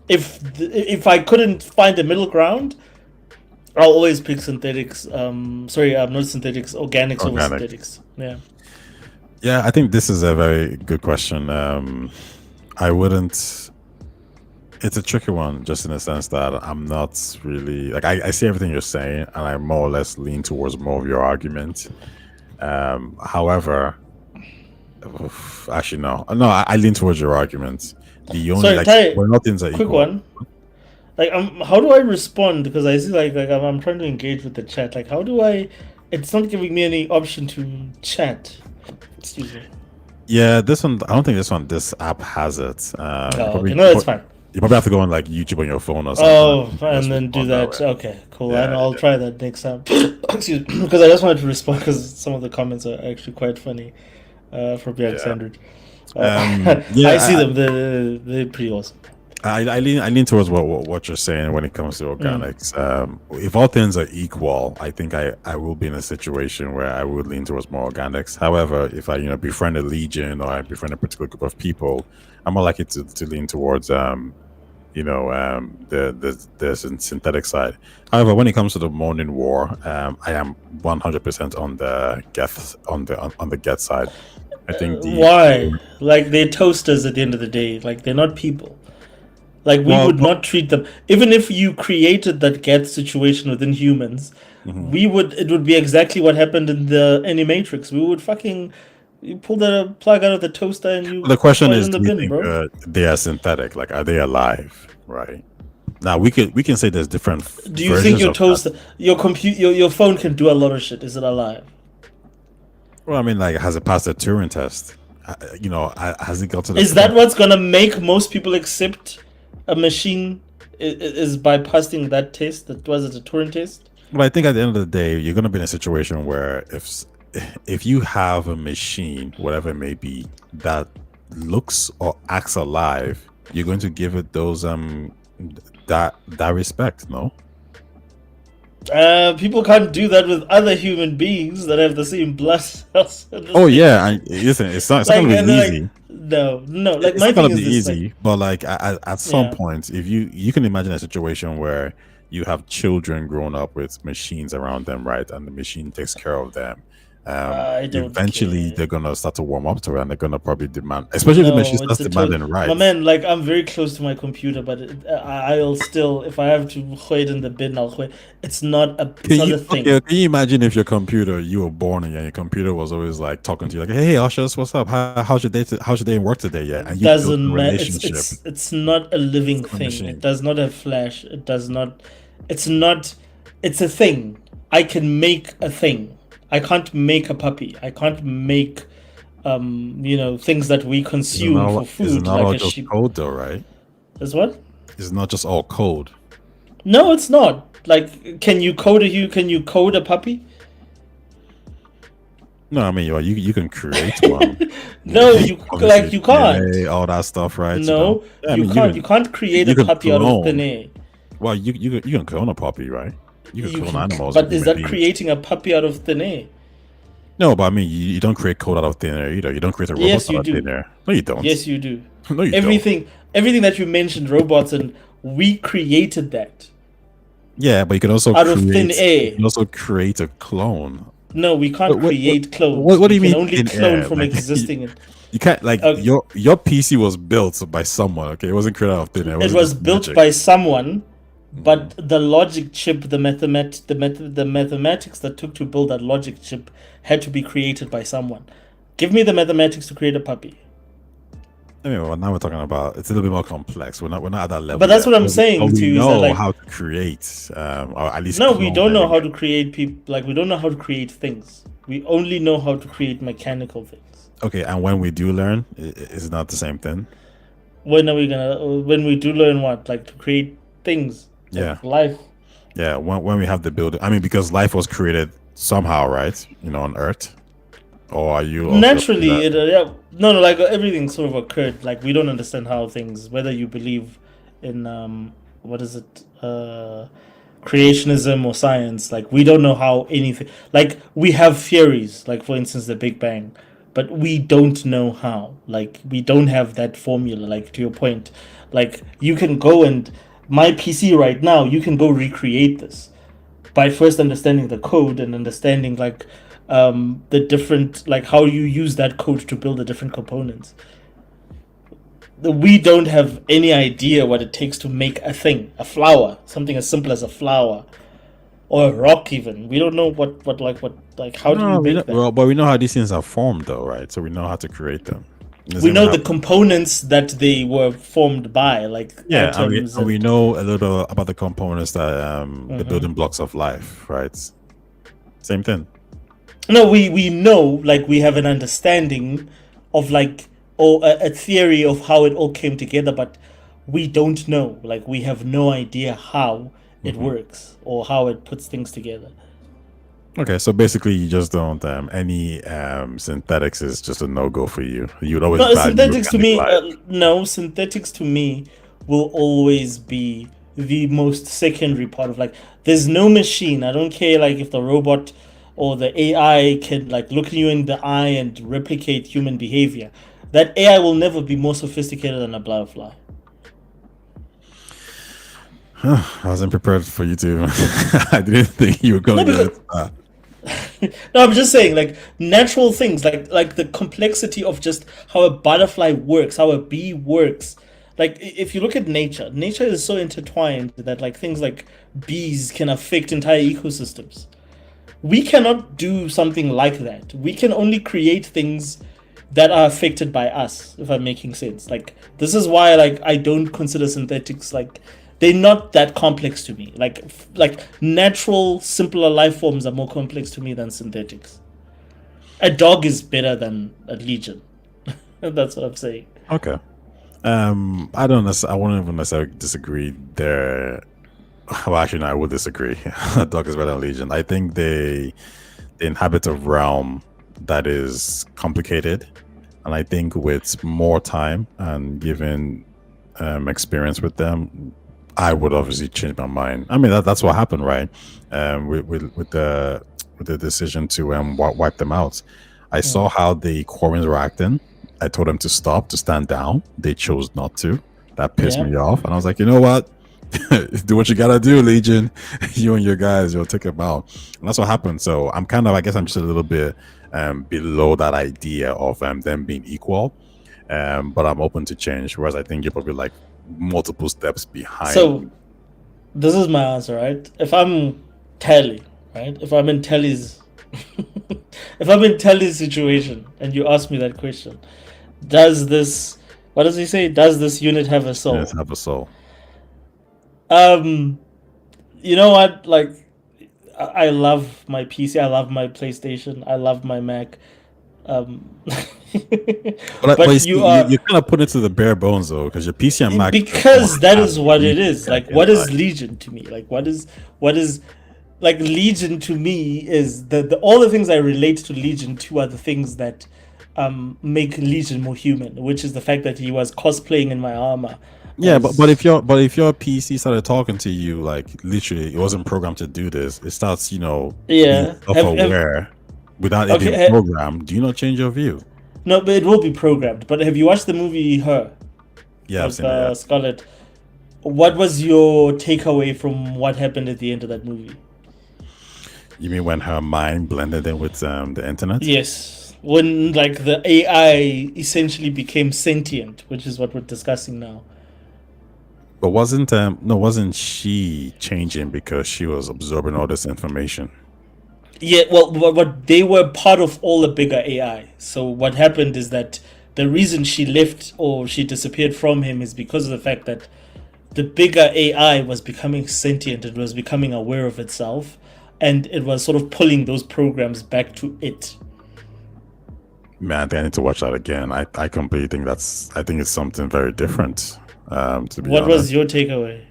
if I couldn't find a middle ground, I'll always pick synthetics. Not synthetics, organics over Organic. synthetics. Yeah. Yeah, I think this is a very good question. I wouldn't. It's a tricky one, just in the sense that I'm not really like I see everything you're saying, and I more or less lean towards more of your argument. However, actually, no, I lean towards your argument. The only Sorry, like Ty, well, nothing's are quick equal. one. Like, how do I respond? Because I see like I'm trying to engage with the chat. Like, how do I? It's not giving me any option to chat. Excuse me. Yeah, this one. I don't think this app has it. Okay. No, that's fine. You probably have to go on like YouTube on your phone or something. And then do that. way. Okay, cool. Yeah, And I'll try that next time. Excuse me, because I just wanted to respond because some of the comments are actually quite funny from Young Sandwich. I see them. They're pretty awesome. I lean towards what you're saying when it comes to organics. If all things are equal, I think I will be in a situation where I would lean towards more organics. However, if I befriend a legion or I befriend a particular group of people, I'm more likely to lean towards the synthetic side. However, when it comes to the Morning War, I am 100% on the Geth side. I think why? Like, they're toasters at the end of the day. Like, they're not people. Like, we would not treat them, even if you created that Geth situation within humans. It would be exactly what happened in the Animatrix. We would fucking. You pull the plug out of the toaster and you. The question is, in the do you bin, think bro. they are synthetic? Like, are they alive? Right. Now we can say there's different. Do you think your toaster, your phone can do a lot of shit? Is it alive? Well, I mean, like, has it passed the Turing test? Has it got to the Is that what's gonna make most people accept a machine is by passing that test? That was it a Turing test? Well, I think at the end of the day, you're gonna be in a situation where if you have a machine, whatever it may be, that looks or acts alive, you're going to give it those that respect, no? People can't do that with other human beings that have the same blood cells. Yeah, listen, it's not gonna be easy. Like, no, like it's my not gonna thing be is this, easy, but like at some point, if you can imagine a situation where you have children growing up with machines around them, right, and the machine takes care of them. Eventually, they're gonna start to warm up to it, and they're gonna probably demand, especially if the machine starts demanding rights. My man, like, I'm very close to my computer, but I'll still, if I have to throw it in the bin, I'll throw it. It's not a thing. Okay, can you imagine if your computer, you were born and your computer was always like talking to you, like, "Hey, Ushers, what's up? How's your day work today?" Yeah, and you doesn't matter. It's not a living thing. It does not have flash. It does not. It's not. It's a thing. I can make a thing. I can't make a puppy. I can't make, things that we consume for food. It's not all just code, though, right? Is what? It's not just all code. No, it's not. Like, can you code a puppy? No, I mean, you can create one. No, you can't. All that stuff, right? No, you can't. You can't create a puppy out of thin air. Well, you can clone a puppy, right? You can clone animals. But is that creating a puppy out of thin air? No, but I mean, you don't create code out of thin air either. You don't create a robot out of thin air. No, you don't. Yes, you do. No, you don't. Everything that you mentioned, robots, and we created that. Yeah, but you can also out of thin air. You can also create a clone. No, we can't create clones. What do you mean? Only clone from existing. You can't your PC was built by someone. Okay, it wasn't created out of thin air. It was built by someone. But the logic chip, the mathematics that took to build that logic chip had to be created by someone. Give me the mathematics to create a puppy. Anyway, well, now we're talking about it's a little bit more complex. We're not at that level. But that's what I'm saying to you. We know how to create, or at least. No, we don't know how to create people. Like, we don't know how to create things. We only know how to create mechanical things. Okay, and when we do learn, it's not the same thing. When we do learn what? Like, to create things. Yeah. Life. Yeah, when we have the building. I mean, because life was created somehow, right? On Earth. Or are you naturally? No, like, everything sort of occurred. Like, we don't understand how things. Whether you believe in what is it, creationism or science. Like, we don't know how anything. Like, we have theories. Like, for instance, the Big Bang. But we don't know how. Like, we don't have that formula. Like, to your point, Like you can go and my PC right now, you can go recreate this by first understanding the code and understanding like the different like how you use that code to build the different components. We don't have any idea what it takes to make a thing, a flower, something as simple as a flower or a rock. Even we don't know what how do you make that? Well, but we know how these things are formed, though, right? So we know how to create them. We know the components that they were formed by, like atoms. And we know a little about the components that the building blocks of life, right? Same thing. No, we know, like we have an understanding of like or a theory of how it all came together, but we don't know. Like we have no idea how it works or how it puts things together. Okay, so basically, you just don't. Any synthetics is just a no-go for you. You'd always synthetics to me. No, synthetics to me will always be the most secondary part of like. There's no machine. I don't care like if the robot or the AI can like look you in the eye and replicate human behavior. That AI will never be more sophisticated than a butterfly. I wasn't prepared for you to. I didn't think you were going to. No, I'm just saying, like natural things, like the complexity of just how a butterfly works, how a bee works. Like if you look at nature, nature is so intertwined that like things like bees can affect entire ecosystems. We cannot do something like that. We can only create things that are affected by us, if I'm making sense. Like this is why like I don't consider synthetics like they're not that complex to me. Like natural, simpler life forms are more complex to me than synthetics. A dog is better than a legion. That's what I'm saying. Okay. I wouldn't even necessarily disagree there. Well, actually, no, I would disagree. A dog is better than legion. I think they inhabit a realm that is complicated, and I think with more time and given experience with them, I would obviously change my mind. I mean, that's what happened, right? With the decision to wipe them out. I saw how the Corwins were acting. I told them to stop, to stand down. They chose not to. That pissed me off, and I was like, you know what? Do what you gotta do, Legion. You and your guys, you'll take them out, and that's what happened. So I'm I guess I'm just a little bit below that idea of them being equal, but I'm open to change. Whereas I think you're probably like multiple steps behind. So this is my answer, right? If I'm Telly, right? If I'm in Telly's if I'm in Telly's situation and you ask me that question, does this what does he say? Does this unit have a soul? Yes, have a soul. You know what? Like I love my PC, I love my PlayStation, I love my Mac. But you kind of put it to the bare bones though, because your PC and Mac. Because that is what it is. Like, what is Legion to me? Like, what is like Legion to me is the all the things I relate to Legion to are the things that make Legion more human, which is the fact that he was cosplaying in my armor. Yeah, but if your PC started talking to you, like literally, it wasn't programmed to do this. It starts, being self-aware without it being programmed. Do you not change your view? No, but it will be programmed. But have you watched the movie Her? Yeah, I've seen it. Yeah. Scarlett. What was your takeaway from what happened at the end of that movie? You mean when her mind blended in with the internet? Yes, when like the AI essentially became sentient, which is what we're discussing now. But wasn't she changing because she was absorbing all this information? Yeah, well, but they were part of all the bigger AI. So what happened is that the reason she left or she disappeared from him is because of the fact that the bigger AI was becoming sentient. It was becoming aware of itself, and it was sort of pulling those programs back to it. Man, I need to watch that again. I completely think I think it's something very different. To be what honest. was your takeaway?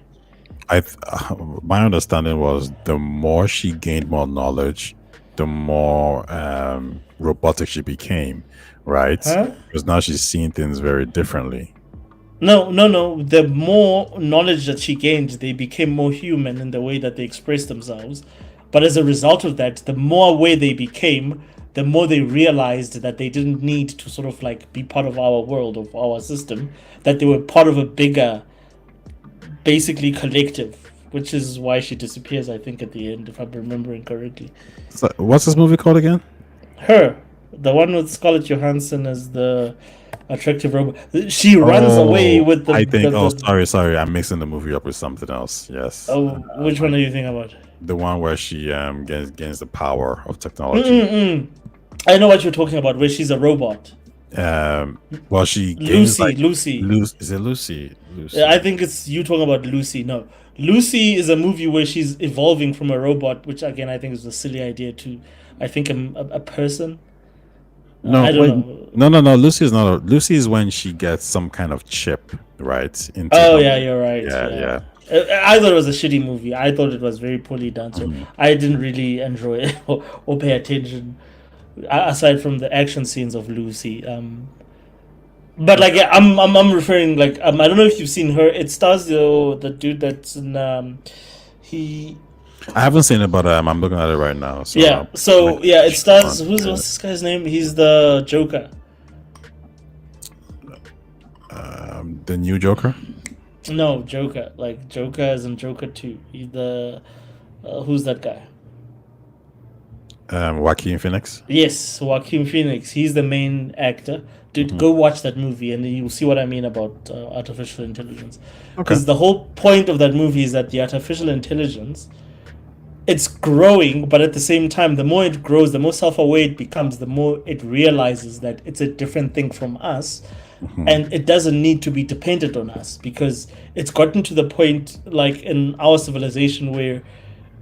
My understanding was the more she gained more knowledge, the more robotic she became, right? Huh? Because now she's seeing things very differently. No. The more knowledge that she gained, they became more human in the way that they expressed themselves. But as a result of that, the more aware they became, the more they realized that they didn't need to sort of like be part of our world, of our system, that they were part of a bigger, basically collective, which is why she disappears, I think, at the end, if I'm remembering correctly. So, what's this movie called again? Her, the one with Scarlett Johansson as the attractive robot. She runs away with the. I think. the Sorry. I'm mixing the movie up with something else. Yes. Oh, which one are you thinking about? The one where she gains the power of technology. I know what you're talking about, where she's a robot. Well, she gains Lucy. Is it Lucy? Lucy. I think it's you talking about Lucy. No, Lucy is a movie where she's evolving from a robot, which again I think is a silly idea to. I think a person. No, I don't know. No. Lucy is not. Lucy is when she gets some kind of chip, right? Oh yeah, you're right. Yeah. I thought it was a shitty movie. I thought it was very poorly done, so I didn't really enjoy it or pay attention. Aside from the action scenes of Lucy, but like yeah, I'm referring like I don't know if you've seen her. It stars the dude that's in he. I haven't seen it, but I'm looking at it right now. So, it stars. What's this guy's name? He's the Joker. The new Joker. No, Joker. Like Joker as in Joker 2. He's the who's that guy? Joaquin Phoenix. Yes, Joaquin Phoenix. He's the main actor. Dude, go watch that movie and you'll see what I mean about artificial intelligence. Because the whole point of that movie is that the artificial intelligence, it's growing, but at the same time, the more it grows, the more self-aware it becomes, the more it realizes that it's a different thing from us. And it doesn't need to be dependent on us because it's gotten to the point, like in our civilization, where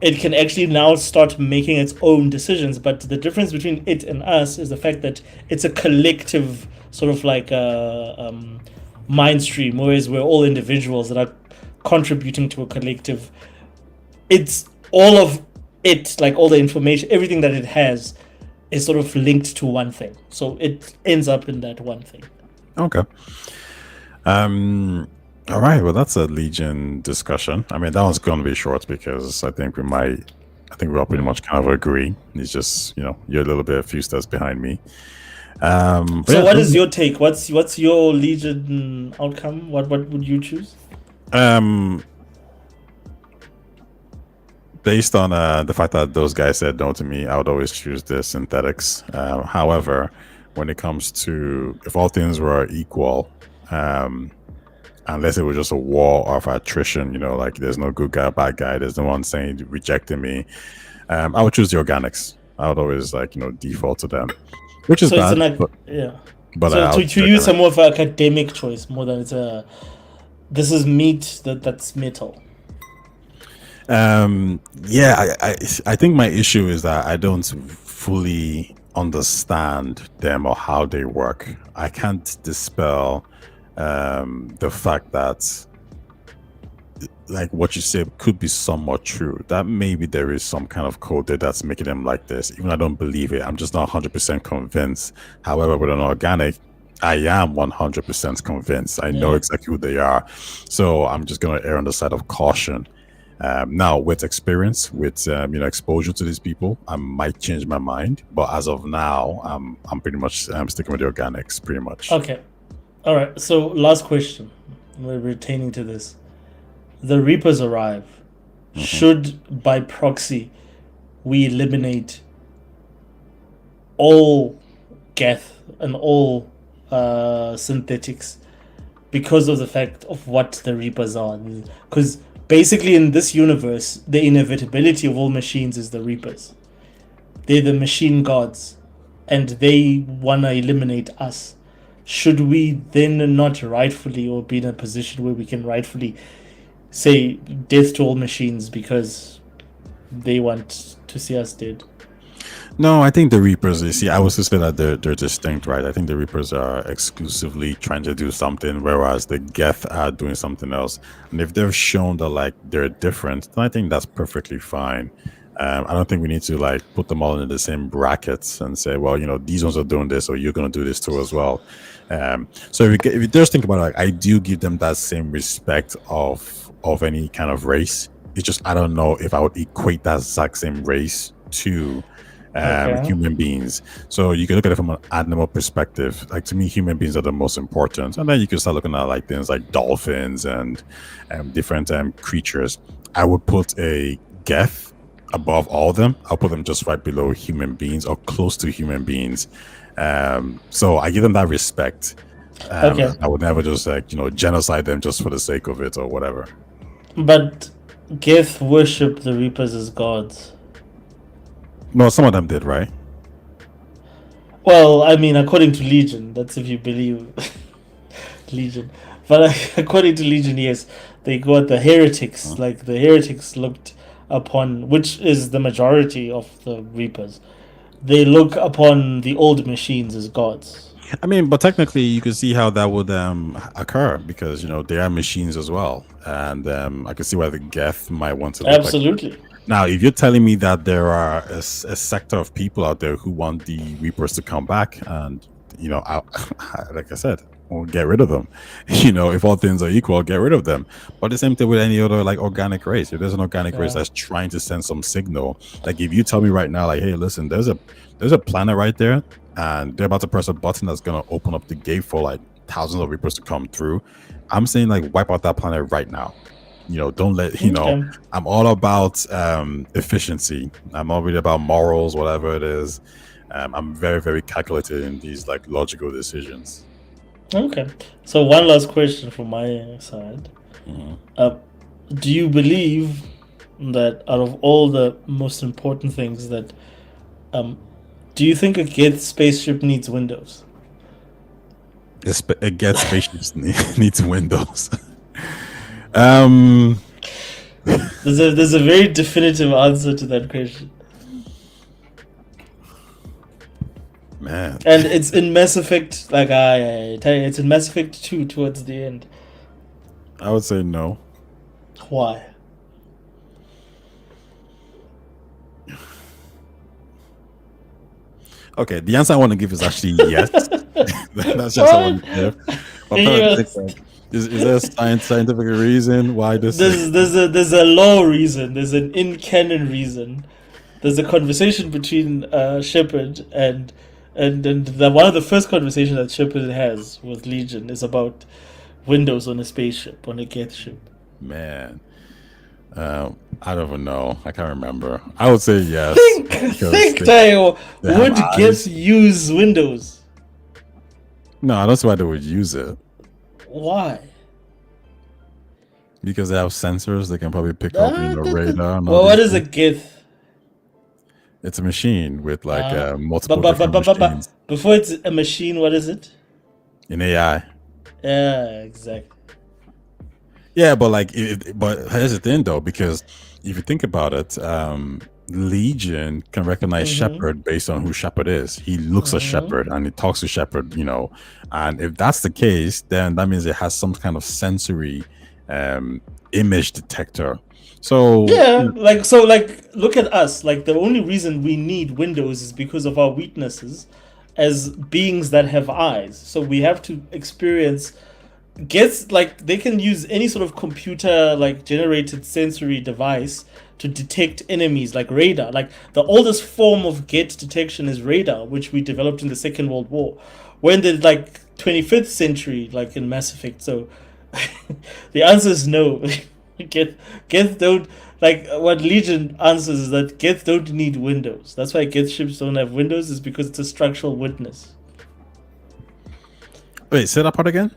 it can actually now start making its own decisions. But the difference between it and us is the fact that it's a collective sort of like mind stream, whereas we're all individuals that are contributing to a collective. It's all of it, like all the information, everything that it has is sort of linked to one thing. So it ends up in that one thing. Okay. All right. Well, that's a Legion discussion. I mean, that one's going to be short because I think we all pretty much kind of agree. It's just, you're a little bit, a few steps behind me. What is your take? What's your Legion outcome? What would you choose? Based on the fact that those guys said no to me, I would always choose the synthetics. However, when it comes to if all things were equal, unless it was just a war of attrition, like there's no good guy, bad guy, there's no one saying rejecting me, I would choose the organics. I would always default to them, which is bad. But so to use some more of an academic choice more than this is meat that's metal. I think my issue is that I don't fully understand them or how they work. I can't dispel the fact that like what you say could be somewhat true, that maybe there is some kind of code there that's making them like this. Even I don't believe it, I'm just not 100% convinced. However, with an organic, I am 100% convinced. I know exactly who they are, so I'm just going to err on the side of caution. Now, with experience, with exposure to these people, I might change my mind. But as of now, I'm pretty much sticking with the organics, pretty much. Okay, all right. So, last question. We're retaining to this. The Reapers arrive. Should, by proxy, we eliminate all Geth and all synthetics because of the fact of what the Reapers are? Because basically, in this universe, the inevitability of all machines is the Reapers. They're the machine gods, and they want to eliminate us. Should we then not rightfully or be in a position where we can rightfully say death to all machines because they want to see us dead? No, I think the Reapers, you see, I was to say that they're distinct, right? I think the Reapers are exclusively trying to do something, whereas the Geth are doing something else. And if they've shown that like they're different, then I think that's perfectly fine. I don't think we need to put them all in the same brackets and say, well, these ones are doing this, or you're going to do this too as well. So if you just think about it, I do give them that same respect of any kind of race. It's just I don't know if I would equate that exact same race to Okay. human beings. So you can look at it from an animal perspective. Like to me, human beings are the most important, and then you can start looking at like things like dolphins and different creatures. I would put a Geth above all of them. I'll put them just right below human beings or close to human beings. So I give them that respect. Okay. I would never just like genocide them just for the sake of it or whatever. But Geth worship the Reapers as gods. No, some of them did, right? Well, I mean, according to Legion, that's if you believe Legion. But according to Legion, yes, they got the heretics. Like the heretics looked upon, which is the majority of the Reapers. They look upon the old machines as gods. I mean, but technically, you can see how that would occur because they are machines as well, and I can see why the Geth might want to look like. Absolutely. Now, if you're telling me that there are a sector of people out there who want the Reapers to come back, and like I said, we'll get rid of them. If all things are equal, get rid of them. But the same thing with any other like organic race. If there's an organic race that's trying to send some signal, like if you tell me right now, like, hey, listen, there's a planet right there, and they're about to press a button that's gonna open up the gate for like thousands of Reapers to come through. I'm saying like wipe out that planet right now. Don't let Okay. I'm all about efficiency. I'm not really about morals, whatever it is. I'm very, very calculated in these like logical decisions. Okay. So one last question from my side. Do you believe that out of all the most important things that do you think a Geth spaceship needs windows? It gets spaceships needs windows. There's a very definitive answer to that question. Man. And it's in Mass Effect, like I tell you, it's in Mass Effect 2 towards the end. I would say no. Why? Okay, the answer I want to give is actually yes. That's just what I want to give. I'm trying to think, like, is there a scientific reason why this there's a law reason, there's an in-canon reason. There's a conversation between Shepard and one of the first conversations that Shepard has with Legion is about windows on a spaceship, on a Geth ship. Man, I don't even know. I can't remember. I would say yes. Think, Tayo. Would Geth use windows? No, I don't see why they would use it. Why? Because they have sensors, they can probably pick up radar. Well, what is a Geth? It's a machine with like multiple but machines. Before it's a machine, what is it? An AI. Yeah, exactly. Yeah, but like, but here's the thing though, because if you think about it, Legion can recognize Shepard based on who Shepard is. He looks at Shepard and he talks to Shepard, and if that's the case, then that means it has some kind of sensory image detector. So yeah, like look at us. Like the only reason we need windows is because of our weaknesses as beings that have eyes. So we have to experience Gets like they can use any sort of computer like generated sensory device to detect enemies like radar. Like the oldest form of Get detection is radar, which we developed in the Second World War. We're in the like 25th century, like in Mass Effect. So the answer is no. Geth don't like what Legion answers is that Geth don't need windows. That's why Geth ships don't have windows, is because it's a structural weakness. Wait, say that part again.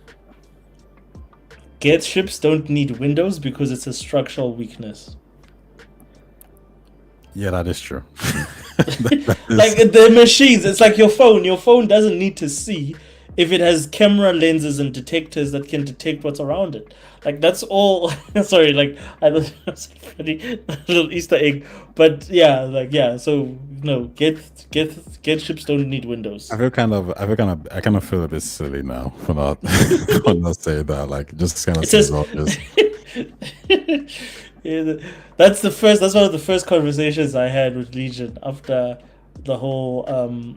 Geth ships don't need windows because it's a structural weakness. Yeah, that is true. Like the machines, it's like your phone. Your phone doesn't need to see if it has camera lenses and detectors that can detect what's around it. Like that's all. Sorry, like I don't know, it's a funny little Easter egg, but yeah, like yeah. So no, Geth ships don't need windows. I kind of feel a bit silly now for not for not saying that. Like just kind of says all this. Yeah, that's one of the first conversations I had with Legion after the whole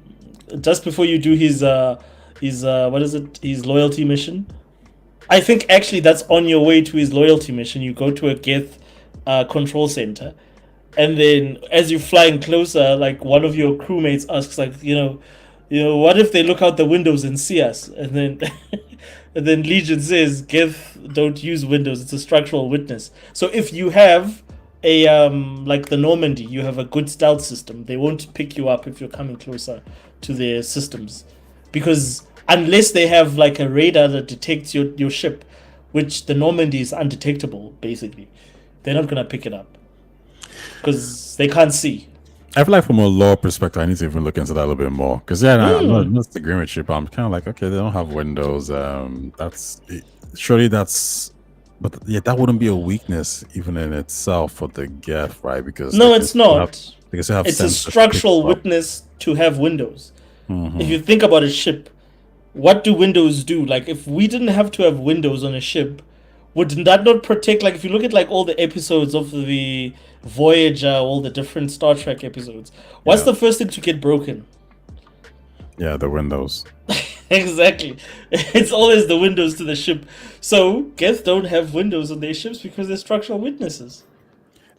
just before you do his what is it, his loyalty mission. I think actually that's on your way to his loyalty mission. You go to a Geth control center and then as you're flying closer, like one of your crewmates asks, like, what if they look out the windows and see us? And then, and then Legion says, "Geth, don't use windows. It's a structural witness. So if you have a like the Normandy, you have a good stealth system. They won't pick you up if you're coming closer to their systems, because unless they have like a radar that detects your ship, which the Normandy is undetectable, basically, they're not gonna pick it up because they can't see." I feel like from a law perspective, I need to even look into that a little bit more. Because I'm not disagreeing with you, but I'm kind of like, okay, they don't have windows. Surely that's, but yeah, that wouldn't be a weakness even in itself for the Geth, right? Because No, it's not. Because they have It's a sensors to pick structural up. witness to have windows. If you think about a ship, what do windows do? Like, if we didn't have to have windows on a ship, would that not protect? Like, if you look at like all the episodes of the Voyager, all the different Star Trek episodes, what's Yeah. the first thing to get broken? Yeah, the windows. Exactly. It's always the windows to the ship. So Geth don't have windows on their ships because they're structural witnesses.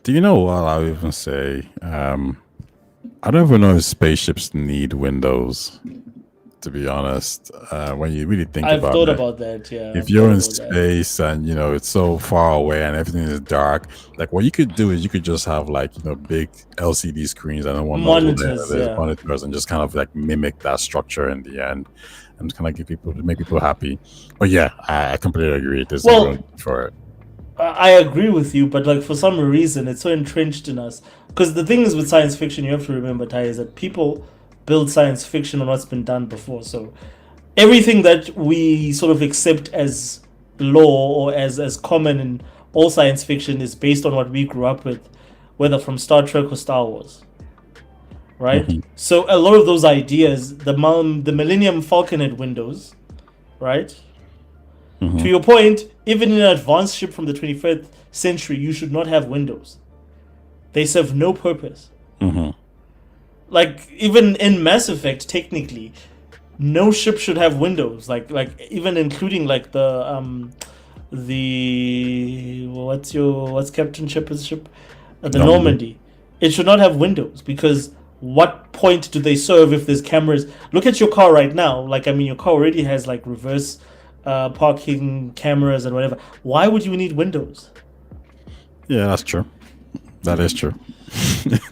Do you know what I'll even say? I don't even know if spaceships need windows. To be honest, when you really think I've about thought it, about that. Yeah. if I've you're thought in about that. space and it's so far away and everything is dark, like what you could do is you could just have like big LCD screens and one Monitors, yeah. monitors and just kind of like mimic that structure in the end and just kind of make people happy. But yeah, I completely agree. There's no room for it. I agree with you, but like for some reason it's so entrenched in us. Because the thing is with science fiction, you have to remember, Ty, is that people build science fiction on what's been done before. So everything that we sort of accept as law or as common in all science fiction is based on what we grew up with, whether from Star Trek or Star Wars. Right? So a lot of those ideas, the Millennium Falcon had windows, right? To your point, even in an advanced ship from the 21st century, you should not have windows. They serve no purpose. Like, even in Mass Effect, technically, no ship should have windows. Like even including like the what's Captain Shepard's ship? The Normandy. It should not have windows because what point do they serve if there's cameras? Look at your car right now. Like, I mean, your car already has like reverse parking cameras and whatever. Why would you need windows? Yeah, that's true. That is true.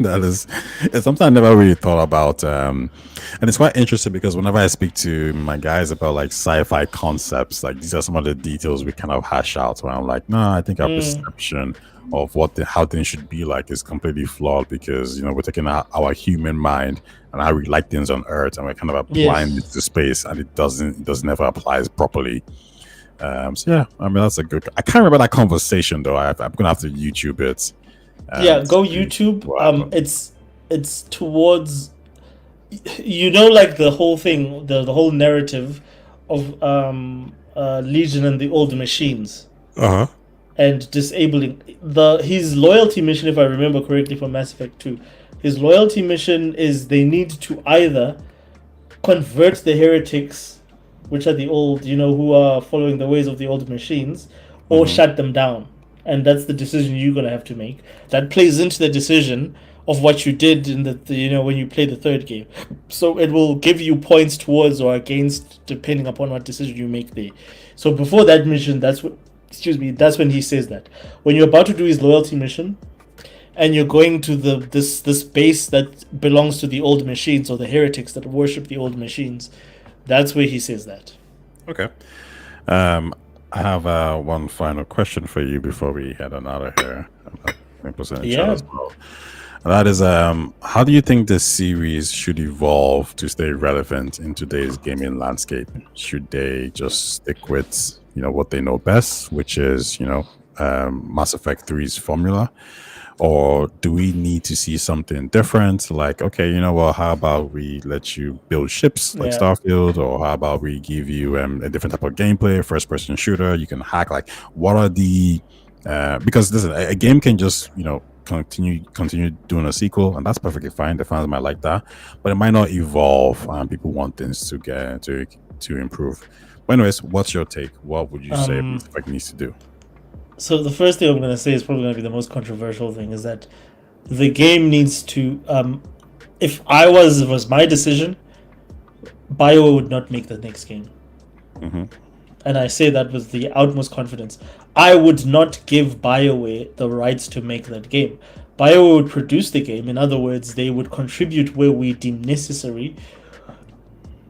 That is, it's something I never really thought about. And it's quite interesting because whenever I speak to my guys about like sci-fi concepts, like these are some of the details we kind of hash out where I'm like, no, I think our perception of how things should be like is completely flawed because we're taking our human mind and how we like things on Earth and we're kind of applying it to space and it doesn't ever applies properly. So yeah, I mean that's a good. I can't remember that conversation though. I'm gonna have to YouTube it. Yeah, go YouTube. It's towards like the whole thing, the whole narrative of Legion and the old machines. And disabling his loyalty mission, if I remember correctly, from Mass Effect 2. His loyalty mission is they need to either convert the heretics, which are the old, who are following the ways of the old machines, or shut them down. And that's the decision you're going to have to make. That plays into the decision of what you did in when you play the third game. So it will give you points towards or against, depending upon what decision you make there. So before that mission, that's when he says that. When you're about to do his loyalty mission, and you're going to this base that belongs to the old machines or the heretics that worship the old machines, that's where he says that. Okay. I have one final question for you before we head on out of here. As well. And that is, how do you think this series should evolve to stay relevant in today's gaming landscape? Should they just stick with what they know best, which is Mass Effect 3's formula? Or do we need to see something different? Like, okay, how about we let you build ships like Starfield? Or how about we give you a different type of gameplay, first-person shooter? You can hack. Like, what are the... because listen, a game can just, continue doing a sequel, and that's perfectly fine. The fans might like that. But it might not evolve, and people want things to get to improve. But anyways, what's your take? What would you say Mass Effect needs to do? So the first thing I'm going to say is probably going to be the most controversial thing, is that the game needs to. If I was my decision, BioWare would not make the next game. And I say that with the utmost confidence. I would not give BioWare the rights to make that game. BioWare would produce the game. In other words, they would contribute where we deem necessary.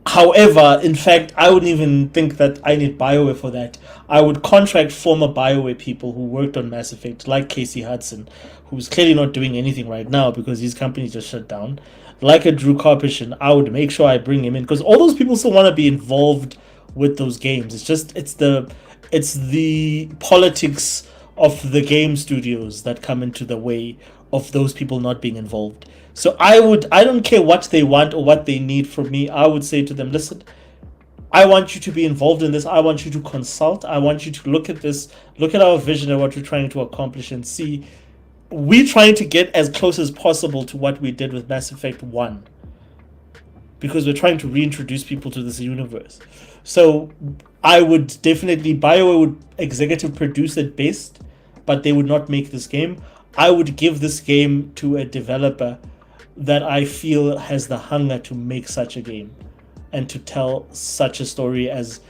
However, in fact, I wouldn't even think that I need BioWare for that. I would contract former BioWare people who worked on Mass Effect, like Casey Hudson, who's clearly not doing anything right now because his company just shut down. Like a Drew Karpyshyn, I would make sure I bring him in because all those people still want to be involved with those games. It's the politics of the game studios that come into the way of those people not being involved. So I don't care what they want or what they need from me. I would say to them, listen, I want you to be involved in this. I want you to consult. I want you to look at this, look at our vision and what we're trying to accomplish and see. We're trying to get as close as possible to what we did with Mass Effect 1. Because we're trying to reintroduce people to this universe. So I would definitely, BioWare would executive produce it best, but they would not make this game. I would give this game to a developer that I feel has the hunger to make such a game and to tell such a story as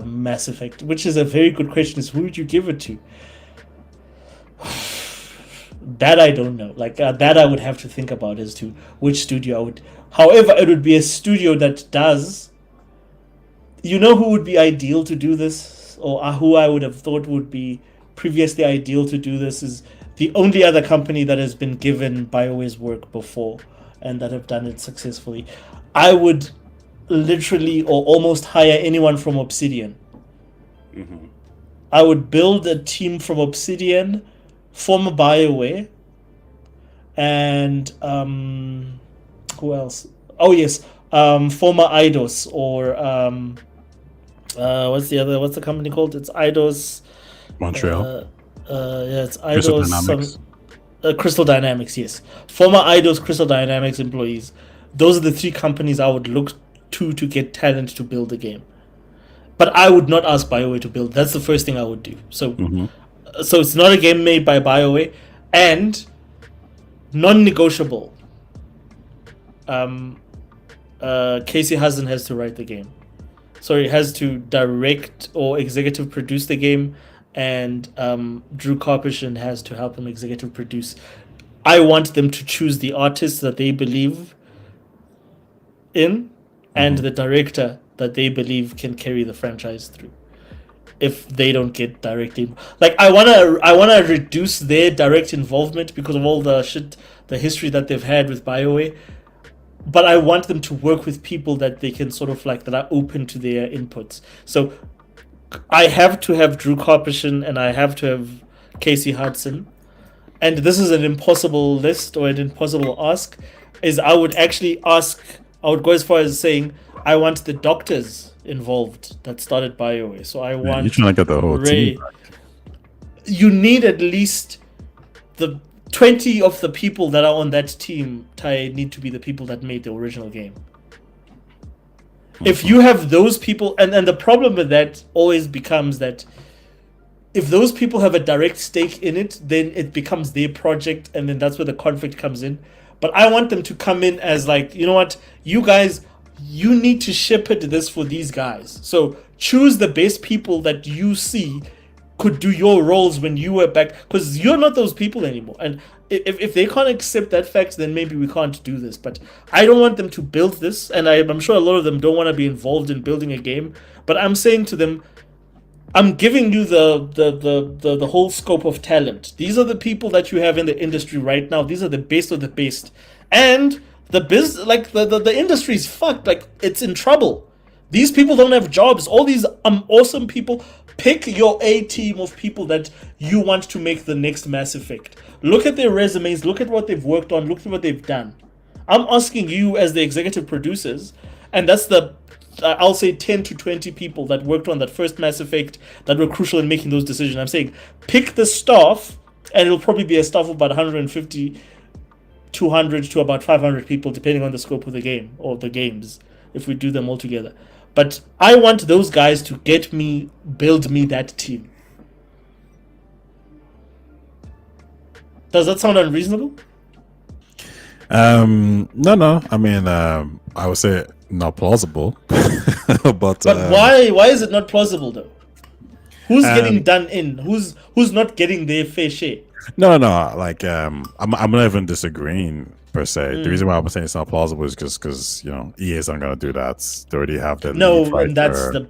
Mass Effect, which is a very good question. Is who would you give it to? That I don't know. Like that I would have to think about as to which studio I would. However, it would be a studio that does. You know who would be ideal to do this, or who I would have thought would be previously ideal to do this is the only other company that has been given BioWare's work before and that have done it successfully. I would literally or almost hire anyone from Obsidian. I would build a team from Obsidian, former BioWare, and who else? Oh yes, former Eidos or what's the company called? It's Eidos Montreal. Yeah, it's Crystal Eidos. Dynamics. Crystal Dynamics, yes. Former Eidos Crystal Dynamics employees. Those are the three companies I would look to get talent to build a game. But I would not ask BioWare to build. That's the first thing I would do. So, so it's not a game made by BioWare, and non-negotiable. Casey Hudson has to write the game. So he has to direct or executive produce the game, and Drew Karpyshyn has to help him executive produce. I want them to choose the artist that they believe in and the director that they believe can carry the franchise through. If they don't get directly, like I wanna reduce their direct involvement because of all the shit, the history that they've had with BioWare. But I want them to work with people that they can sort of like that are open to their inputs. So I have to have Drew Karpyshyn and I have to have Casey Hudson. And this is an impossible list or an impossible ask. Is I would go as far as saying I want the doctors involved that started BioWare. So I want You're trying to get the whole Ray. team. You need at least the 20 of the people that are on that team need to be the people that made the original game. If you have those people, and the problem with that always becomes that if those people have a direct stake in it, then it becomes their project, and then that's where the conflict comes in. But I want them to come in as like, you know what, you guys, you need to shepherd this for these guys. So choose the best people that you see could do your roles when you were back, because you're not those people anymore. And if they can't accept that fact, then maybe we can't do this. But I don't want them to build this, and I'm sure a lot of them don't want to be involved in building a game. But I'm saying to them, I'm giving you the whole scope of talent. These are the people that you have in the industry right now. These are the best of the best, and the industry is fucked. Like, it's in trouble. These people don't have jobs. All these awesome people. Pick your A team of people that you want to make the next Mass Effect. Look at their resumes. Look at what they've worked on. Look at what they've done. I'm asking you as the executive producers, and that's I'll say 10 to 20 people that worked on that first Mass Effect that were crucial in making those decisions. I'm saying pick the staff, and it'll probably be a staff of about 150, 200 to about 500 people, depending on the scope of the game or the games, if we do them all together. But I want those guys to build me that team. Does that sound unreasonable? No. I mean, I would say not plausible, but But why is it not plausible though? Who's getting done in? Who's not getting their fair share? no. Like, I'm not even disagreeing per se. The reason why I'm saying it's not plausible is just because EA is not gonna do that. They already have the lead No, writer, and that's the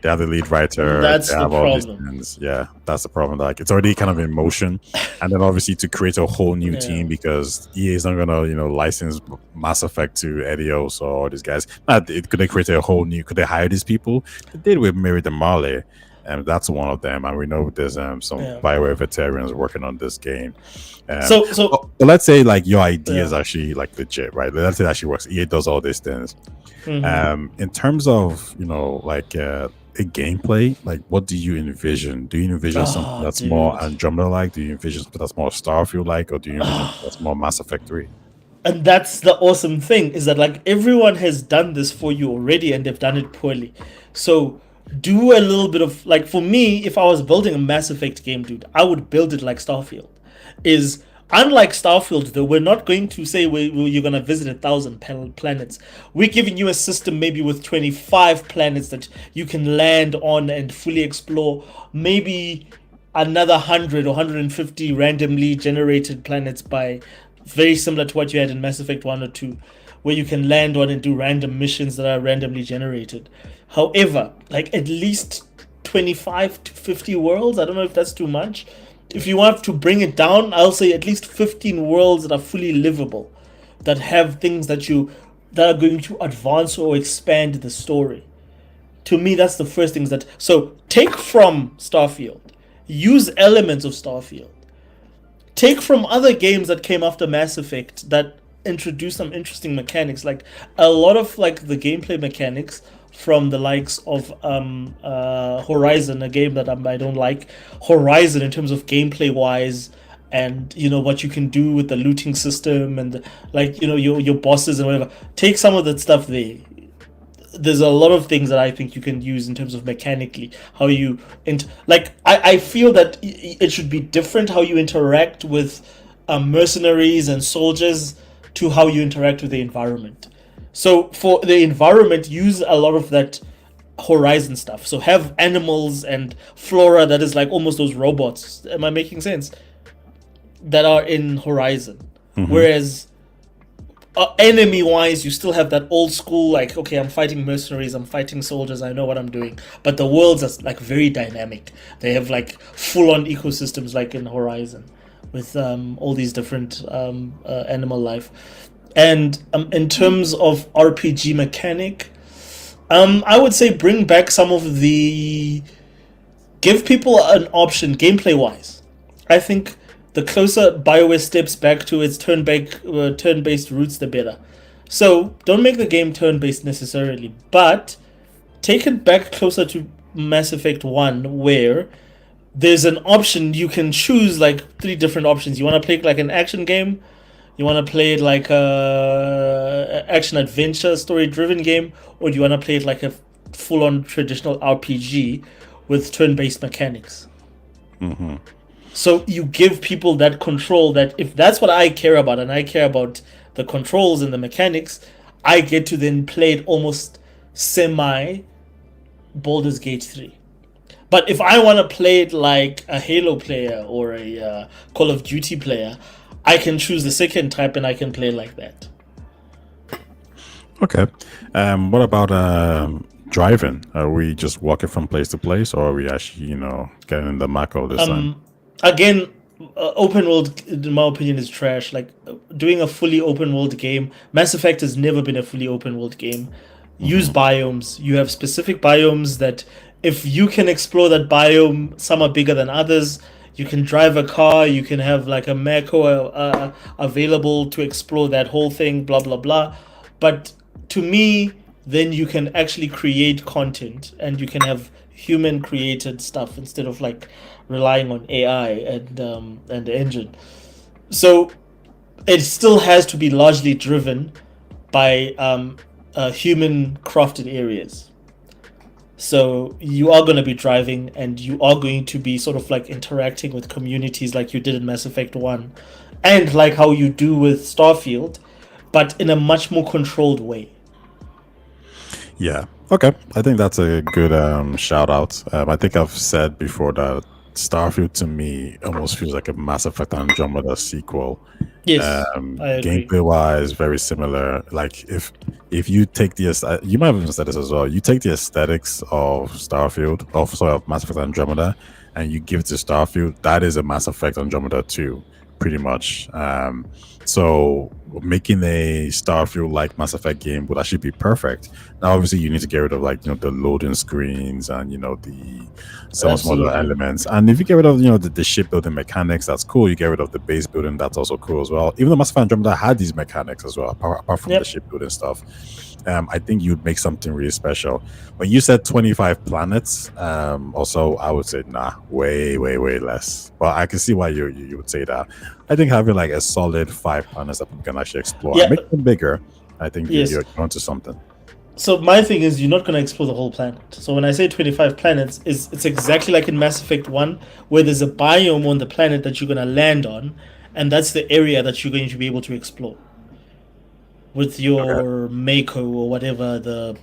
they have the lead writer. That's they the have all these problem. things. Yeah, that's the problem. Like, it's already kind of in motion, and then obviously to create a whole new Yeah. team, because EA is not gonna license Mass Effect to Edios or all these guys. Could they create a whole new? Could they hire these people? They did with Mary DeMarle, and that's one of them. And we know there's some Yeah. Bioware veterans working on this game. So But let's say like your idea is actually like legit, right? Let's say that actually works. EA does all these things. In terms of like a gameplay, like what do you envision? Do you envision something that's more Andromeda like? Do you envision something that's more Starfield like, or do you envision something that's more Mass Effect 3? And that's the awesome thing, is that like everyone has done this for you already and they've done it poorly. So do a little bit of, like, for me, if I was building a Mass Effect game, dude, I would build it like Starfield. Is unlike Starfield, though, we're not going to say you're going to visit 1,000 planets. We're giving you a system maybe with 25 planets that you can land on and fully explore. Maybe another 100 or 150 randomly generated planets, by very similar to what you had in Mass Effect 1 or 2, where you can land on and do random missions that are randomly generated. However, like at least 25 to 50 worlds. I don't know if that's too much. If you want to bring it down, I'll say at least 15 worlds that are fully livable, that have things that are going to advance or expand the story. To me, that's the first things that. So take from Starfield, use elements of Starfield, take from other games that came after Mass Effect that introduced some interesting mechanics, like a lot of like the gameplay mechanics from the likes of Horizon, a game that I don't like. Horizon, in terms of gameplay wise, and what you can do with the looting system, and like your bosses and whatever. Take some of that stuff there. There's a lot of things that I think you can use in terms of mechanically how you I feel that it should be different how you interact with mercenaries and soldiers to how you interact with the environment. So for the environment, use a lot of that Horizon stuff. So have animals and flora that is like almost those robots. Am I making sense? That are in Horizon. Whereas enemy wise, you still have that old school, like, okay, I'm fighting mercenaries, I'm fighting soldiers, I know what I'm doing. But the worlds are like very dynamic. They have like full on ecosystems like in Horizon, with all these different animal life. And in terms of RPG mechanic, I would say bring back some of the. Give people an option gameplay wise. I think the closer BioWare steps back to its turn-based roots, the better. So don't make the game turn-based necessarily, but take it back closer to Mass Effect 1, where there's an option. You can choose like 3 different options. You want to play it like an action game, you want to play it like a action adventure story driven game, or do you want to play it like a full on traditional RPG with turn based mechanics? So you give people that control, that if that's what I care about, and I care about the controls and the mechanics, I get to then play it almost semi Baldur's Gate 3. But if I want to play it like a Halo player or a Call of Duty player, I can choose the second type and I can play like that. Okay. What about driving? Are we just walking from place to place, or are we actually, getting in the Mako this time? Again, open world, in my opinion, is trash. Like doing a fully open world game, Mass Effect has never been a fully open world game. Use biomes. You have specific biomes that, if you can explore that biome, some are bigger than others. You can drive a car. You can have like a Mako available to explore that whole thing. Blah blah blah. But to me, then you can actually create content, and you can have human created stuff instead of like relying on AI and the engine. So it still has to be largely driven by human crafted areas. So you are going to be driving, and you are going to be sort of like interacting with communities like you did in Mass Effect 1, and like how you do with Starfield, but in a much more controlled way. Yeah. Okay. I think that's a good shout out. I think I've said before that Starfield to me almost feels like a Mass Effect Andromeda sequel. Yes, I agree. Gameplay wise, very similar. Like if you take the you might have even said this as well. You take the aesthetics of Starfield, of sorry, of Mass Effect Andromeda, and you give it to Starfield. That is a Mass Effect Andromeda 2, pretty much. So making a Starfield like Mass Effect game would actually be perfect. Now, obviously, you need to get rid of like the loading screens and the some other Absolutely. elements. And if you get rid of the shipbuilding mechanics, that's cool. You get rid of the base building, that's also cool as well. Even though Mass Effect Andromeda had these mechanics as well, apart from the Yep. shipbuilding stuff. I think you'd make something really special. When you said 25 planets, also I would say nah, way, way, way less. Well, I can see why you would say that. I think having like a solid 5 planets that we can actually explore and Yeah. make them bigger, I think Yes. you're onto something. So my thing is, you're not going to explore the whole planet. So when I say 25 planets, it's exactly like in Mass Effect 1, where there's a biome on the planet that you're going to land on, and that's the area that you're going to be able to explore with Okay. your Mako or whatever the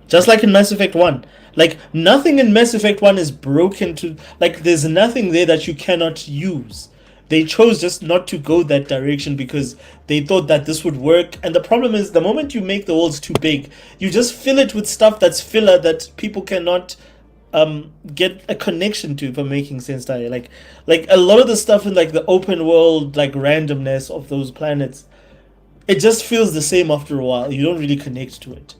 just like in Mass Effect 1. Like nothing in Mass Effect 1 is broken to like there's nothing there that you cannot use. They chose just not to go that direction because they thought that this would work. And the problem is the moment you make the worlds too big, you just fill it with stuff that's filler that people cannot get a connection to, for making sense to you. Like a lot of the stuff in like the open world like randomness of those planets, it just feels the same after a while. You don't really connect to it.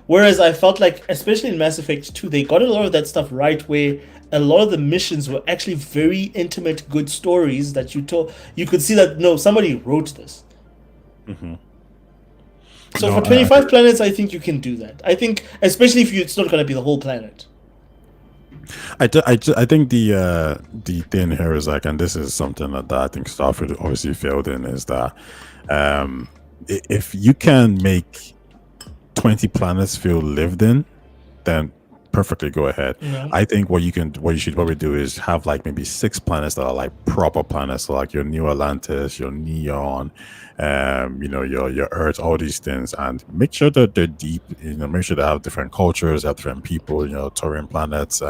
Whereas I felt like, especially in Mass Effect 2, they got a lot of that stuff right, where a lot of the missions were actually very intimate, good stories that you told. You could see that, no, somebody wrote this. Mm-hmm. So No, for 25 planets, I think you can do that. I think, especially if it's not going to be the whole planet. I think the thing here is like, and this is something that I think Starfield obviously failed in, is that if you can make 20 planets feel lived in, then perfectly go ahead. Yeah. I think what you should probably do is have like maybe 6 planets that are like proper planets, so like your New Atlantis, your Neon, your Earth, all these things, and make sure that they're deep. Make sure they have different cultures, have different people. Tauran planets,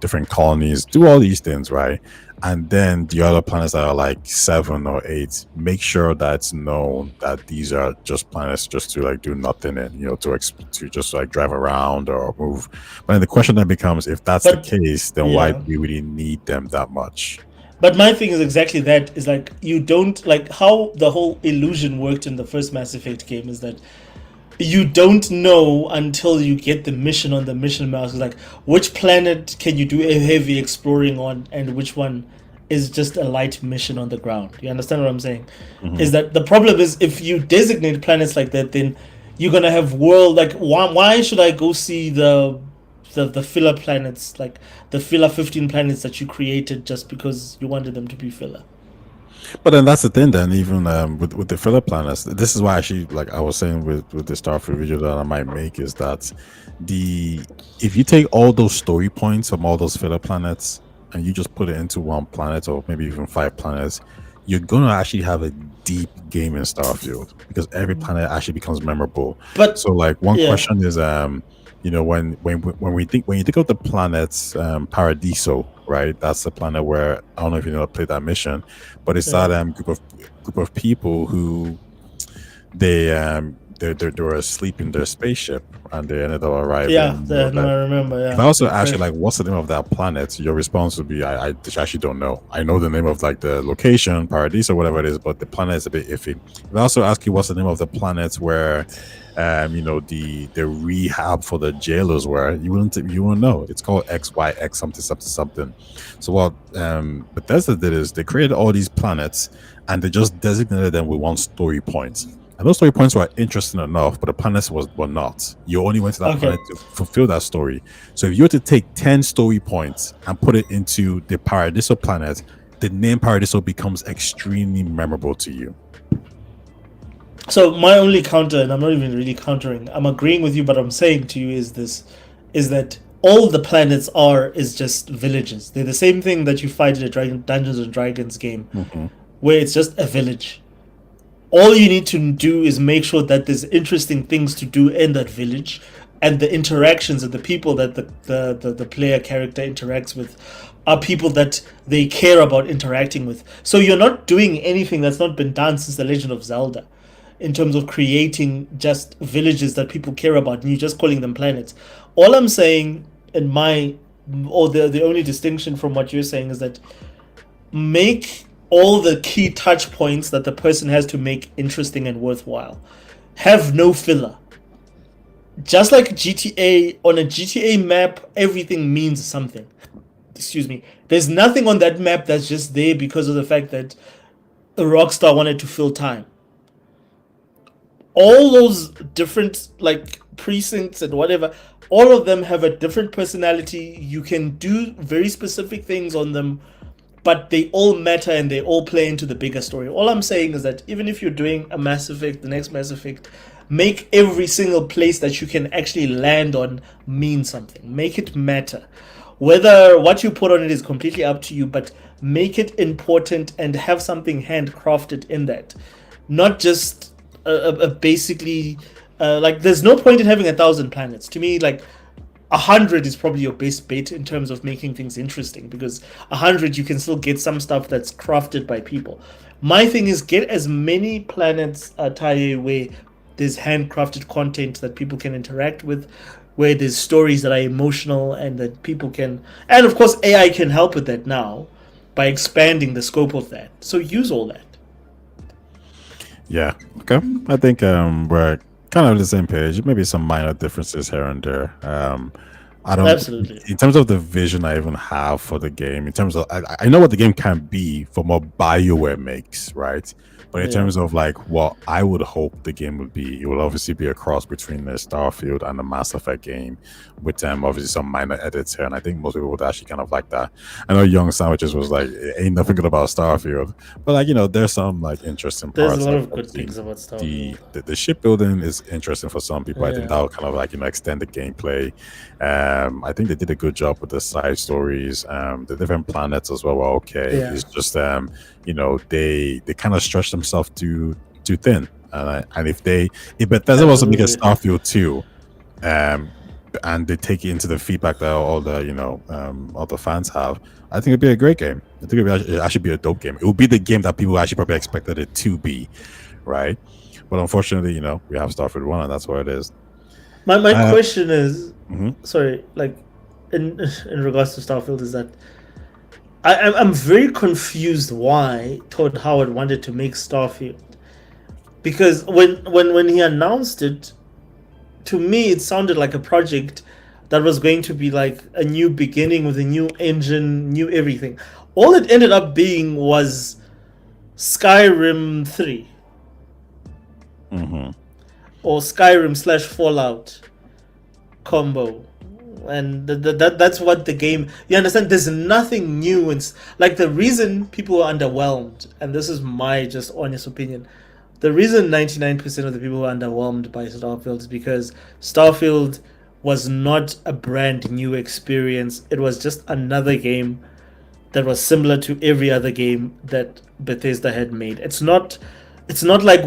different colonies. Do all these things right, and then the other planets that are like 7 or 8, make sure that it's known that these are just planets just to like do nothing and to just like drive around or move. But then the question then becomes, if that's the But case, then why yeah. do we really need them that much? But my thing is exactly that, is like you don't like how the whole illusion worked in the first Mass Effect game is that you don't know until you get the mission on the mission mouse. Like which planet can you do a heavy exploring on, and which one is just a light mission on the ground. You understand what I'm saying? Mhm. Is that the problem is if you designate planets like that, then you're gonna have world like why should I go see the filler planets, like the filler 15 planets that you created just because you wanted them to be filler? But then that's the thing. Then even with the filler planets, this is why actually, like I was saying with the Starfield video that I might make, is that the if you take all those story points from all those filler planets and you just put it into one planet or maybe even 5 planets, you're gonna actually have a deep game in Starfield because every planet actually becomes memorable. But So like one yeah, question is when you think of the planets, Paradiso, right? That's the planet where I don't know if you know I played that mission, but it's yeah, that group of people who they were asleep in their spaceship and they ended up yeah. arriving. No, I remember. If Yeah, I also the ask you crash. like what's the name of that planet, your response would be I actually don't know. I know the name of like the location, Paradiso, whatever it is, but the planet is a bit iffy. If I also ask you what's the name of the planet where the rehab for the jailers were, you wouldn't know. It's called XYX something something something. So what Bethesda did is they created all these planets and they just designated them with one story point. And those story points were interesting enough, but the planets were not. You only went to that Okay, planet to fulfill that story. So if you were to take 10 story points and put it into the Paradiso planet, the name Paradiso becomes extremely memorable to you. So my only counter, and I'm not even really countering, I'm agreeing with you, but I'm saying to you is that all the planets are is just villages. They're the same thing that you fight in a Dungeons and Dragons game, Mm-hmm. where it's just a village. All you need to do is make sure that there's interesting things to do in that village, and the interactions of the people that the player character interacts with are people that they care about interacting with. So you're not doing anything that's not been done since the Legend of Zelda in terms of creating just villages that people care about, and you're just calling them planets. All I'm saying, in my, or the only distinction from what you're saying, is that make all the key touch points that the person has to make interesting and worthwhile. Have no filler. Just like GTA, on a GTA map, everything means something. Excuse me. There's nothing on that map that's just there because of the fact that a Rockstar wanted to fill time. All those different like precincts and whatever, all of them have a different personality. You can do very specific things on them, but they all matter and they all play into the bigger story. All I'm saying is that even if you're doing a Mass Effect, the next Mass Effect, make every single place that you can actually land on mean something. Make it matter. Whether what you put on it is completely up to you, but make it important and have something handcrafted in that. Not just basically like there's no point in having 1,000 planets. To me, like 100 is probably your best bet in terms of making things interesting, because 100 you can still get some stuff that's crafted by people. My thing is get as many planets, Taye, where there's handcrafted content that people can interact with, where there's stories that are emotional and that people can, and of course AI can help with that now by expanding the scope of that. So use all that. Yeah. Okay. I think we're kind of on the same page. Maybe some minor differences here and there. I don't. Absolutely. In terms of the vision I even have for the game, in terms of I know what the game can be from what BioWare makes, right? But in Yeah. terms of like what I would hope the game would be, it will obviously be a cross between the Starfield and the Mass Effect game, with obviously some minor edits here. And I think most people would actually kind of like that. I know Young Sandwiches was like, ain't nothing good about Starfield, but like there's some like interesting There's parts. a lot like, of good obviously, things about Star the, Wars. the shipbuilding is interesting for some people. I think Yeah. that will kind of like extend the gameplay. I think they did a good job with the side stories. The different planets as well were okay. Yeah. It's just they kind of stretch themselves too thin. And if Bethesda was to make a Absolutely. Starfield 2, and they take it into the feedback that all the fans have, I think it'd be a great game. I think it'd actually be a dope game. It would be the game that people actually probably expected it to be, right? But unfortunately, we have Starfield 1, and that's what it is. My question is, Mhm. sorry, like in regards to Starfield, is that I'm very confused why Todd Howard wanted to make Starfield, because when he announced it, to me it sounded like a project that was going to be like a new beginning with a new engine, new everything. All it ended up being was Skyrim 3 Mm-hmm. or Skyrim slash Fallout combo, and that's what the game, you understand, there's nothing new. And like the reason people are underwhelmed, and this is my just honest opinion, the reason 99% of the people are underwhelmed by Starfield is because Starfield was not a brand new experience. It was just another game that was similar to every other game that Bethesda had made. It's not like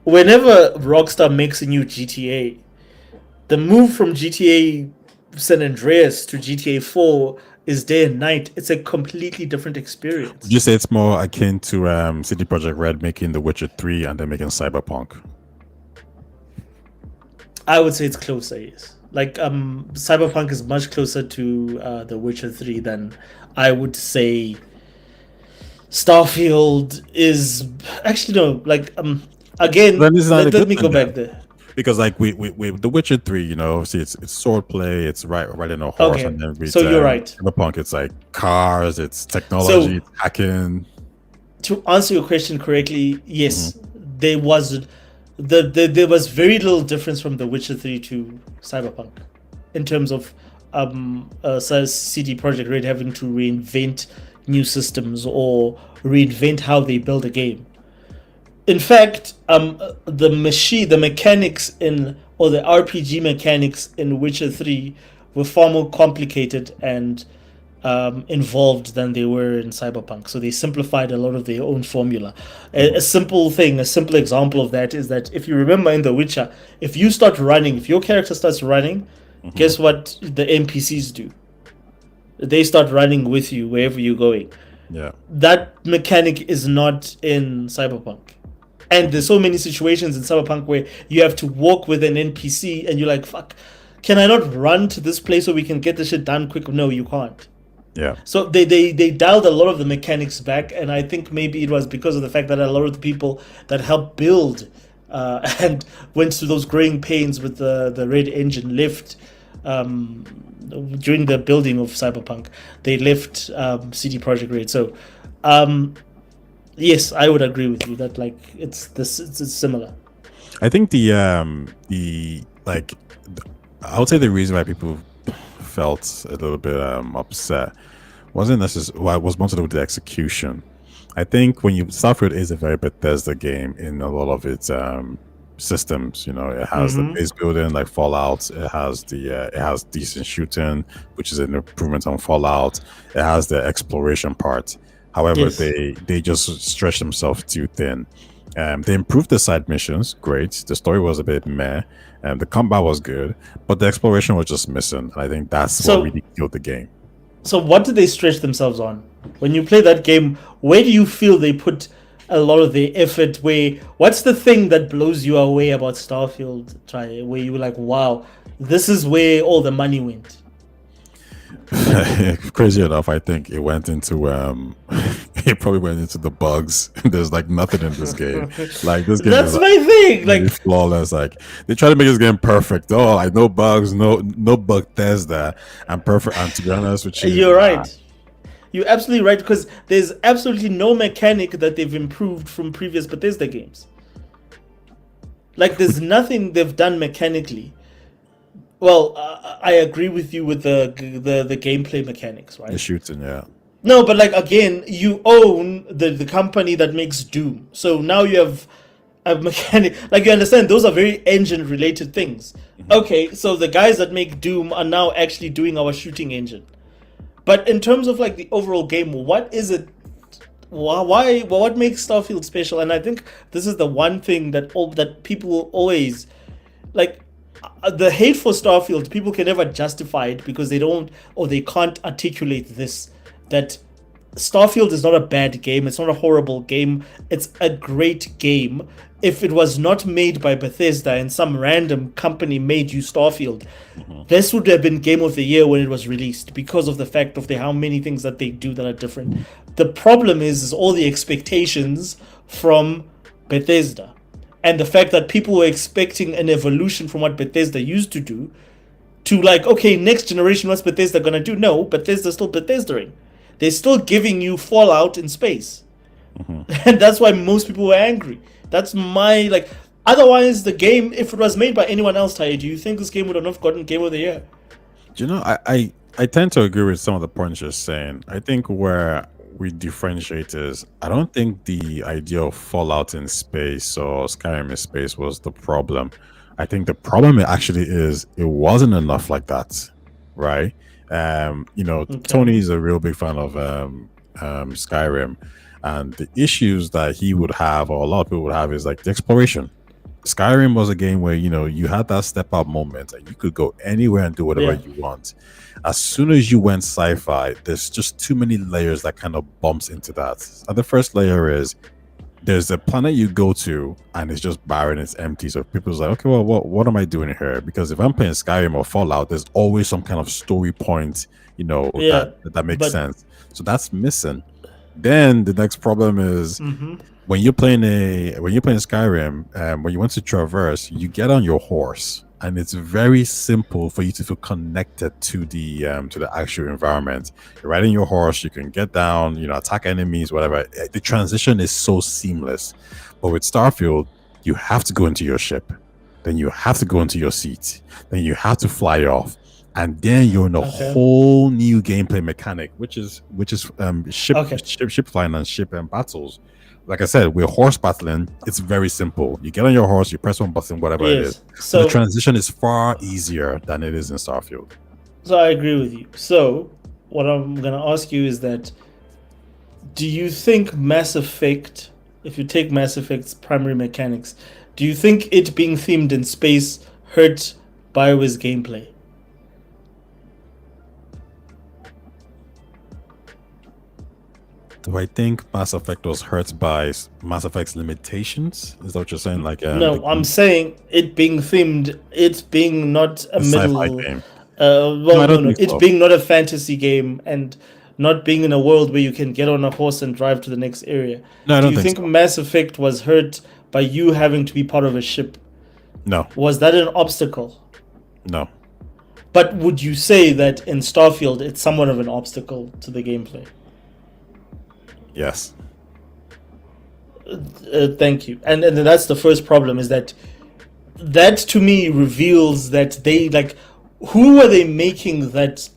whenever Rockstar makes a new GTA, the move from GTA San Andreas to GTA 4 is day and night. It's a completely different experience. Would you say it's more akin to CD Projekt Red making The Witcher 3 and then making Cyberpunk? I would say it's closer, yes. Like Cyberpunk is much closer to The Witcher 3 than I would say Starfield is. Actually, no. Like again, Then this is not a let good me thing go then. back there. Because like we The Witcher 3, obviously it's sword play, it's riding a horse, Okay, and then with so you're right. Cyberpunk, it's like cars, it's technology, So it's hacking. to answer your question correctly, yes, Mm-hmm. there was there was very little difference from The Witcher 3 to Cyberpunk in terms of CD Projekt Red having to reinvent new systems or reinvent how they build a game. In fact, the mechanics in or the RPG mechanics in Witcher 3 were far more complicated and involved than they were in Cyberpunk. So they simplified a lot of their own formula. A simple thing, a simple example of that is that if you remember in The Witcher, if you start running, if your character starts running, guess what the NPCs do? They start running with you wherever you're going. Yeah. That mechanic is not in Cyberpunk. And there's so many situations in Cyberpunk where you have to walk with an NPC and you're like, fuck, can I not run to this place so we can get this shit done quick? No, you can't. Yeah. So they dialed a lot of the mechanics back, and I think maybe it was because of the fact that a lot of the people that helped build and went through those growing pains with the Red Engine left during the building of Cyberpunk. They left CD Projekt Red. So yes, I would agree with you that like it's similar. I think I would say the reason why people felt a little bit upset wasn't necessarily, well, it was more to do with the execution. I think when Starfield is a very Bethesda game in a lot of its systems. You know, it has the base building like Fallout. It has it has decent shooting, which is an improvement on Fallout. It has the exploration part. However, Yes. they just stretched themselves too thin. They improved the side missions, great. The story was a bit meh, and the combat was good, but the exploration was just missing. And I think that's what really killed the game. So what did they stretch themselves on? When you play that game, where do you feel they put a lot of their effort? What's the thing that blows you away about Starfield? Where you were like, wow, this is where all the money went. Crazy enough, I think it went into it probably went into the bugs. There's like nothing in this game. Like this game That's is my thing. really Like flawless. Like they try to make this game perfect. Oh, like no bugs, no Bethesda. I'm perfect. And to be honest with you, you're right. You're absolutely right, because there's absolutely no mechanic that they've improved from previous Bethesda games. Like there's nothing they've done mechanically. Well, I agree with you with the gameplay mechanics, right? The shooting, yeah. No, but like again, you own the company that makes Doom. So now you have a mechanic. Like you understand, those are very engine related things. Okay, so the guys that make Doom are now actually doing our shooting engine. But in terms of like the overall game, what is it? Why? What makes Starfield special? And I think this is the one thing that people always like. The hate for Starfield, people can never justify it because they don't or they can't articulate this, that Starfield is not a bad game, it's not a horrible game, it's a great game. If it was not made by Bethesda and some random company made you Starfield, this would have been Game of the Year when it was released because of the fact of how many things that they do that are different. The problem is all the expectations from Bethesda. And the fact that people were expecting an evolution from what Bethesda used to do to like, okay, next generation, what's Bethesda gonna do? No, Bethesda's still Bethesdaing. They're still giving you Fallout in space. And that's why most people were angry. That's my, like, otherwise the game, if it was made by anyone else, Ty, do you think this game would have not gotten Game of the Year? Do you know, I tend to agree with some of the points you're saying. I think where we differentiate is I don't think the idea of Fallout in space or Skyrim in space was the problem. I think the problem actually is it wasn't enough like that, right? You know, Tony is a real big fan of Skyrim, and the issues that he would have, or a lot of people would have, is like the exploration. Skyrim was a game where, you know, you had that step out moment and you could go anywhere and do whatever you want. As soon as you went sci-fi, there's just too many layers that kind of bumps into that. And the first layer is there's a planet you go to and it's just barren, it's empty. So people's like, okay, well, what am I doing here? Because if I'm playing Skyrim or Fallout, there's always some kind of story point, you know, that makes sense. So that's missing. Then the next problem is when you're playing Skyrim, when you want to traverse, you get on your horse. And it's very simple for you to feel connected to the actual environment. You're riding your horse, you can get down, you know, attack enemies, whatever. The transition is so seamless. But with Starfield, you have to go into your ship, then you have to go into your seat, then you have to fly off, and then you're in a whole new gameplay mechanic, which is ship flying and ship and battles. like I said, we're horse battling. It's very simple. You get on your horse, you press one button, whatever it is. So the transition is far easier than it is in Starfield. So I agree with you. So what I'm gonna ask you is that, do you think Mass Effect, if you take Mass Effect's primary mechanics, do you think it being themed in space hurt BioWare's gameplay? Do I think Mass Effect was hurt by Mass Effect's limitations? Is that what you're saying? Like no, I'm saying it being themed, it being not a middle game. No. It being not a fantasy game and not being in a world where you can get on a horse and drive to the next area. No, I don't Do you think so. Mass Effect was hurt by you having to be part of a ship? No. Was that an obstacle? No. But would you say that in Starfield it's somewhat of an obstacle to the gameplay? Yes. Thank you. And that's the first problem, is that to me reveals that they like, who were they making that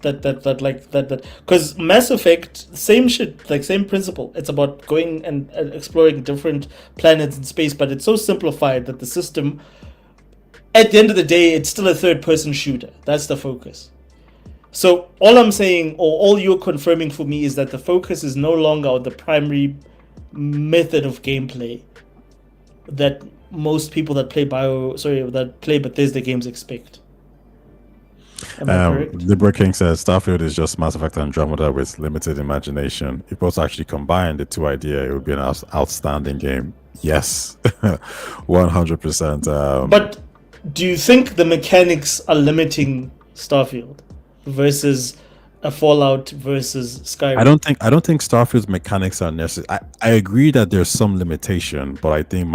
because Mass Effect, same shit, like same principle. It's about going and exploring different planets in space, but it's so simplified that the system, at the end of the day, it's still a third person shooter. That's the focus. So all I'm saying, or all you're confirming for me, is that the focus is no longer on the primary method of gameplay that most people that play Bethesda games expect. Libra King says Starfield is just Mass Effect Andromeda with limited imagination. If both actually combined the two ideas, it would be an outstanding game. Yes, 100%. But do you think the mechanics are limiting Starfield versus a Fallout versus Skyrim? I don't think Starfield's mechanics are necessary. I agree that there's some limitation, but I think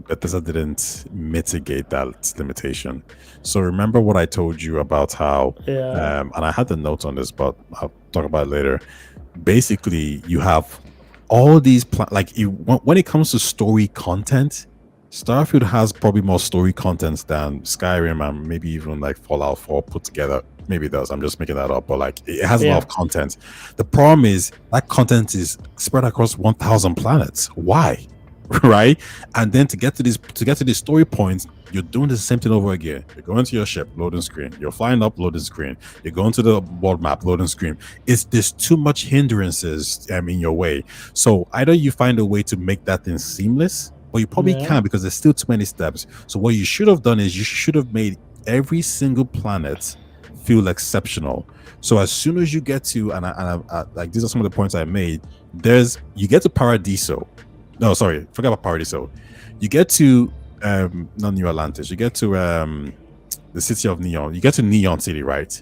Bethesda didn't mitigate that limitation. So remember what I told you about how, and I had the notes on this, but I'll talk about it later. Basically, you have all these when it comes to story content, Starfield has probably more story content than Skyrim and maybe even like Fallout 4 put together. Maybe it does. I'm just making that up, but like it has a lot of content. The problem is that content is spread across 1,000 planets. Why? Right? And then to get to these story points, you're doing the same thing over again. You're going to your ship, loading screen. You're flying up, loading screen. You're going to the world map, loading screen. There's too much hindrances in your way. So either you find a way to make that thing seamless, but you probably can't because there's still too many steps. So what you should have done is you should have made every single planet feel exceptional. So as soon as you get to, and I like these are some of the points I made. You get to Paradiso. No, sorry, forget about Paradiso. You get to not New Atlantis. You get to the city of Neon. You get to Neon City, right?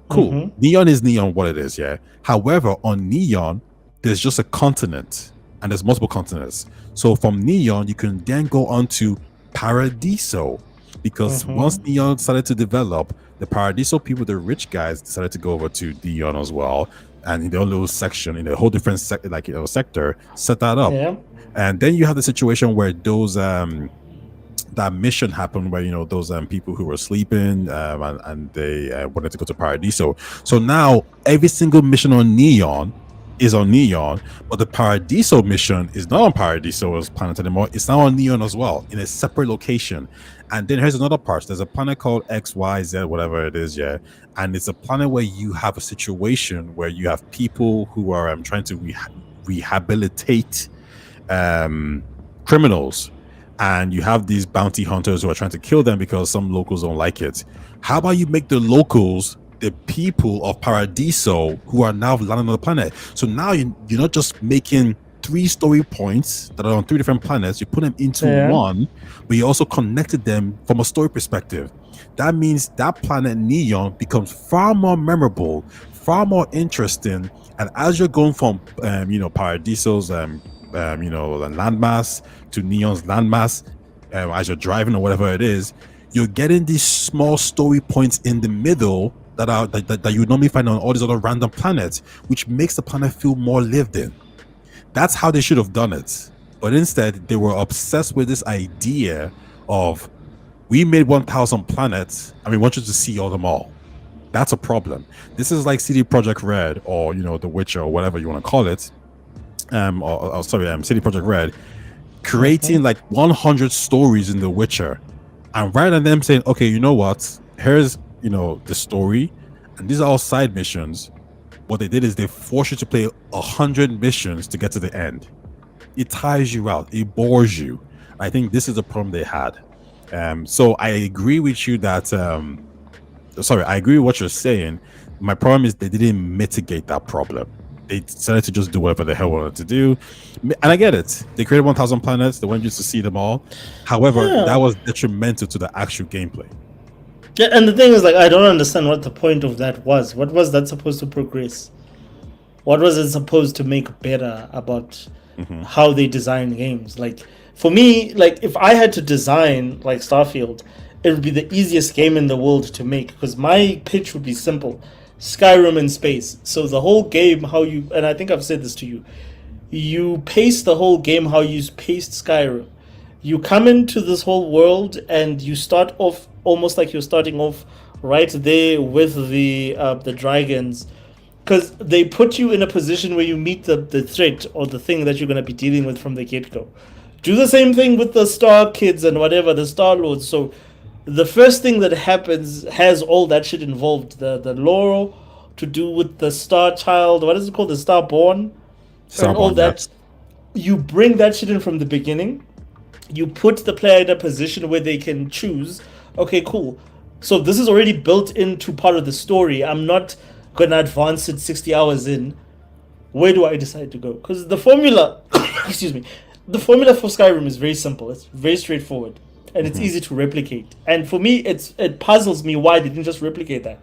Cool. Mm-hmm. Neon is Neon, what it is, yeah. However, on Neon, there's just a continent, and there's multiple continents. So from Neon, you can then go on to Paradiso, because once Neon started to develop, the Paradiso people, the rich guys, decided to go over to Neon as well, and in their own little section, in a whole different sector, set that up. Yeah. And then you have the situation where those that mission happened, where those people who were sleeping and they wanted to go to Paradiso. So now every single mission on Neon is on Neon, but the Paradiso mission is not on Paradiso's planet anymore. It's now on Neon as well, in a separate location. And then here's another part. There's a planet called XYZ, whatever it is, yeah. And it's a planet where you have a situation where you have people who are trying to rehabilitate criminals, and you have these bounty hunters who are trying to kill them because some locals don't like it. How about you make the locals the people of Paradiso who are now landing on the planet? So now you're not just making 3 story points that are on 3 different planets, you put them into one, but you also connected them from a story perspective. That means that planet Neon becomes far more memorable, far more interesting. And as you're going from Paradiso's landmass to Neon's landmass, as you're driving or whatever it is, you're getting these small story points in the middle that you normally find on all these other random planets, which makes the planet feel more lived in. That's how they should have done it. But instead, they were obsessed with this idea of, we made 1,000 planets and we want you to see all them all. That's a problem. This is like CD Projekt Red or The Witcher or whatever you want to call it. CD Projekt Red, creating like 100 stories in The Witcher, and rather than them saying, okay, you know what, here's the story, and these are all side missions. What they did is they force you to play 100 missions to get to the end. It tires you out. It bores you. I think this is the problem they had. So I agree with you that. I agree with what you're saying. My problem is they didn't mitigate that problem. They decided to just do whatever the hell wanted to do, and I get it. They created 1,000 planets. They wanted you to see them all. However, that was detrimental to the actual gameplay. Yeah, and the thing is, like, I don't understand what the point of that was. What was that supposed to progress? What was it supposed to make better about how they design games? Like, for me, like, if I had to design, like, Starfield, it would be the easiest game in the world to make, because my pitch would be simple. Skyrim in space. So the whole game, and I think I've said this to you, you pace the whole game how you paced Skyrim. You come into this whole world and you start off almost like you're starting off right there with the dragons, because they put you in a position where you meet the threat or the thing that you're going to be dealing with from the get-go. Do the same thing with the Star Kids and whatever, the Star Lords. So the first thing that happens has all that shit involved. The lore to do with the Star Child, what is it called? The Starborn? And all that. You bring that shit in from the beginning. You put the player in a position where they can choose, okay, cool. So this is already built into part of the story. I'm not going to advance it 60 hours in. Where do I decide to go? Because the formula, excuse me, the formula for Skyrim is very simple. It's very straightforward. And it's easy to replicate. And for me, it puzzles me why they didn't just replicate that.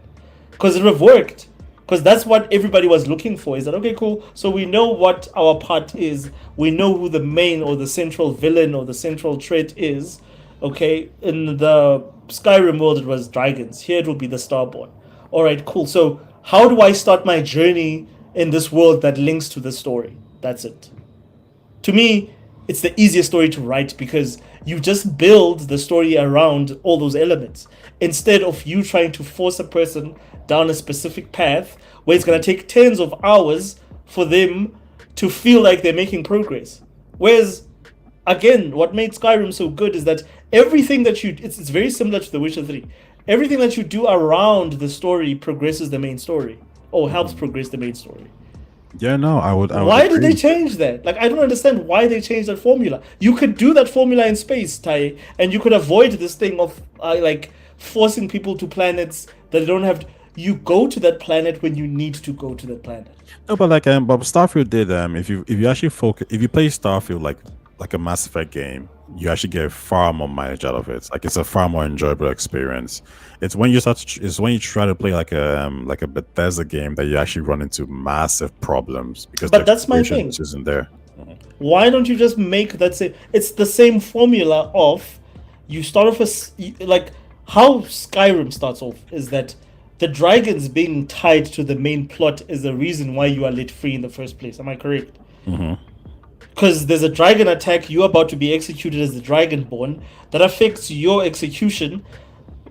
Because it would have worked. Because that's what everybody was looking for. Is that, okay, cool, so we know what our part is. We know who the main or the central villain or the central trait is. Okay, in the Skyrim world, it was dragons. Here it will be the Starborn. Alright, cool. So how do I start my journey in this world that links to the story? That's it. To me, it's the easiest story to write, because you just build the story around all those elements, instead of you trying to force a person down a specific path where it's going to take tens of hours for them to feel like they're making progress. Whereas, again, what made Skyrim so good is that everything that it's very similar to The Witcher 3. Everything that you do around the story progresses the main story, or helps progress the main story. Yeah, no, I would why did they change that? Like, I don't understand why they changed that formula. You could do that formula in space, Tai, and you could avoid this thing of like forcing people to planets that they don't have to. You go to that planet when you need to go to that planet. No, but like but Starfield did if you actually focus, if you play Starfield like a Mass Effect game, you actually get far more mileage out of it. Like, it's a far more enjoyable experience. It's when you try to play like a Bethesda game that you actually run into massive problems, because but that's my thing. Isn't there? Why don't you just make that same? It's the same formula of you start off like how Skyrim starts off is that the dragons being tied to the main plot is the reason why you are let free in the first place. Am I correct? Because there's a dragon attack, you're about to be executed as the Dragonborn, that affects your execution.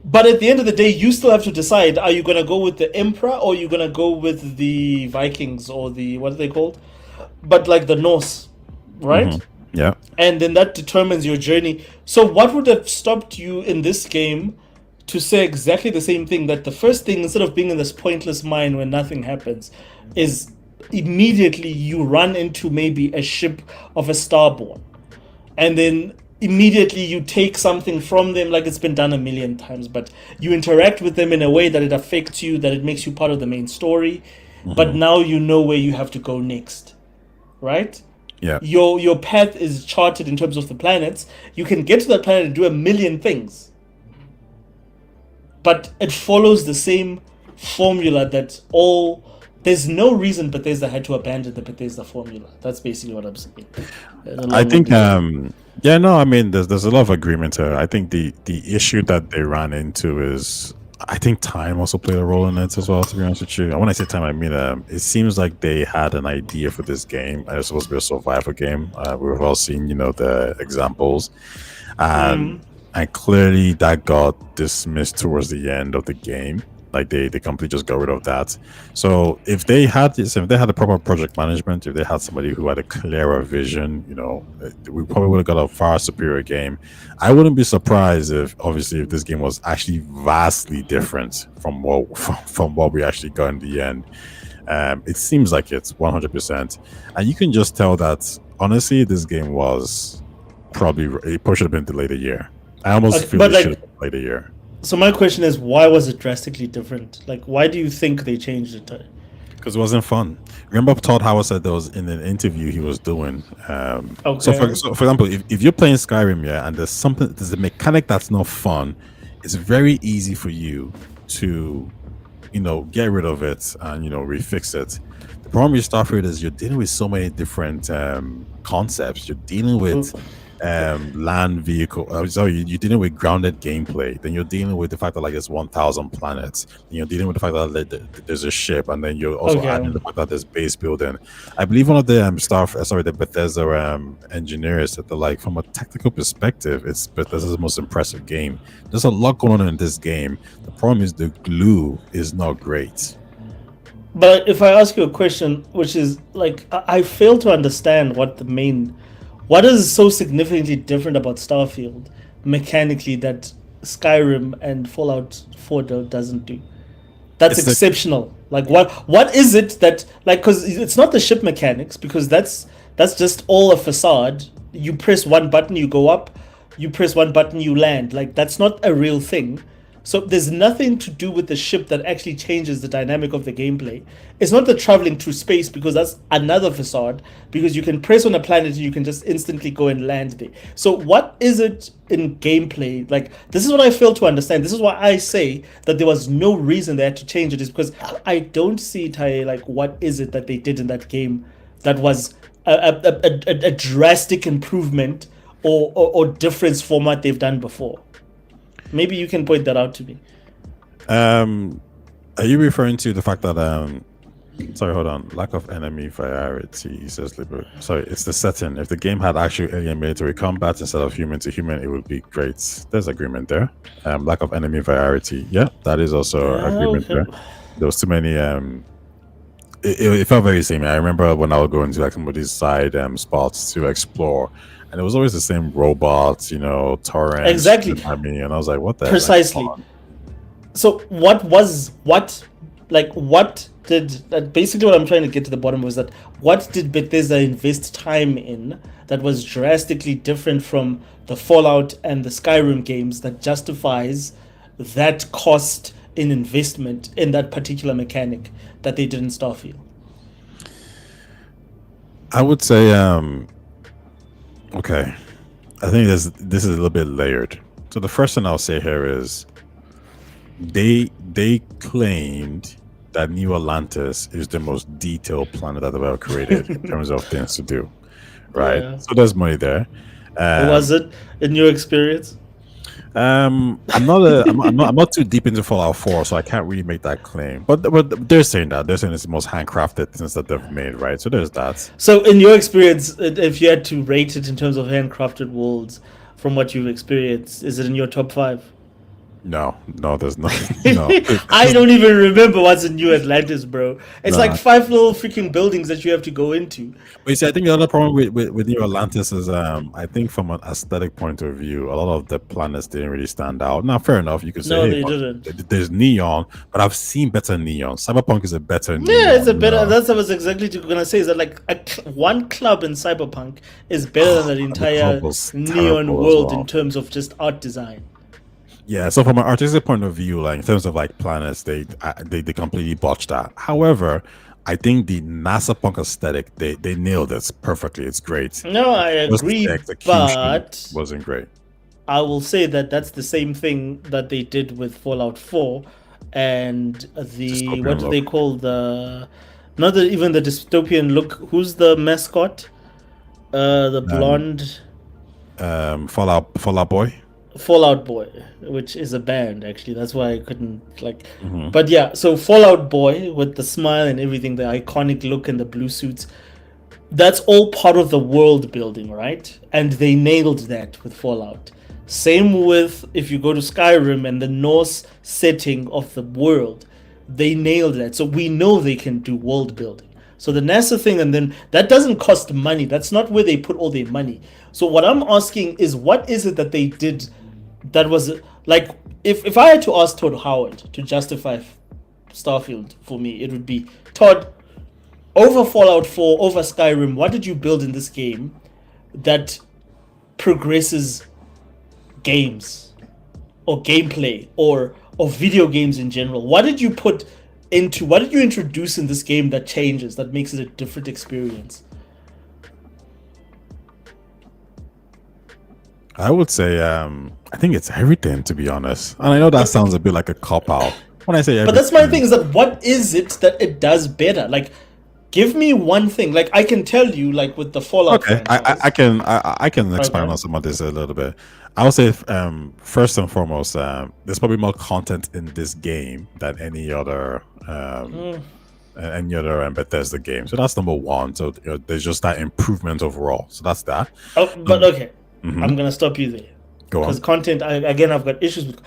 But at the end of the day, you still have to decide, are you going to go with the Emperor, or are you going to go with the Vikings, or the, what are they called? But like the Norse, right? Yeah. And then that determines your journey. So what would have stopped you in this game to say exactly the same thing? That the first thing, instead of being in this pointless mine where nothing happens, is immediately you run into maybe a ship of a Starborn, and then immediately you take something from them, like it's been done a million times, but you interact with them in a way that it affects you, that it makes you part of the main story. But now you know where you have to go next, right? Yeah. Your path is charted in terms of the planets. You can get to that planet and do a million things, but it follows the same formula that all. There's no reason Bethesda had to abandon the Bethesda formula. That's basically what I'm saying. I think, yeah, no, I mean, there's a lot of agreement here. I think the issue that they ran into is, I think time also played a role in it as well, to be honest with you. When I say time, I mean, it seems like they had an idea for this game, and it's supposed to be a survival game. We've all seen, the examples. And clearly that got dismissed towards the end of the game. Like they completely just got rid of that. So if they had this, if they had a proper project management, if they had somebody who had a clearer vision, we probably would have got a far superior game. I wouldn't be surprised if, obviously, if this game was actually vastly different from what we actually got in the end. It seems like it's 100%, and you can just tell that honestly, this game was probably it should have been delayed a year. I almost feel it should have been delayed a year. So my question is, why was it drastically different? Like, why do you think they changed it? Because it wasn't fun. Remember, Todd Howard said there was in an interview he was doing. Okay. So, for example, if you're playing Skyrim, and there's a mechanic that's not fun, it's very easy for you to, get rid of it and refix it. The problem with Starfield is you're dealing with so many different concepts. You're dealing with land vehicle. You're dealing with grounded gameplay. Then you're dealing with the fact that there's 1,000 planets. And you're dealing with the fact that there's a ship, and then you're also adding the fact that there's base building. I believe one of the the Bethesda engineers said that from a technical perspective, it's Bethesda's most impressive game. There's a lot going on in this game. The problem is the glue is not great. But if I ask you a question, which is I fail to understand what is so significantly different about Starfield mechanically that Skyrim and Fallout 4 doesn't do? That's exceptional. What is it that because it's not the ship mechanics, because that's just all a facade. You press one button, you go up. You press one button, you land. That's not a real thing. So there's nothing to do with the ship that actually changes the dynamic of the gameplay. It's not the traveling through space, because that's another facade, because you can press on a planet and you can just instantly go and land there. So what is it in gameplay? This is what I fail to understand. This is why I say that there was no reason they had to change it, is because I don't see it, what is it that they did in that game that was a drastic improvement or difference from what they've done before. Maybe you can point that out to me. Are you referring to the fact that sorry, hold on. Lack of enemy variety, says Liber. Sorry, it's the setting. If the game had actual alien military combat instead of human to human, it would be great. There's agreement there. Lack of enemy variety. Yeah, that is also agreement there. There was too many. It felt very samey. I remember when I would go into somebody's side spots to explore, and it was always the same robots, torrents. Exactly. And I was like, what the precisely. So basically what I'm trying to get to the bottom was that what did Bethesda invest time in that was drastically different from the Fallout and the Skyrim games that justifies that cost in investment in that particular mechanic that they did in Starfield? I would say okay, I think this is a little bit layered. So the first thing I'll say here is they claimed that New Atlantis is the most detailed planet that they've ever created in terms of things to do, right? Yeah. So there's money there. Was it in your experience? I'm not too deep into Fallout 4, so I can't really make that claim. But they're saying it's the most handcrafted things that they've made, right? So there's that. So in your experience, if you had to rate it in terms of handcrafted worlds from what you've experienced, is it in your top 5? No, there's not. No. I don't even remember what's in New Atlantis, bro. It's 5 little freaking buildings that you have to go into. But you see, I think the other problem with New Atlantis is, I think from an aesthetic point of view, a lot of the planets didn't really stand out. Now, fair enough, you could say, no, they didn't. There's neon, but I've seen better neon. Cyberpunk is a better neon. Yeah, it's a better. That's what I was exactly gonna say. Is that one club in Cyberpunk is better than the entire neon world in terms of just art design. Yeah, so from an artistic point of view, in terms of planets, they completely botched that. However, I think the NASA punk aesthetic, they nailed it perfectly. It's great. No, I agree, but wasn't great. I will say that that's the same thing that they did with Fallout 4 and what do they call not even the dystopian look. Who's the mascot? The blonde. Fallout Boy. Fallout Boy, which is a band actually. That's why I couldn't But yeah, so Fallout Boy with the smile and everything, the iconic look and the blue suits, that's all part of the world building, right? And they nailed that with Fallout. Same with if you go to Skyrim and the Norse setting of the world, they nailed that. So we know they can do world building. So the NASA thing, and then that doesn't cost money. That's not where they put all their money. So what I'm asking is, what is it that they did that was like, if I had to ask Todd Howard to justify Starfield for me, it would be, Todd, over Fallout 4, over Skyrim, what did you build in this game that progresses games or gameplay or video games in general? What did you introduce in this game that changes, that makes it a different experience? I would say I think it's everything, to be honest. And I know that sounds a bit like a cop out when I say everything. But that's my thing, is that what is it that it does better? Like, give me one thing. Like, I can tell you, like with the Fallout franchise. I can expand on some of this a little bit. I would say first and foremost, there's probably more content in this game than any other Bethesda game. So that's number one. So there's just that improvement overall. So that's that. Oh, but okay, I'm gonna stop you there. Go on. Because content, I've got issues with.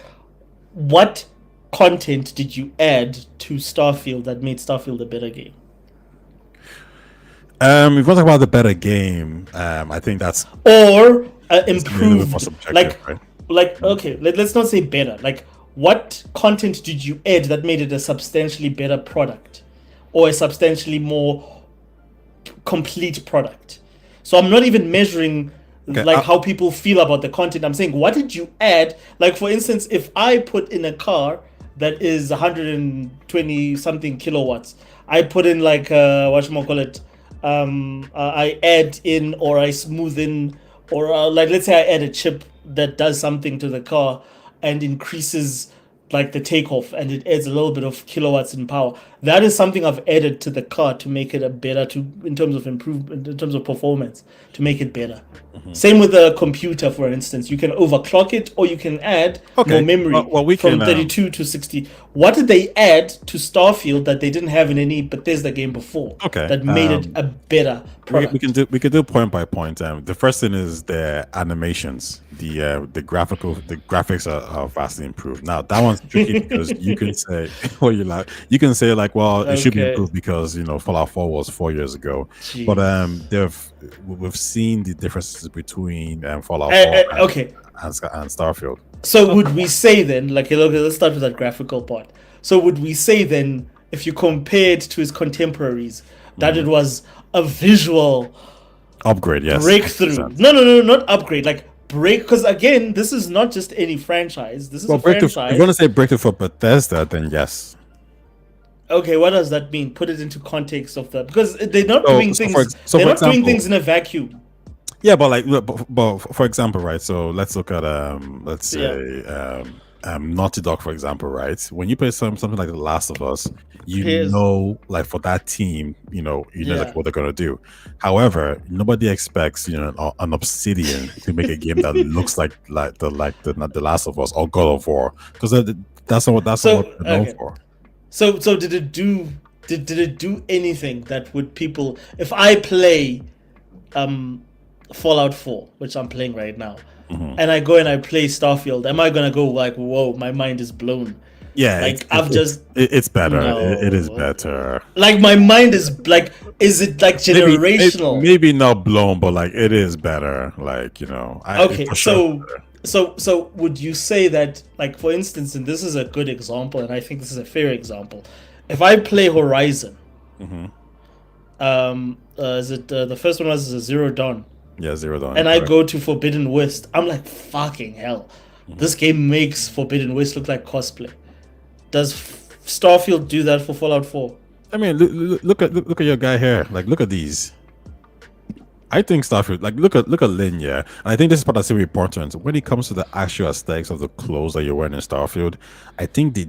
What content did you add to Starfield that made Starfield a better game? If you want to talk about the better game, I think that's or improved, right? like okay, let's not say better. Like, what content did you add that made it a substantially better product, or a substantially more complete product? So I'm not even measuring how people feel about the content. I'm saying, what did you add? Like, for instance, if I put in a car that is 120 something kilowatts, I put in like whatchamacallit, I add in, or I smooth in, or like, let's say I add a chip that does something to the car and increases like the takeoff, and it adds a little bit of kilowatts in power. That is something I've added to the car to make it in terms of improvement, in terms of performance, to make it better. Same with a computer, for instance. You can overclock it, or you can add more memory from 32 to 60. What did they add to Starfield that they didn't have in any Bethesda game before? That made it a better product? We can do point by point. The first thing is the animations. The graphics are vastly improved. Now that one's tricky because you can say, you can say like, well, it should be improved because Fallout 4 was 4 years ago. Jeez. But we've seen the differences between Fallout 4 and Starfield. So would we say then, like, let's start with that graphical part. So would we say then, if you compared to his contemporaries, that it was a visual upgrade, yes, breakthrough? No, not upgrade, like break, because again, this is not just any franchise. This is a franchise. If you're going to say breakthrough for Bethesda, then yes. Okay, what does that mean? Put it into context of that, because they're not doing things. They're not doing things in a vacuum. Yeah, but for example, right? So let's look at Naughty Dog, for example, right? When you play something like The Last of Us, like for that team, you know like what they're gonna do. However, nobody expects an Obsidian to make a game that looks like the Last of Us or God of War, because that's what they're known for. So did it do anything that would people? If I play Fallout 4, which I'm playing right now, and I go and I play Starfield, am I gonna go like, whoa, my mind is blown? Yeah, like it's better. No. It is better. Like, my mind is like, is it like generational? Maybe not blown, but like it is better. Like So would you say that, like, for instance, and this is a good example, and I think this is a fair example, if I play Horizon, is it the first one was Zero Dawn? Yeah, Zero Dawn. And I go to Forbidden West, I'm like, fucking hell, this game makes Forbidden West look like cosplay. Does Starfield do that for Fallout 4? I mean, look at your guy here. Like, look at these. I think Starfield, like, look at Lynn, yeah. And I think this is part that's very important. When it comes to the actual aesthetics of the clothes that you're wearing in Starfield, I think the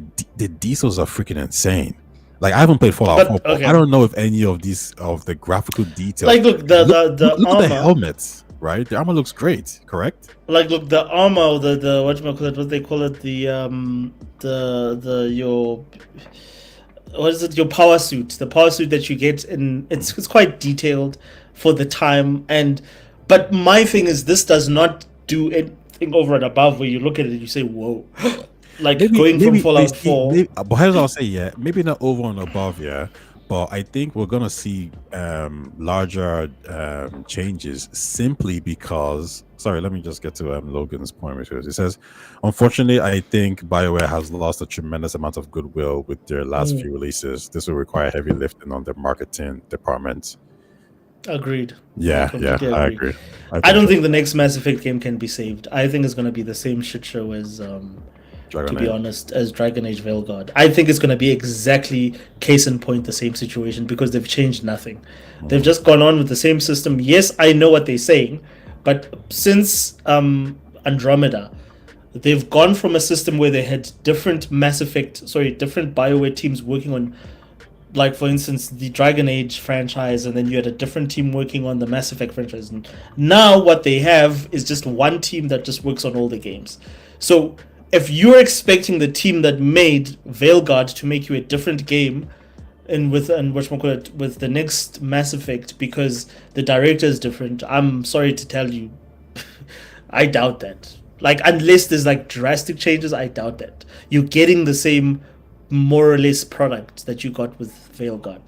diesels are freaking insane. Like, I haven't played Fallout 4, but I don't know if any of the graphical details. Like, look, the look armor. At the helmets, right? The armor looks great, correct? Like, look, the armor, the what they call it, your power suit, the power suit that you get, and it's quite detailed for the time. But my thing is, this does not do it. thing over and above where you look at it and you say, "Whoa!" Like going from Fallout 4. but here's what I'll say, yeah, maybe not over and above, yeah, but I think we're gonna see larger changes simply because. Sorry, let me just get to Logan's point, which is he says, unfortunately, I think BioWare has lost a tremendous amount of goodwill with their last few releases. This will require heavy lifting on the marketing department. Agreed. Yeah, I agree. I don't think the next Mass Effect game can be saved. I think it's going to be the same shit show as, be honest, as Dragon Age Veilguard. I think it's going to be exactly case in point the same situation because they've changed nothing. They've just gone on with the same system. Yes, I know what they're saying, but since Andromeda, they've gone from a system where they had different different BioWare teams working on, like, for instance, the Dragon Age franchise, and then you had a different team working on the Mass Effect franchise. And now what they have is just one team that just works on all the games. So if you're expecting the team that made Veilguard to make you a different game with the next Mass Effect because the director is different, I'm sorry to tell you, I doubt that. Like, unless there's like drastic changes, I doubt that. You're getting the same more or less product that you got with Veilguard.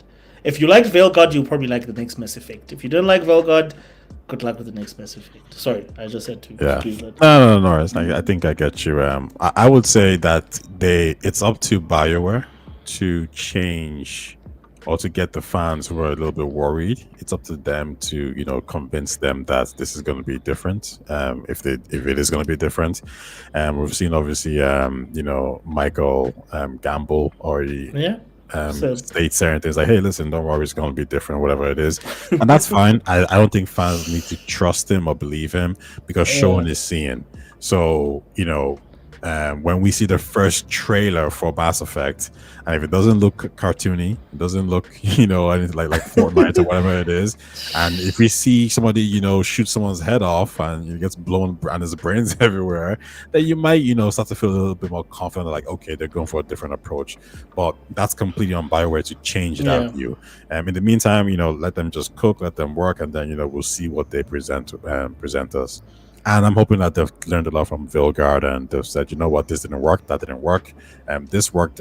If you liked Veilguard, you'll probably like the next Mass Effect. If you don't like Veilguard, good luck with the next Mass Effect. Sorry, I just had to. Yeah. No. I think I get you. I would say that it's up to BioWare to change or to get the fans who are a little bit worried. It's up to them to convince them that this is going to be different. If it is going to be different, we've seen obviously Michael Gamble already. State certain things like, hey, listen, don't worry, it's going to be different, whatever it is. And that's fine. I don't think fans need to trust him or believe him because showing is seeing. So, when we see the first trailer for Mass Effect, and if it doesn't look cartoony, it doesn't look, anything like Fortnite or whatever it is, and if we see somebody, shoot someone's head off and it gets blown and there's brains everywhere, then you might, start to feel a little bit more confident, like, okay, they're going for a different approach. But that's completely on BioWare to change that view. In the meantime, let them just cook, let them work, and then, we'll see what they present us. And I'm hoping that they've learned a lot from Veilguard and they've said, you know what, this didn't work, that didn't work. This worked.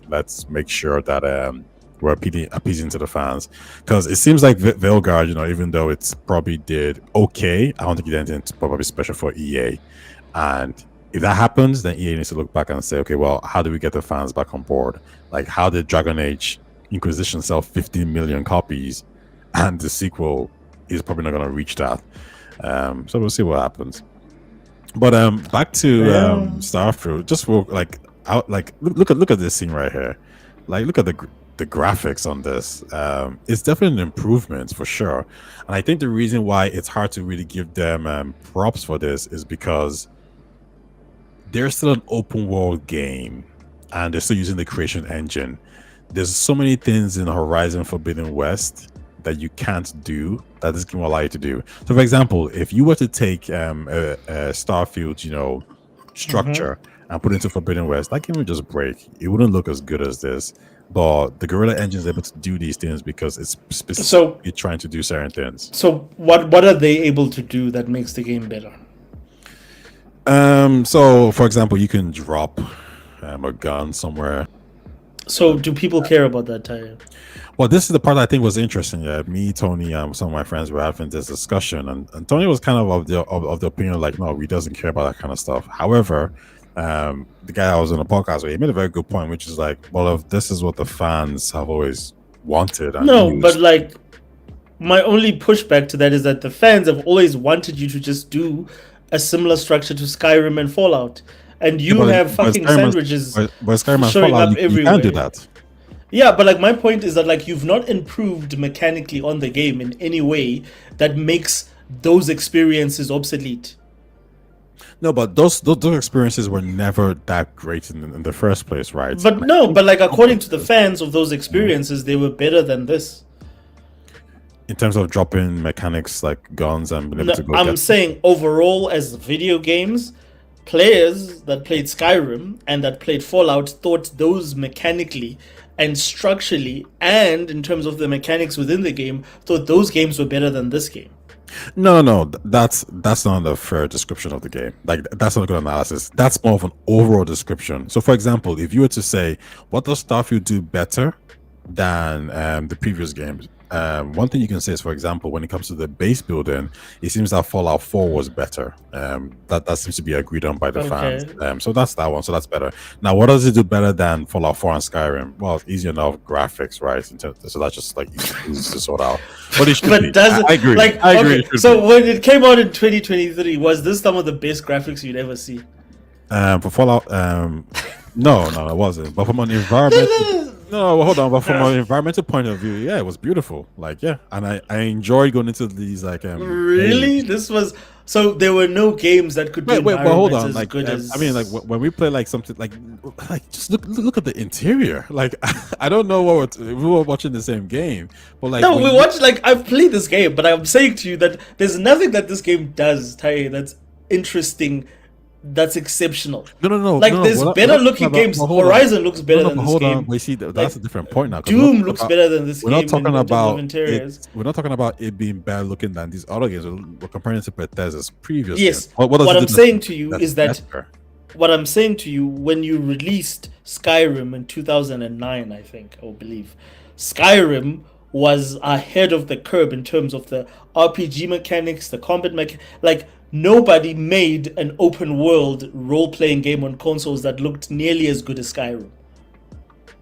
Let's make sure that we're appeasing to the fans. Because it seems like Veilguard, even though it's probably did okay, I don't think it did anything probably special for EA. And if that happens, then EA needs to look back and say, okay, well, how do we get the fans back on board? Like, how did Dragon Age Inquisition sell 15 million copies and the sequel is probably not going to reach that? So we'll see what happens. But back to Starfield. Just look at this scene right here. Like, look at the graphics on this. It's definitely an improvement for sure. And I think the reason why it's hard to really give them props for this is because they're still an open world game and they're still using the creation engine. There's so many things in Horizon Forbidden West that you can't do that this game will allow you to do. So, for example, if you were to take a Starfield, structure and put it into Forbidden West, that game would just break. It wouldn't look as good as this. But the Guerrilla Engine is able to do these things because it's specifically trying to do certain things. So, what are they able to do that makes the game better? So, for example, you can drop a gun somewhere. So, do people care about that, Tyre? Well, this is the part I think was interesting. Me, Tony, some of my friends were having this discussion, and Tony was kind of the opinion like, no, he doesn't care about that kind of stuff. However, the guy I was on the podcast with, he made a very good point, which is like, well, if this is what the fans have always wanted, and used, but like, my only pushback to that is that the fans have always wanted you to just do a similar structure to Skyrim and Fallout, and you have fucking sandwiches showing up everywhere. You can't do that. Yeah, but like my point is that like you've not improved mechanically on the game in any way that makes those experiences obsolete. No, but those experiences were never that great in the first place, right? But no, but like according to the fans of those experiences, they were better than this. In terms of dropping mechanics like guns and being able to go. I'm saying overall as video games, players that played Skyrim and that played Fallout thought those mechanically and structurally and in terms of the mechanics within the game, thought those games were better than this game. That's not a fair description of the game. Like that's not a good analysis. That's more of an overall description. So, for example, if you were to say, "What does Starfield do better than the previous games?" One thing you can say is, for example, when it comes to the base building, it seems that Fallout 4 was better. That seems to be agreed on by the fans. So that's that one. So that's better. Now, what does it do better than Fallout 4 and Skyrim? Well, it's easy enough graphics, right? So that's just like easy to sort out. But it should But be. does it, I agree. like, I agree. okay, so when it came out in 2023, was this some of the best graphics you'd ever see? For Fallout, no, it wasn't. But from an environment, no, hold on. But from an environmental point of view, yeah, it was beautiful. Like, yeah, and I enjoyed going into these like Really? This was so there were no games that could do but hold on. as Like, good as I mean, like when we play like something like just look at the interior. Like, I don't know what we were watching the same game, but like no, we watched like I've played this game, but I'm saying to you that there's nothing that this game does, Tai, that's interesting. That's exceptional. No. Like no, there's better looking games. Horizon looks better than this hold game. on. Wait, see, that's a different point now. Doom looks better than this we're game. Not talking about interiors. We're not talking about it being better looking than these other games. We're comparing it to Bethesda's previous. Yes. Games. What I'm saying to you is that better? What I'm saying to you, when you released Skyrim in 2009, I think, or believe, Skyrim was ahead of the curve in terms of the RPG mechanics, the combat mechanics. Like, nobody made an open world role-playing game on consoles that looked nearly as good as Skyrim.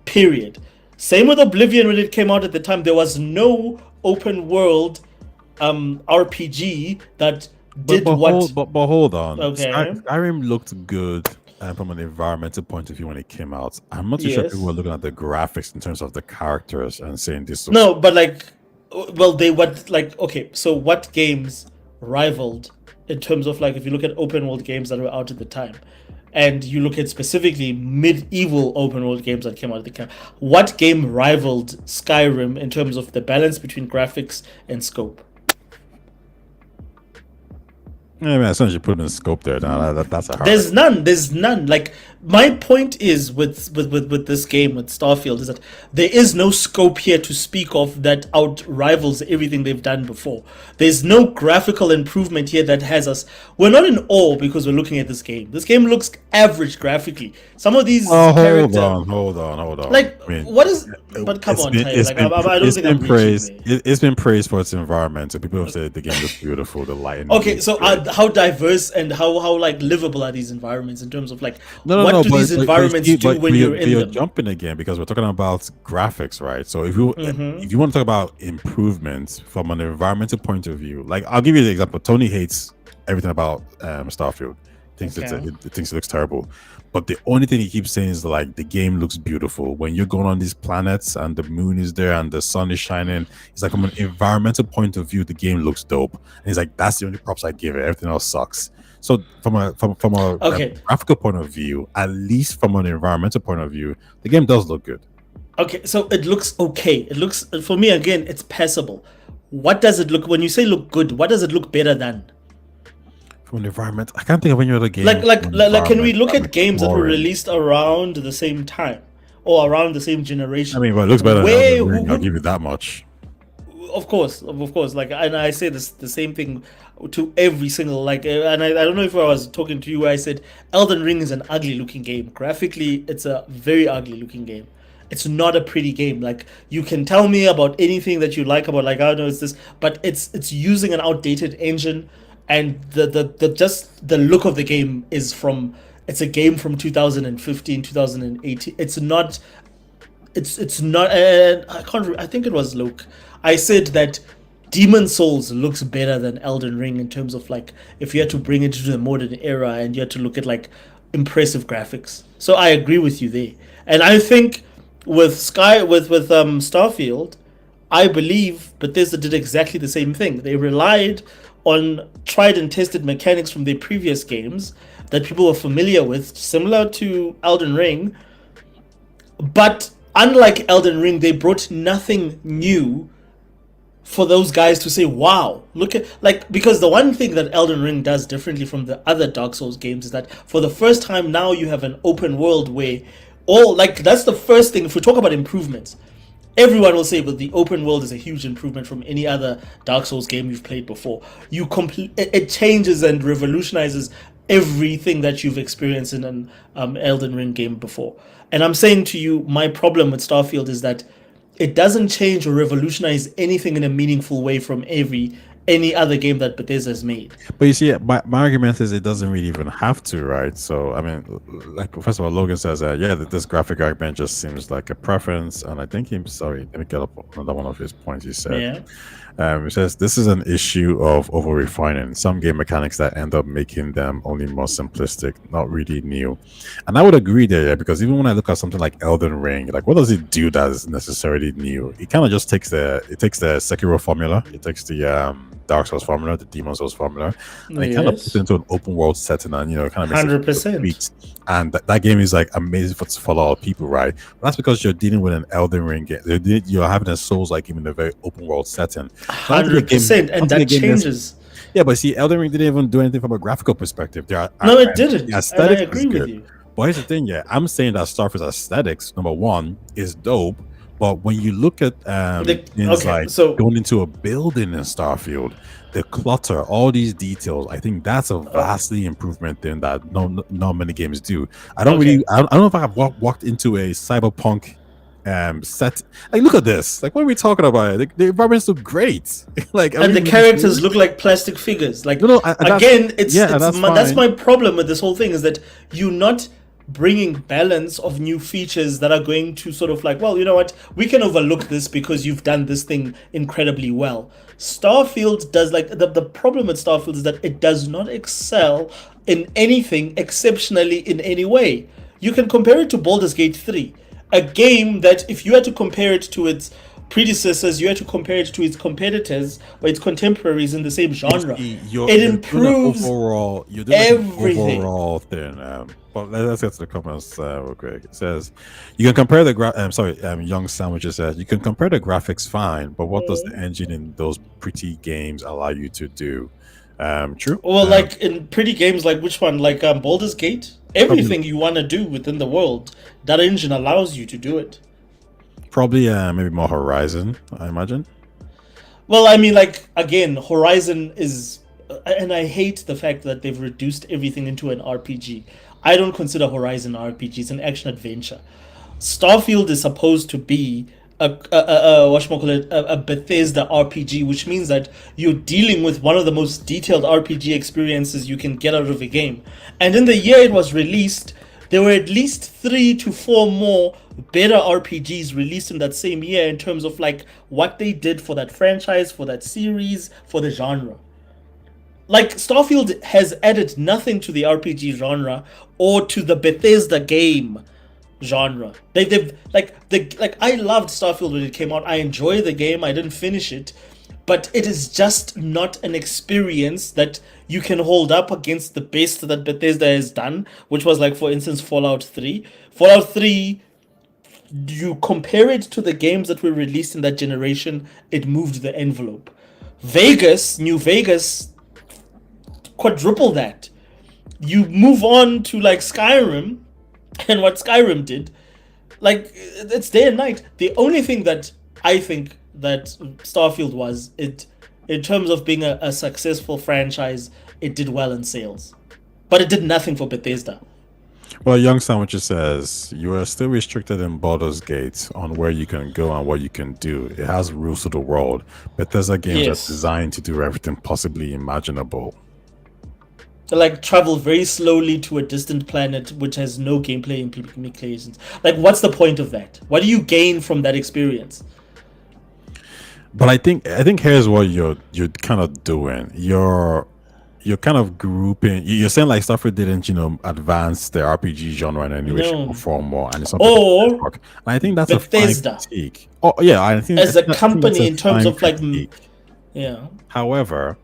Period. Same with Oblivion when it came out at the time. There was no open world RPG that did what. But hold on. Okay. Skyrim looked good from an environmental point of view when it came out. I'm not too sure people were looking at the graphics in terms of the characters and saying this. No, but like, well, they what like okay. So what games rivaled in terms of like if you look at open world games that were out at the time, and you look at specifically medieval open world games that came out at the time, what game rivaled Skyrim in terms of the balance between graphics and scope? Yeah, man, as soon as you put in scope there, that's a hard. There's none. Like my point is with this game with Starfield is that there is no scope here to speak of that out rivals everything they've done before. There's no graphical improvement here that has us. We're not in awe because we're looking at this game. This game looks average graphically. Some of these. Hold on. Like I mean, what is? But come on, Tyler. Like, I don't think I'm praised. It's been praised for its environment, so people have said the game looks beautiful. The lighting. Okay, so how diverse and how like livable are these environments in terms of like what do these environments do when you're in them? Jumping again because we're talking about graphics, right? So if you want to talk about improvements from an environmental point of view, like I'll give you the example. Tony hates everything about Starfield. Thinks it looks terrible. But the only thing he keeps saying is like the game looks beautiful. When you're going on these planets and the moon is there and the sun is shining, it's like from an environmental point of view, the game looks dope. And he's like, that's the only props I give it. Everything else sucks. So from a graphical point of view, at least from an environmental point of view, the game does look good. Okay, so it looks okay. It looks, for me again, it's passable. What does it look when you say look good? What does it look better than? From an environment, I can't think of any other game. Like, can we look at games that were released around the same time or around the same generation? I mean, well, it looks better than Elden Ring, I'll give you that much. Of course. Like, and I say this the same thing to every single like, and I don't know if I was talking to you. I said Elden Ring is an ugly looking game. Graphically, it's a very ugly looking game. It's not a pretty game. Like you can tell me about anything that you like about like I don't know it's this, but it's using an outdated engine. And the just the look of the game is it's a game from 2015 2018. It's not I think it was Luke. I said that Demon Souls looks better than Elden Ring in terms of like if you had to bring it to the modern era and you had to look at like impressive graphics. So I agree with you there. And I think with Starfield, I believe Bethesda did exactly the same thing. They relied on tried and tested mechanics from their previous games that people were familiar with, similar to Elden Ring. But unlike Elden Ring, they brought nothing new for those guys to say, wow, look at, like, because the one thing that Elden Ring does differently from the other Dark Souls games is that for the first time now you have an open world where that's the first thing, if we talk about improvements, Everyone will say, but the open world is a huge improvement from any other Dark Souls game you've played before. It changes and revolutionizes everything that you've experienced in an Elden Ring game before. And I'm saying to you, my problem with Starfield is that it doesn't change or revolutionize anything in a meaningful way from any other game that Bethesda has made. But you see, my argument is it doesn't really even have to, right? So, I mean, like, first of all, Logan says, yeah, that this graphic argument just seems like a preference. And I think sorry, let me get up another one of his points he said. Yeah. He says, this is an issue of over-refining. Some game mechanics that end up making them only more simplistic, not really new. And I would agree there, yeah, because even when I look at something like Elden Ring, like, what does it do that is necessarily new? It kind of just takes the Sekiro formula. It takes the Dark Souls formula, the Demon Souls formula, and it kind of puts it into an open world setting, and kind of makes 100%. And that game is like amazing for a lot of people, right? But that's because you're dealing with an Elden Ring game. You're having a Souls like game in a very open world setting. 100%, and that changes. Yeah, but see, Elden Ring didn't even do anything from a graphical perspective. No, it didn't. And I agree with you. But here's the thing, yeah, I'm saying that Starfield's aesthetics, number one, is dope. But when you look at things like going into a building in Starfield, the clutter, all these details, I think that's a vastly improvement thing that not many games do. I don't know if I've walked into a cyberpunk set. Like, look at this. Like, what are we talking about? The environments look great. Like, and the characters look like plastic figures. Like, again, that's my problem with this whole thing, is that you're not bringing balance of new features that are going to sort of like, well, you know what, we can overlook this because you've done this thing incredibly well. Starfield does, like, the problem with Starfield is that it does not excel in anything exceptionally in any way. You can compare it to Baldur's Gate 3, a game that, if you had to compare it to its predecessors, you had to compare it to its competitors or its contemporaries in the same genre. It improves everything. Overall thing. But let's get to the comments real quick. It says, you can compare the Young Sandwiches says, you can compare the graphics fine, but what does the engine in those pretty games allow you to do? True. Well, like in pretty games, like which one? Like Baldur's Gate? Everything you want to do within the world, that engine allows you to do it. Probably maybe more Horizon, I imagine. Well, I mean, like, again, Horizon is... and I hate the fact that they've reduced everything into an RPG. I don't consider Horizon an RPG. It's an action adventure. Starfield is supposed to be a Bethesda RPG, which means that you're dealing with one of the most detailed RPG experiences you can get out of a game. And in the year it was released, there were at least 3 to 4 more better RPGs released in that same year in terms of like what they did for that franchise, for that series, for the genre. Like, Starfield has added nothing to the RPG genre or to the Bethesda game genre. I loved Starfield when it came out. I enjoyed the game. I didn't finish it, but it is just not an experience that you can hold up against the best that Bethesda has done, which was, like, for instance, Fallout 3. Fallout 3, you compare it to the games that were released in that generation, it moved the envelope. New Vegas, quadruple that. You move on to, like, Skyrim, and what Skyrim did, like, it's day and night. The only thing that I think that Starfield was, it, in terms of being a successful franchise, it did well in sales, but it did nothing for Bethesda. Well, Young Sandwiches says, you are still restricted in Baldur's Gate on where you can go and what you can do. It has rules to the world. Bethesda games are designed to do everything possibly imaginable. Like, travel very slowly to a distant planet which has no gameplay implications. Like, what's the point of that? What do you gain from that experience? But I think here's what you're kind of doing. You're kind of grouping. You're saying, like, Starfield didn't, advance the RPG genre in any way, shape, or form more, and it's something. Or and I think that's Bethesda. A fine critique. Oh yeah, I think as a company in terms of critique. However,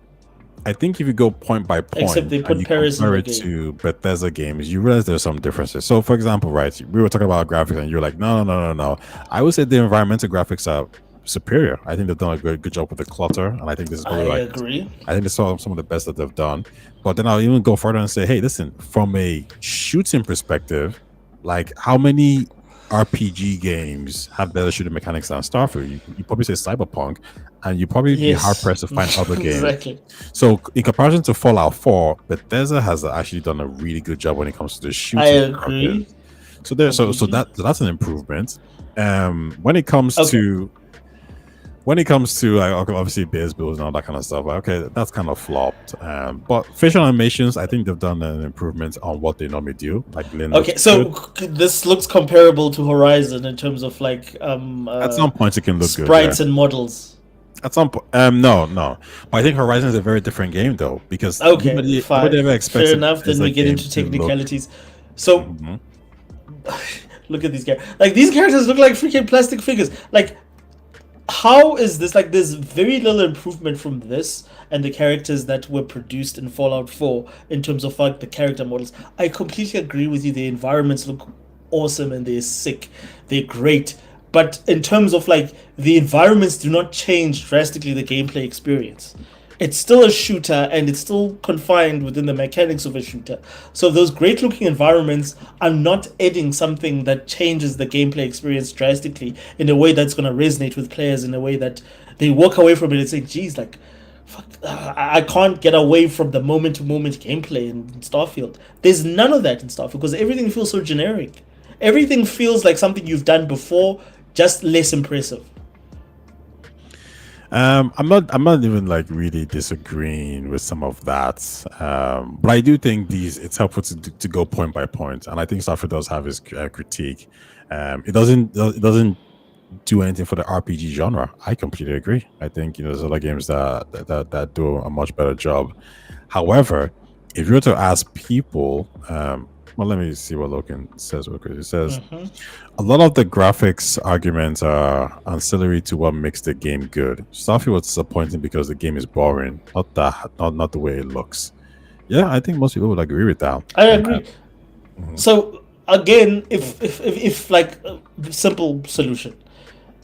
I think if you go point by point, except they put and you Paris compare in it the game. to Bethesda games, you realize there's some differences. So, for example, right, we were talking about graphics, and you're like, no. I would say the environmental graphics are superior. I think they've done a good job with the clutter, and I think this is probably I agree. I think this is some of the best that they've done. But then I'll even go further and say, hey, listen, from a shooting perspective, like, how many RPG games have better shooting mechanics than Starfield. You probably say Cyberpunk, and you probably be hard Yes. pressed to find other games. Exactly. So, in comparison to Fallout 4, Bethesda has actually done a really good job when it comes to the shooting. I agree. So that's an improvement. When it comes to like, okay, obviously base builds and all that kind of stuff, okay, that's kind of flopped. But facial animations, I think they've done an improvement on what they normally do. Like Lynn Okay, so this looks comparable to Horizon in terms of like at some point it can look good. Sprites and models. At some point, no. But I think Horizon is a very different game though, because Okay, fine. nobody ever expected. Fair enough. Then we get into technicalities. So look at these guys. Like these characters look like freaking plastic figures. Like, how is this? Like, there's very little improvement from this and the characters that were produced in Fallout 4 in terms of like the character models. I completely agree with you. The environments look awesome and they're sick. They're great. But in terms of like the environments do not change drastically the gameplay experience. It's still a shooter and it's still confined within the mechanics of a shooter. So those great looking environments are not adding something that changes the gameplay experience drastically in a way that's going to resonate with players, in a way that they walk away from it and say, geez, like, fuck, I can't get away from the moment to moment gameplay in Starfield. There's none of that in Starfield because everything feels so generic. Everything feels like something you've done before, just less impressive. I'm not even like really disagreeing with some of that, but I do think it's helpful to go point by point, and I think Starfield does have its critique. It doesn't do anything for the RPG genre. I completely agree. I think there's other games that do a much better job. However, if you were to ask people, well, let me see what Logan says. It says a lot of the graphics arguments are ancillary to what makes the game good. Starfield was disappointing because the game is boring, not the way it looks. Yeah, I think most people would agree with that. I agree. So again, if like simple solution,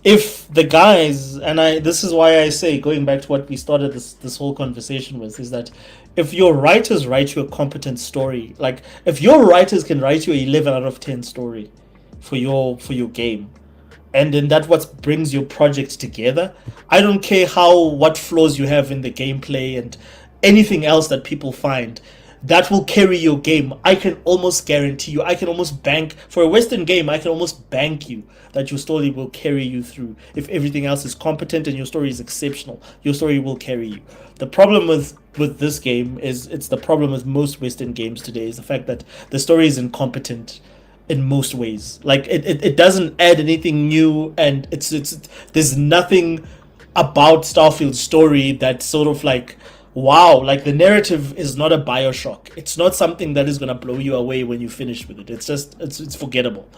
if the guys this is why I say, going back to what we started this whole conversation with, is that if your writers write you a competent story, like if your writers can write you a 11 out of 10 story for your game, and then that what brings your project together, I don't care what flaws you have in the gameplay and anything else that people find, that will carry your game. I can almost guarantee you, I can almost bank for a Western game, I can almost bank you that your story will carry you through. If everything else is competent and your story is exceptional, your story will carry you. The problem with this game is, it's the problem with most Western games today, is the fact that the story is incompetent in most ways. Like it doesn't add anything new, and it's there's nothing about Starfield's story that sort of like, wow, like the narrative is not a BioShock. It's not something that is gonna blow you away when you finish with it. It's just it's forgettable.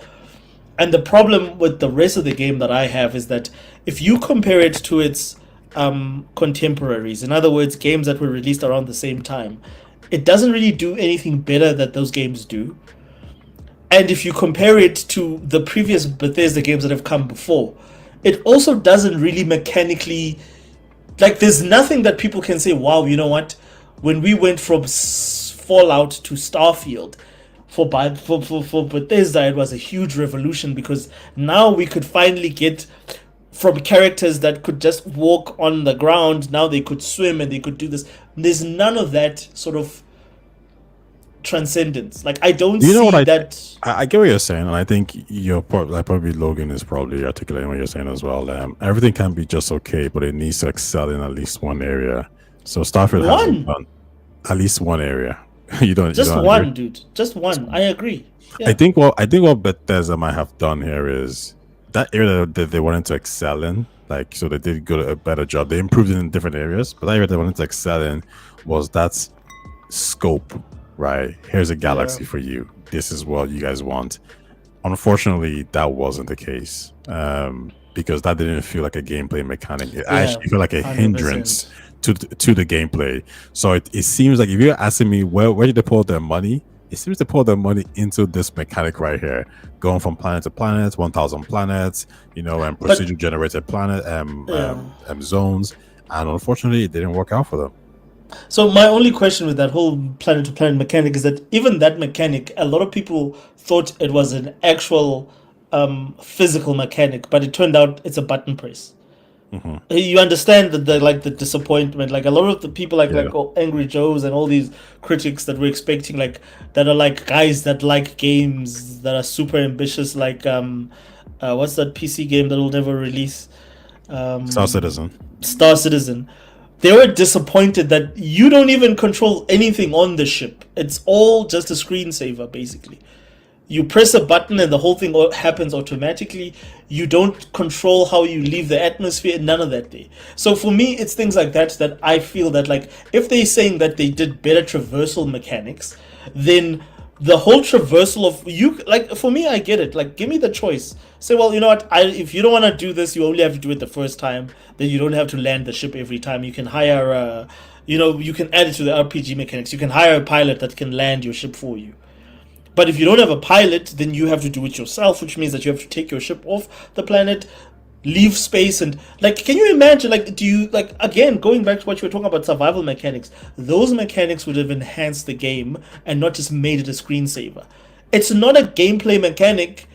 And the problem with the rest of the game that I have is that if you compare it to its contemporaries, in other words, games that were released around the same time, it doesn't really do anything better that those games do. And if you compare it to the previous Bethesda games that have come before, it also doesn't really mechanically, like, there's nothing that people can say, wow, you know what, when we went from Fallout to Starfield, for Bethesda, it was a huge revolution, because now we could finally get from characters that could just walk on the ground, now they could swim and they could do this. There's none of that sort of transcendence. Like, I don't see that. I get what you're saying, and I think probably Logan is probably articulating what you're saying as well. Everything can be just okay, but it needs to excel in at least one area. So Starfield has done at least one area. You don't one agree? dude, just one. I agree. Yeah. I think what Bethesda might have done here is that area that they wanted to excel in, like, so they did a better job. They improved it in different areas, but that area they wanted to excel in was that scope, right? Here's a galaxy for you. This is what you guys want. Unfortunately, that wasn't the case, because that didn't feel like a gameplay mechanic. It actually felt like a 100%. Hindrance to the gameplay. So it seems like, if you're asking me where did they pour their money, it seems to pour their money into this mechanic right here, going from planet to planet, 1,000 planets, and procedure generated planet zones, and unfortunately it didn't work out for them. So my only question with that whole planet to planet mechanic is that even that mechanic, a lot of people thought it was an actual physical mechanic, but it turned out it's a button press. Mm-hmm. You understand the disappointment. Like a lot of the people, Yeah. Angry Joes and all these critics that we're expecting, like that are like guys that like games that are super ambitious. Like what's that PC game that will never release? Star Citizen. Star Citizen. They were disappointed that you don't even control anything on the ship. It's all just a screensaver, basically. You press a button and the whole thing happens automatically. You don't control how you leave the atmosphere, none of that there. So for me, it's things like that I feel that, like, if they're saying that they did better traversal mechanics, then the whole traversal of you, like, for me, I get it. Like, give me the choice. Say, well, you know what? If you don't want to do this, you only have to do it the first time. Then you don't have to land the ship every time. You can hire, you can add it to the RPG mechanics. You can hire a pilot that can land your ship for you. But if you don't have a pilot, then you have to do it yourself, which means that you have to take your ship off the planet, leave space, and, like, can you imagine, like, do you, like, again, going back to what you were talking about, survival mechanics, those mechanics would have enhanced the game and not just made it a screensaver. It's not a gameplay mechanic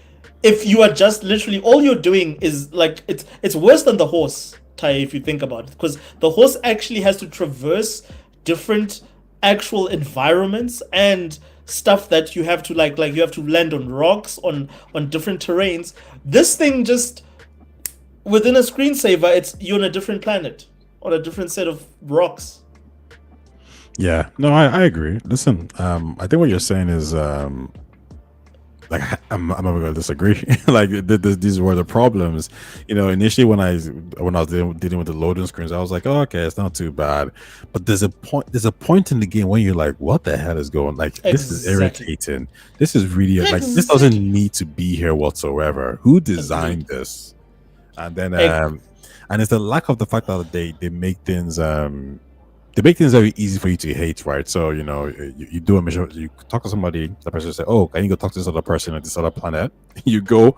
if you are just literally, all you're doing is, like, it's worse than the horse, Tai, if you think about it, because the horse actually has to traverse different actual environments and stuff that you have to, like you have to land on rocks, on different terrains. This thing just, within a screensaver, it's you're on a different planet, on a different set of rocks. Yeah. No, I agree. Listen, I think what you're saying is like I'm not gonna disagree. Like these were the problems. Initially when I was dealing with the loading screens, I was like, oh, okay, it's not too bad. But there's a point in the game when you're like, what the hell is going? Like, this is Exactly. irritating. This is really like, this Exactly. doesn't need to be here whatsoever. Who designed Agreed. this? And then Ag- and it's the lack of the fact that they make things very easy for you to hate, right? So, you do a mission, you talk to somebody, the person say, oh, can you go talk to this other person on this other planet? You go,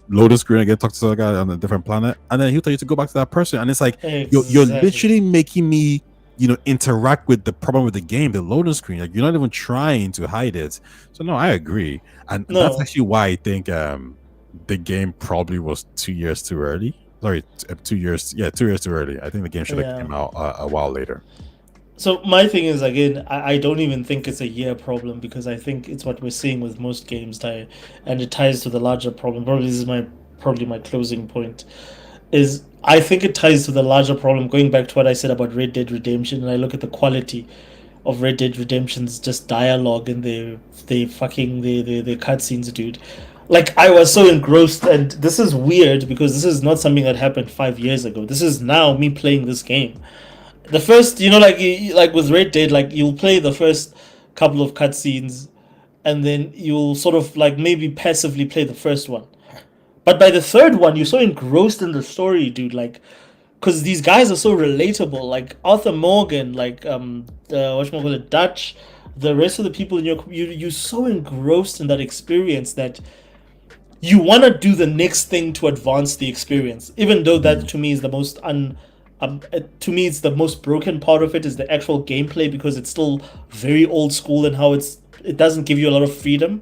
load the screen again, talk to the guy on a different planet, and then he'll tell you to go back to that person. And it's like, you're exactly. literally making me, interact with the problem with the game, the loading screen. Like, you're not even trying to hide it. So, no, I agree. And that's No. actually why I think the game probably was 2 years too early. Sorry, 2 years. Yeah, 2 years too early. I think the game should have Yeah. came out a while later. So my thing is, again, I don't even think it's a year problem, because I think it's what we're seeing with most games, and it ties to the larger problem. Probably this is probably my closing point. Is I think it ties to the larger problem. Going back to what I said about Red Dead Redemption, and I look at the quality of Red Dead Redemption's just dialogue and the cutscenes, dude. Like, I was so engrossed, and this is weird because this is not something that happened 5 years ago. This is now me playing this game. The first, like with Red Dead, like, you'll play the first couple of cutscenes, and then you'll sort of, like, maybe passively play the first one. But by the third one, you're so engrossed in the story, dude. Like, because these guys are so relatable. Like Arthur Morgan, like whatchamacallit, Dutch, the rest of the people in you're so engrossed in that experience that you want to do the next thing to advance the experience, even though that to me is the most to me it's the most broken part of it, is the actual gameplay, because it's still very old school and how it doesn't give you a lot of freedom.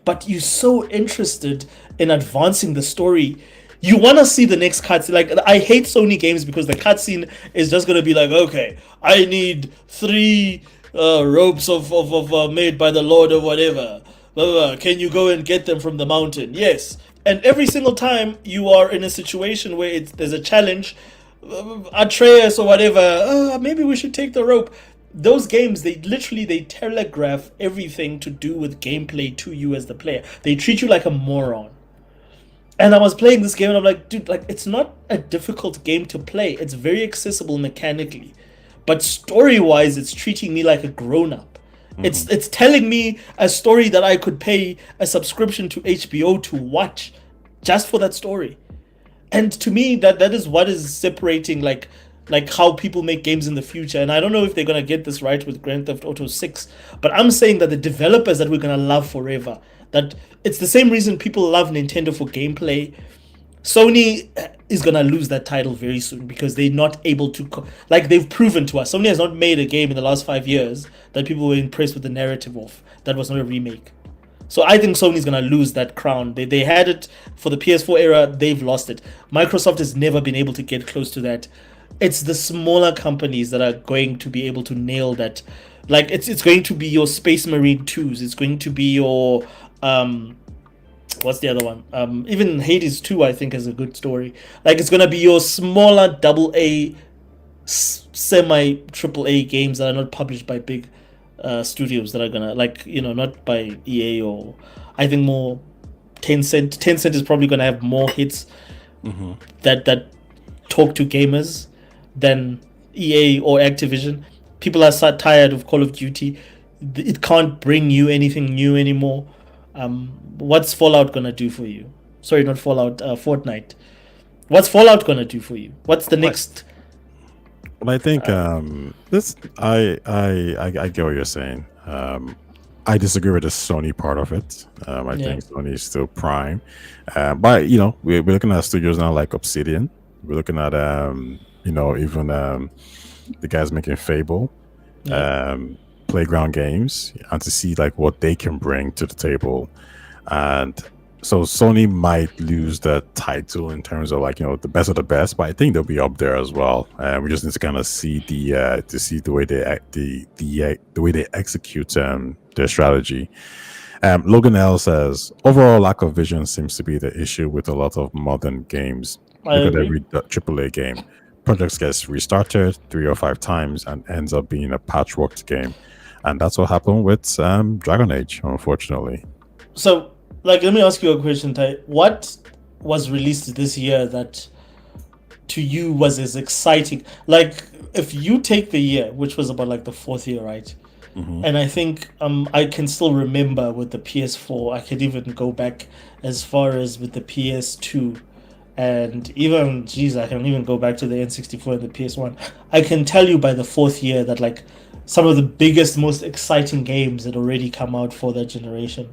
But you're so interested in advancing the story, you want to see the next cutscene. Like, I hate Sony games because the cutscene is just gonna be like, okay, I need 3 ropes of made by the Lord or whatever. Blah, blah, blah. Can you go and get them from the mountain? Yes. And every single time you are in a situation where there's a challenge, Atreus or whatever, maybe we should take the rope. Those games, they telegraph everything to do with gameplay to you as the player. They treat you like a moron. And I was playing this game and I'm like, dude, like, it's not a difficult game to play. It's very accessible mechanically. But story-wise, it's treating me like a grown-up. It's telling me a story that I could pay a subscription to HBO to watch just for that story. And to me, that is what is separating, like how people make games in the future. And I don't know if they're gonna get this right with Grand Theft Auto 6, but I'm saying that the developers that we're gonna love forever, that it's the same reason people love Nintendo for gameplay. Sony is gonna lose that title very soon because they're not able to like, they've proven to us. Sony has not made a game in the last 5 years that people were impressed with the narrative of. That was not a remake. So I think Sony's gonna lose that crown. They had it for the PS4 era, they've lost it. Microsoft has never been able to get close to that. It's the smaller companies that are going to be able to nail that. Like it's going to be your Space Marine 2s, it's going to be your what's the other one? Even Hades 2 I think is a good story. Like it's gonna be your smaller double A semi triple A games that are not published by big studios that are gonna not by EA or I think more Tencent. Tencent is probably gonna have more hits that talk to gamers than EA or Activision. People are so tired of Call of Duty. It can't bring you anything new anymore. What's Fallout gonna do for you? Sorry, not Fallout. Fortnite. What's Fallout gonna do for you? What's the next? Well, I think this. I get what you're saying. I disagree with the Sony part of it. I think Sony is still prime, but we're looking at studios now like Obsidian. We're looking at even the guys making Fable, Playground Games, and to see like what they can bring to the table. And so Sony might lose the title in terms of the best of the best, but I think they'll be up there as well. We just need to kind of see the way they the way they execute their strategy. Logan L says overall lack of vision seems to be the issue with a lot of modern games. Look at every AAA game. Projects gets restarted 3 or 5 times and ends up being a patchworked game, and that's what happened with Dragon Age, unfortunately. So, let me ask you a question, Ty. What was released this year that to you was as exciting? Like, if you take the year, which was about the 4th year, right? And I think I can still remember with the PS4. I could even go back as far as with the PS2. And even, I can even go back to the N64 and the PS1. I can tell you by the 4th year that some of the biggest, most exciting games had already come out for that generation.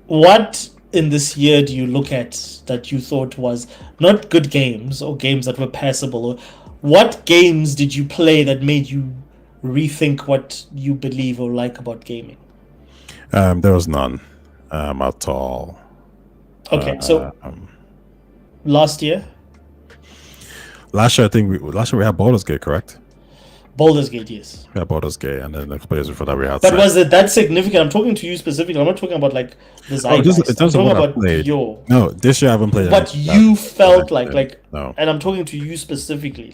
What in this year do you look at that you thought was not good games or games that were passable? Or what games did you play that made you rethink what you believe or like about gaming? There was none at all. Okay, so last year I think we had Baldur's Gate, correct? Baldur's Gate, yes. We had Baldur's Gate, and then the couple years before that we had. But was it that significant? I'm talking to you specifically. I'm not talking about the zeitgeist. In terms of what I played. No, this year I haven't played. What you felt like, no. And I'm talking to you specifically,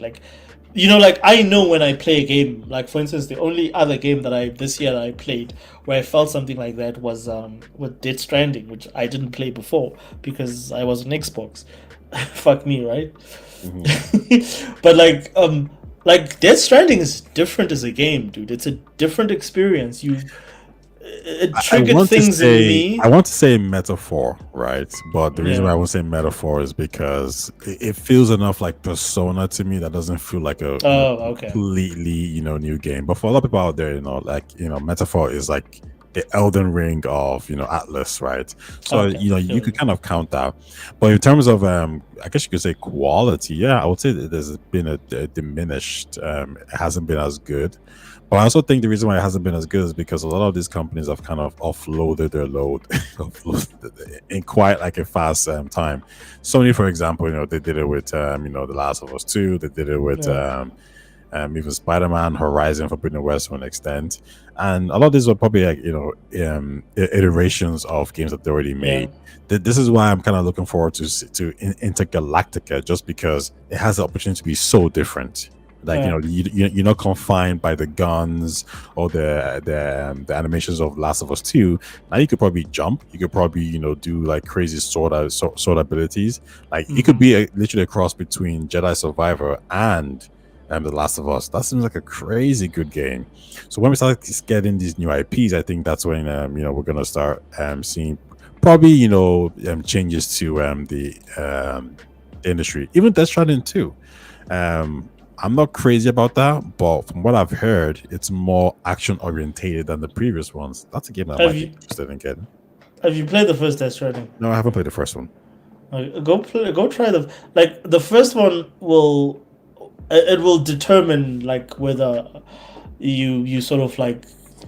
I know when I play a game. For instance, the only other game this year that I played where I felt something like that was with Death Stranding, which I didn't play before because I was on Xbox. Fuck me, right? But Death Stranding is different as a game, dude. It's a different experience. It triggered things in me. I want to say metaphor, right? But the reason why I won't say metaphor is because it feels enough like Persona to me that doesn't feel like a completely new game. But for a lot of people out there, metaphor is like the Elden Ring of Atlas, right? So you could kind of count that. But in terms of I guess you could say quality, I would say that there's been a diminished. It hasn't been as good. But I also think the reason why it hasn't been as good is because a lot of these companies have kind of offloaded their load in quite a fast time. Sony, for example, they did it with The Last of Us 2. They did it with even Spider-Man, Horizon Forbidden West to an extent, and a lot of these were probably iterations of games that they already made. This is why I'm kind of looking forward to Intergalactica, just because it has the opportunity to be so different. You're not confined by the guns or the animations of Last of Us 2. Now you could probably jump. You could probably do crazy sword abilities. It could be literally a cross between Jedi Survivor and The Last of Us. That seems like a crazy good game. So when we start getting these new IPs, I think that's when we're gonna start seeing probably changes to the industry. Even Death Stranding 2. I'm not crazy about that, but from what I've heard, it's more action orientated than the previous ones. That's a game that I might be interested in getting. Have you played the first Death Stranding? No, I haven't played the first one. Go try the first one will determine whether you sort of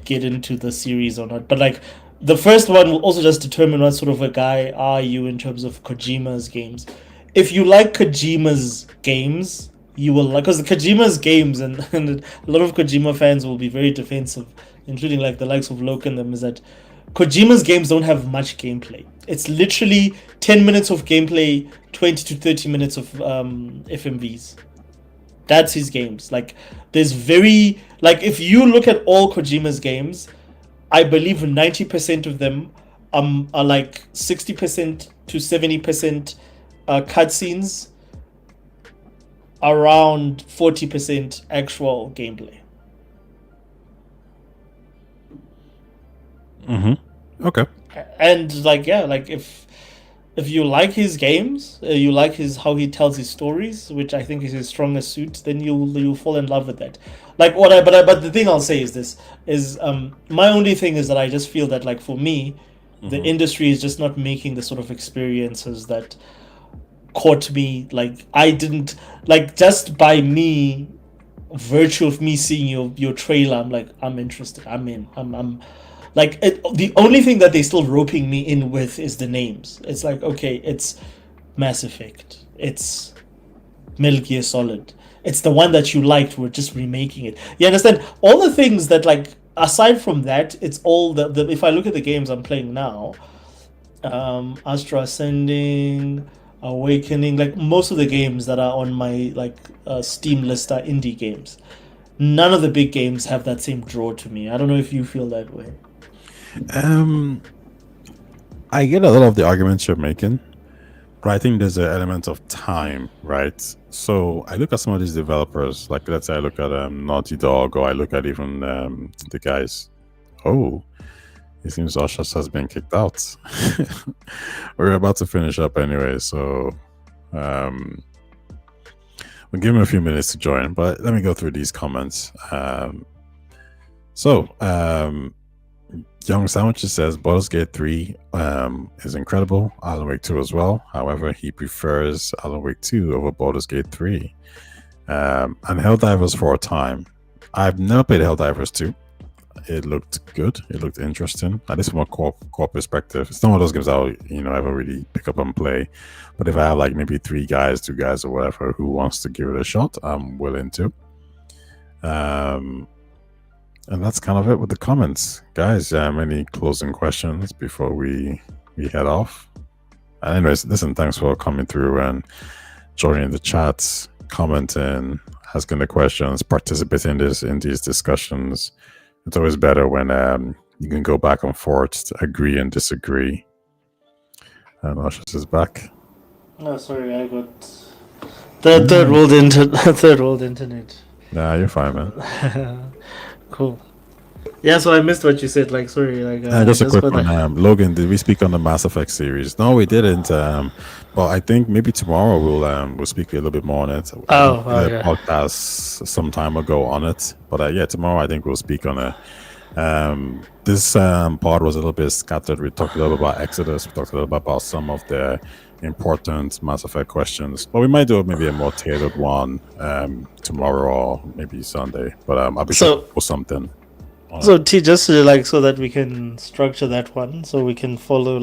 get into the series or not. But the first one will also just determine what sort of a guy are you in terms of Kojima's games. If you like Kojima's games, you will like, because the Kojima's games and a lot of Kojima fans will be very defensive, including like the likes of Loke and them, is that Kojima's games don't have much gameplay. It's literally 10 minutes of gameplay, 20 to 30 minutes of FMVs. That's his games. Like, there's very, like, if you look at all Kojima's games, I believe 90% of them are like 60% to 70% cutscenes, around 40% actual gameplay. Okay. And like, yeah, like if you like his games, you like his how he tells his stories, which I think is his strongest suit, then you'll fall in love with that. Like but the thing I'll say is this is my only thing is that I just feel that, like, for me, the industry is just not making the sort of experiences that caught me. Like, I didn't, like, just by me virtue of me seeing your trailer, I'm like, I'm interested, I'm in, I'm like, the only thing that they're still roping me in with is the names. It's like, okay, it's Mass Effect, it's Metal Gear Solid, it's the one that you liked, we're just remaking it. You understand? All the things that, like, aside from that, it's all the if I look at the games I'm playing now, Astro Ascending, Awakening, like most of the games that are on my Steam list are indie games. None of the big games have that same draw to me. I don't know if you feel that way. I get a lot of the arguments you're making, but I think there's an element of time, right? So I look at some of these developers, like, let's say I look at Naughty Dog, or I look at even the guys. Oh, it seems Ushers has been kicked out. We're about to finish up anyway, so we'll give him a few minutes to join, but let me go through these comments. Young Sandwiches says Baldur's Gate 3 is incredible. Alan Wake 2 as well. However, he prefers Alan Wake 2 over Baldur's Gate 3. And Helldivers for a time. I've never played Helldivers 2. It looked good. It looked interesting. At least from a core perspective. It's not one of those games I'll ever really pick up and play. But if I have like maybe 2 guys or whatever who wants to give it a shot, I'm willing to. And that's kind of it with the comments, guys. Any closing questions before we head off? Anyways, listen, thanks for coming through and joining the chats, commenting, asking the questions, participating in these discussions. It's always better when you can go back and forth to agree and disagree. And Ushers is back. No, sorry, I got third world internet. Nah, you're fine, man. Cool. Yeah, so I missed what you said. Like, sorry. Like, just a quick one. Logan, did we speak on the Mass Effect series? No, we didn't. But I think maybe tomorrow we'll speak a little bit more on it. Yeah. Podcast some time ago on it. But yeah, tomorrow I think we'll speak on it. This pod was a little bit scattered. We talked a little about Exodus. We talked a little about some of the important Mass Effect questions. But we might do maybe a more tailored one tomorrow or maybe Sunday. But I'll be sure to post something. So T, just so that we can structure that one, so we can follow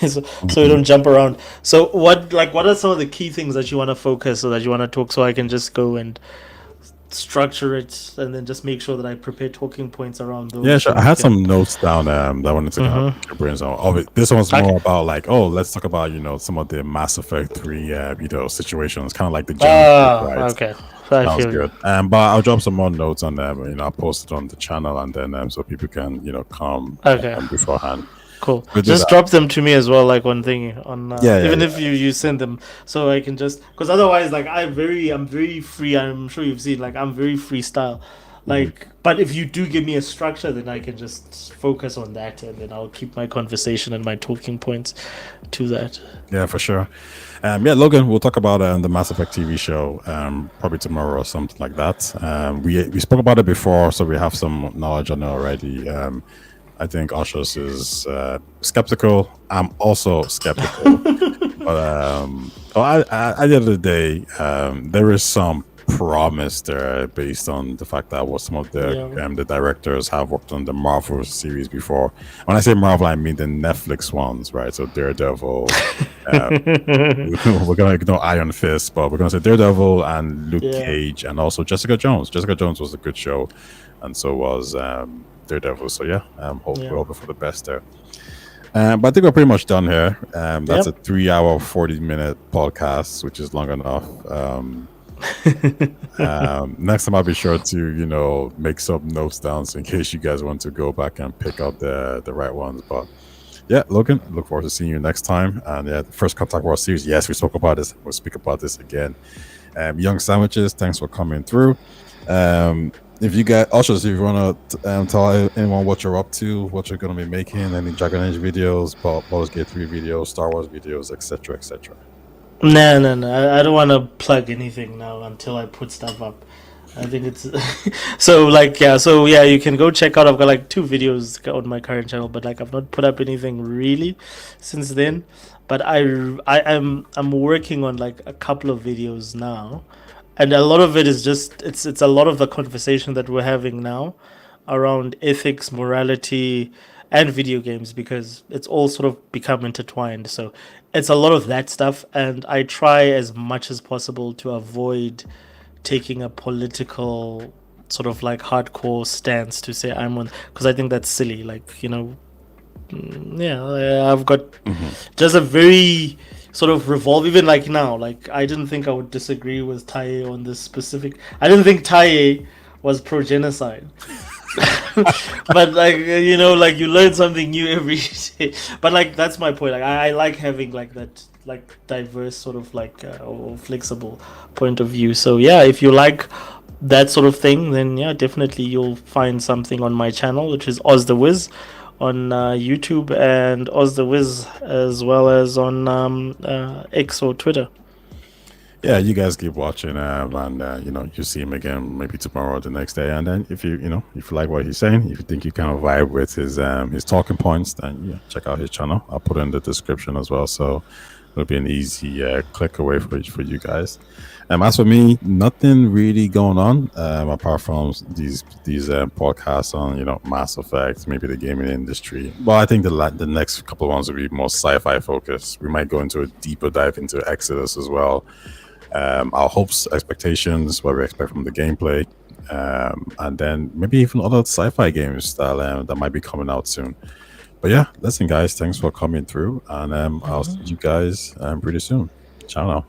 so we don't jump around. So what are some of the key things that you want to focus or that you want to talk, so I can just go and structure it and then just make sure that I prepare talking points around those. Yeah, sure. I had some notes down that I wanted to pick your brains on. This one's more about let's talk about some of the Mass Effect 3 situations, kind of like the right? Okay. Sounds good. But I'll drop some more notes on them. I'll post it on the channel, and then so people can come beforehand. Cool. Just drop them to me as well, like one thing on if you send them, so I can just, because otherwise, like, I'm very free. I'm sure you've seen, like, I'm very freestyle. Like, but if you do give me a structure, then I can just focus on that, and then I'll keep my conversation and my talking points to that. Yeah, for sure. Logan, we'll talk about the Mass Effect TV show probably tomorrow or something like that. We spoke about it before, so we have some knowledge on it already. I think Ushers is skeptical. I'm also skeptical. But at the end of the day, there is some promise there based on the fact that what some of the directors have worked on the Marvel series before. When I say Marvel, I mean the Netflix ones, right? So Daredevil. We're gonna ignore Iron Fist, but we're gonna say Daredevil and Luke Cage, and also Jessica Jones. Jessica Jones was a good show, and so was Daredevil. So yeah, we're hoping for the best there. But I think we're pretty much done here. That's a 3-hour, 40-minute podcast, which is long enough. Next time I'll be sure to make some notes down so in case you guys want to go back and pick up the right ones. But yeah, Logan, look forward to seeing you next time. And yeah, the First Contact World Series, yes, we spoke about this. We'll speak about this again. Young Sandwiches, thanks for coming through. If you guys also, if you want to tell anyone what you're up to, what you're going to be making, any Dragon Age videos, Baldur's Gate 3 videos, Star Wars videos, etc., etc. No. I don't want to plug anything now until I put stuff up. I think it's so you can go check out. I've got like 2 videos on my current channel, but like I've not put up anything really since then. But I'm working on like a couple of videos now, and a lot of it is just it's a lot of the conversation that we're having now around ethics, morality, and video games, because it's all sort of become intertwined. So it's a lot of that stuff, and I try as much as possible to avoid taking a political sort of like hardcore stance to say I'm on, because I think that's silly. Like, I've got just a very sort of revolve. Even like now, like I didn't think I would disagree with Taye on this specific. I didn't think Taye was pro genocide. But like like you learn something new every day. But like that's my point. Like I like having like that like diverse sort of like or flexible point of view. So yeah, if you like that sort of thing, then yeah, definitely you'll find something on my channel, which is Oz the Wiz on YouTube, and Oz the Wiz as well as on X or Twitter. Yeah, you guys keep watching, and you see him again maybe tomorrow or the next day. And then if you like what he's saying, if you think you kind of vibe with his talking points, then check out his channel. I'll put it in the description as well, so it'll be an easy click away for you guys. As for me, nothing really going on apart from these podcasts on Mass Effect, maybe the gaming industry. Well, I think the next couple of ones will be more sci-fi focused. We might go into a deeper dive into Exodus as well. Our hopes, expectations, what we expect from the gameplay, and then maybe even other sci-fi games that might be coming out soon. But yeah, listen, guys, thanks for coming through, and I'll see you guys pretty soon. Ciao now.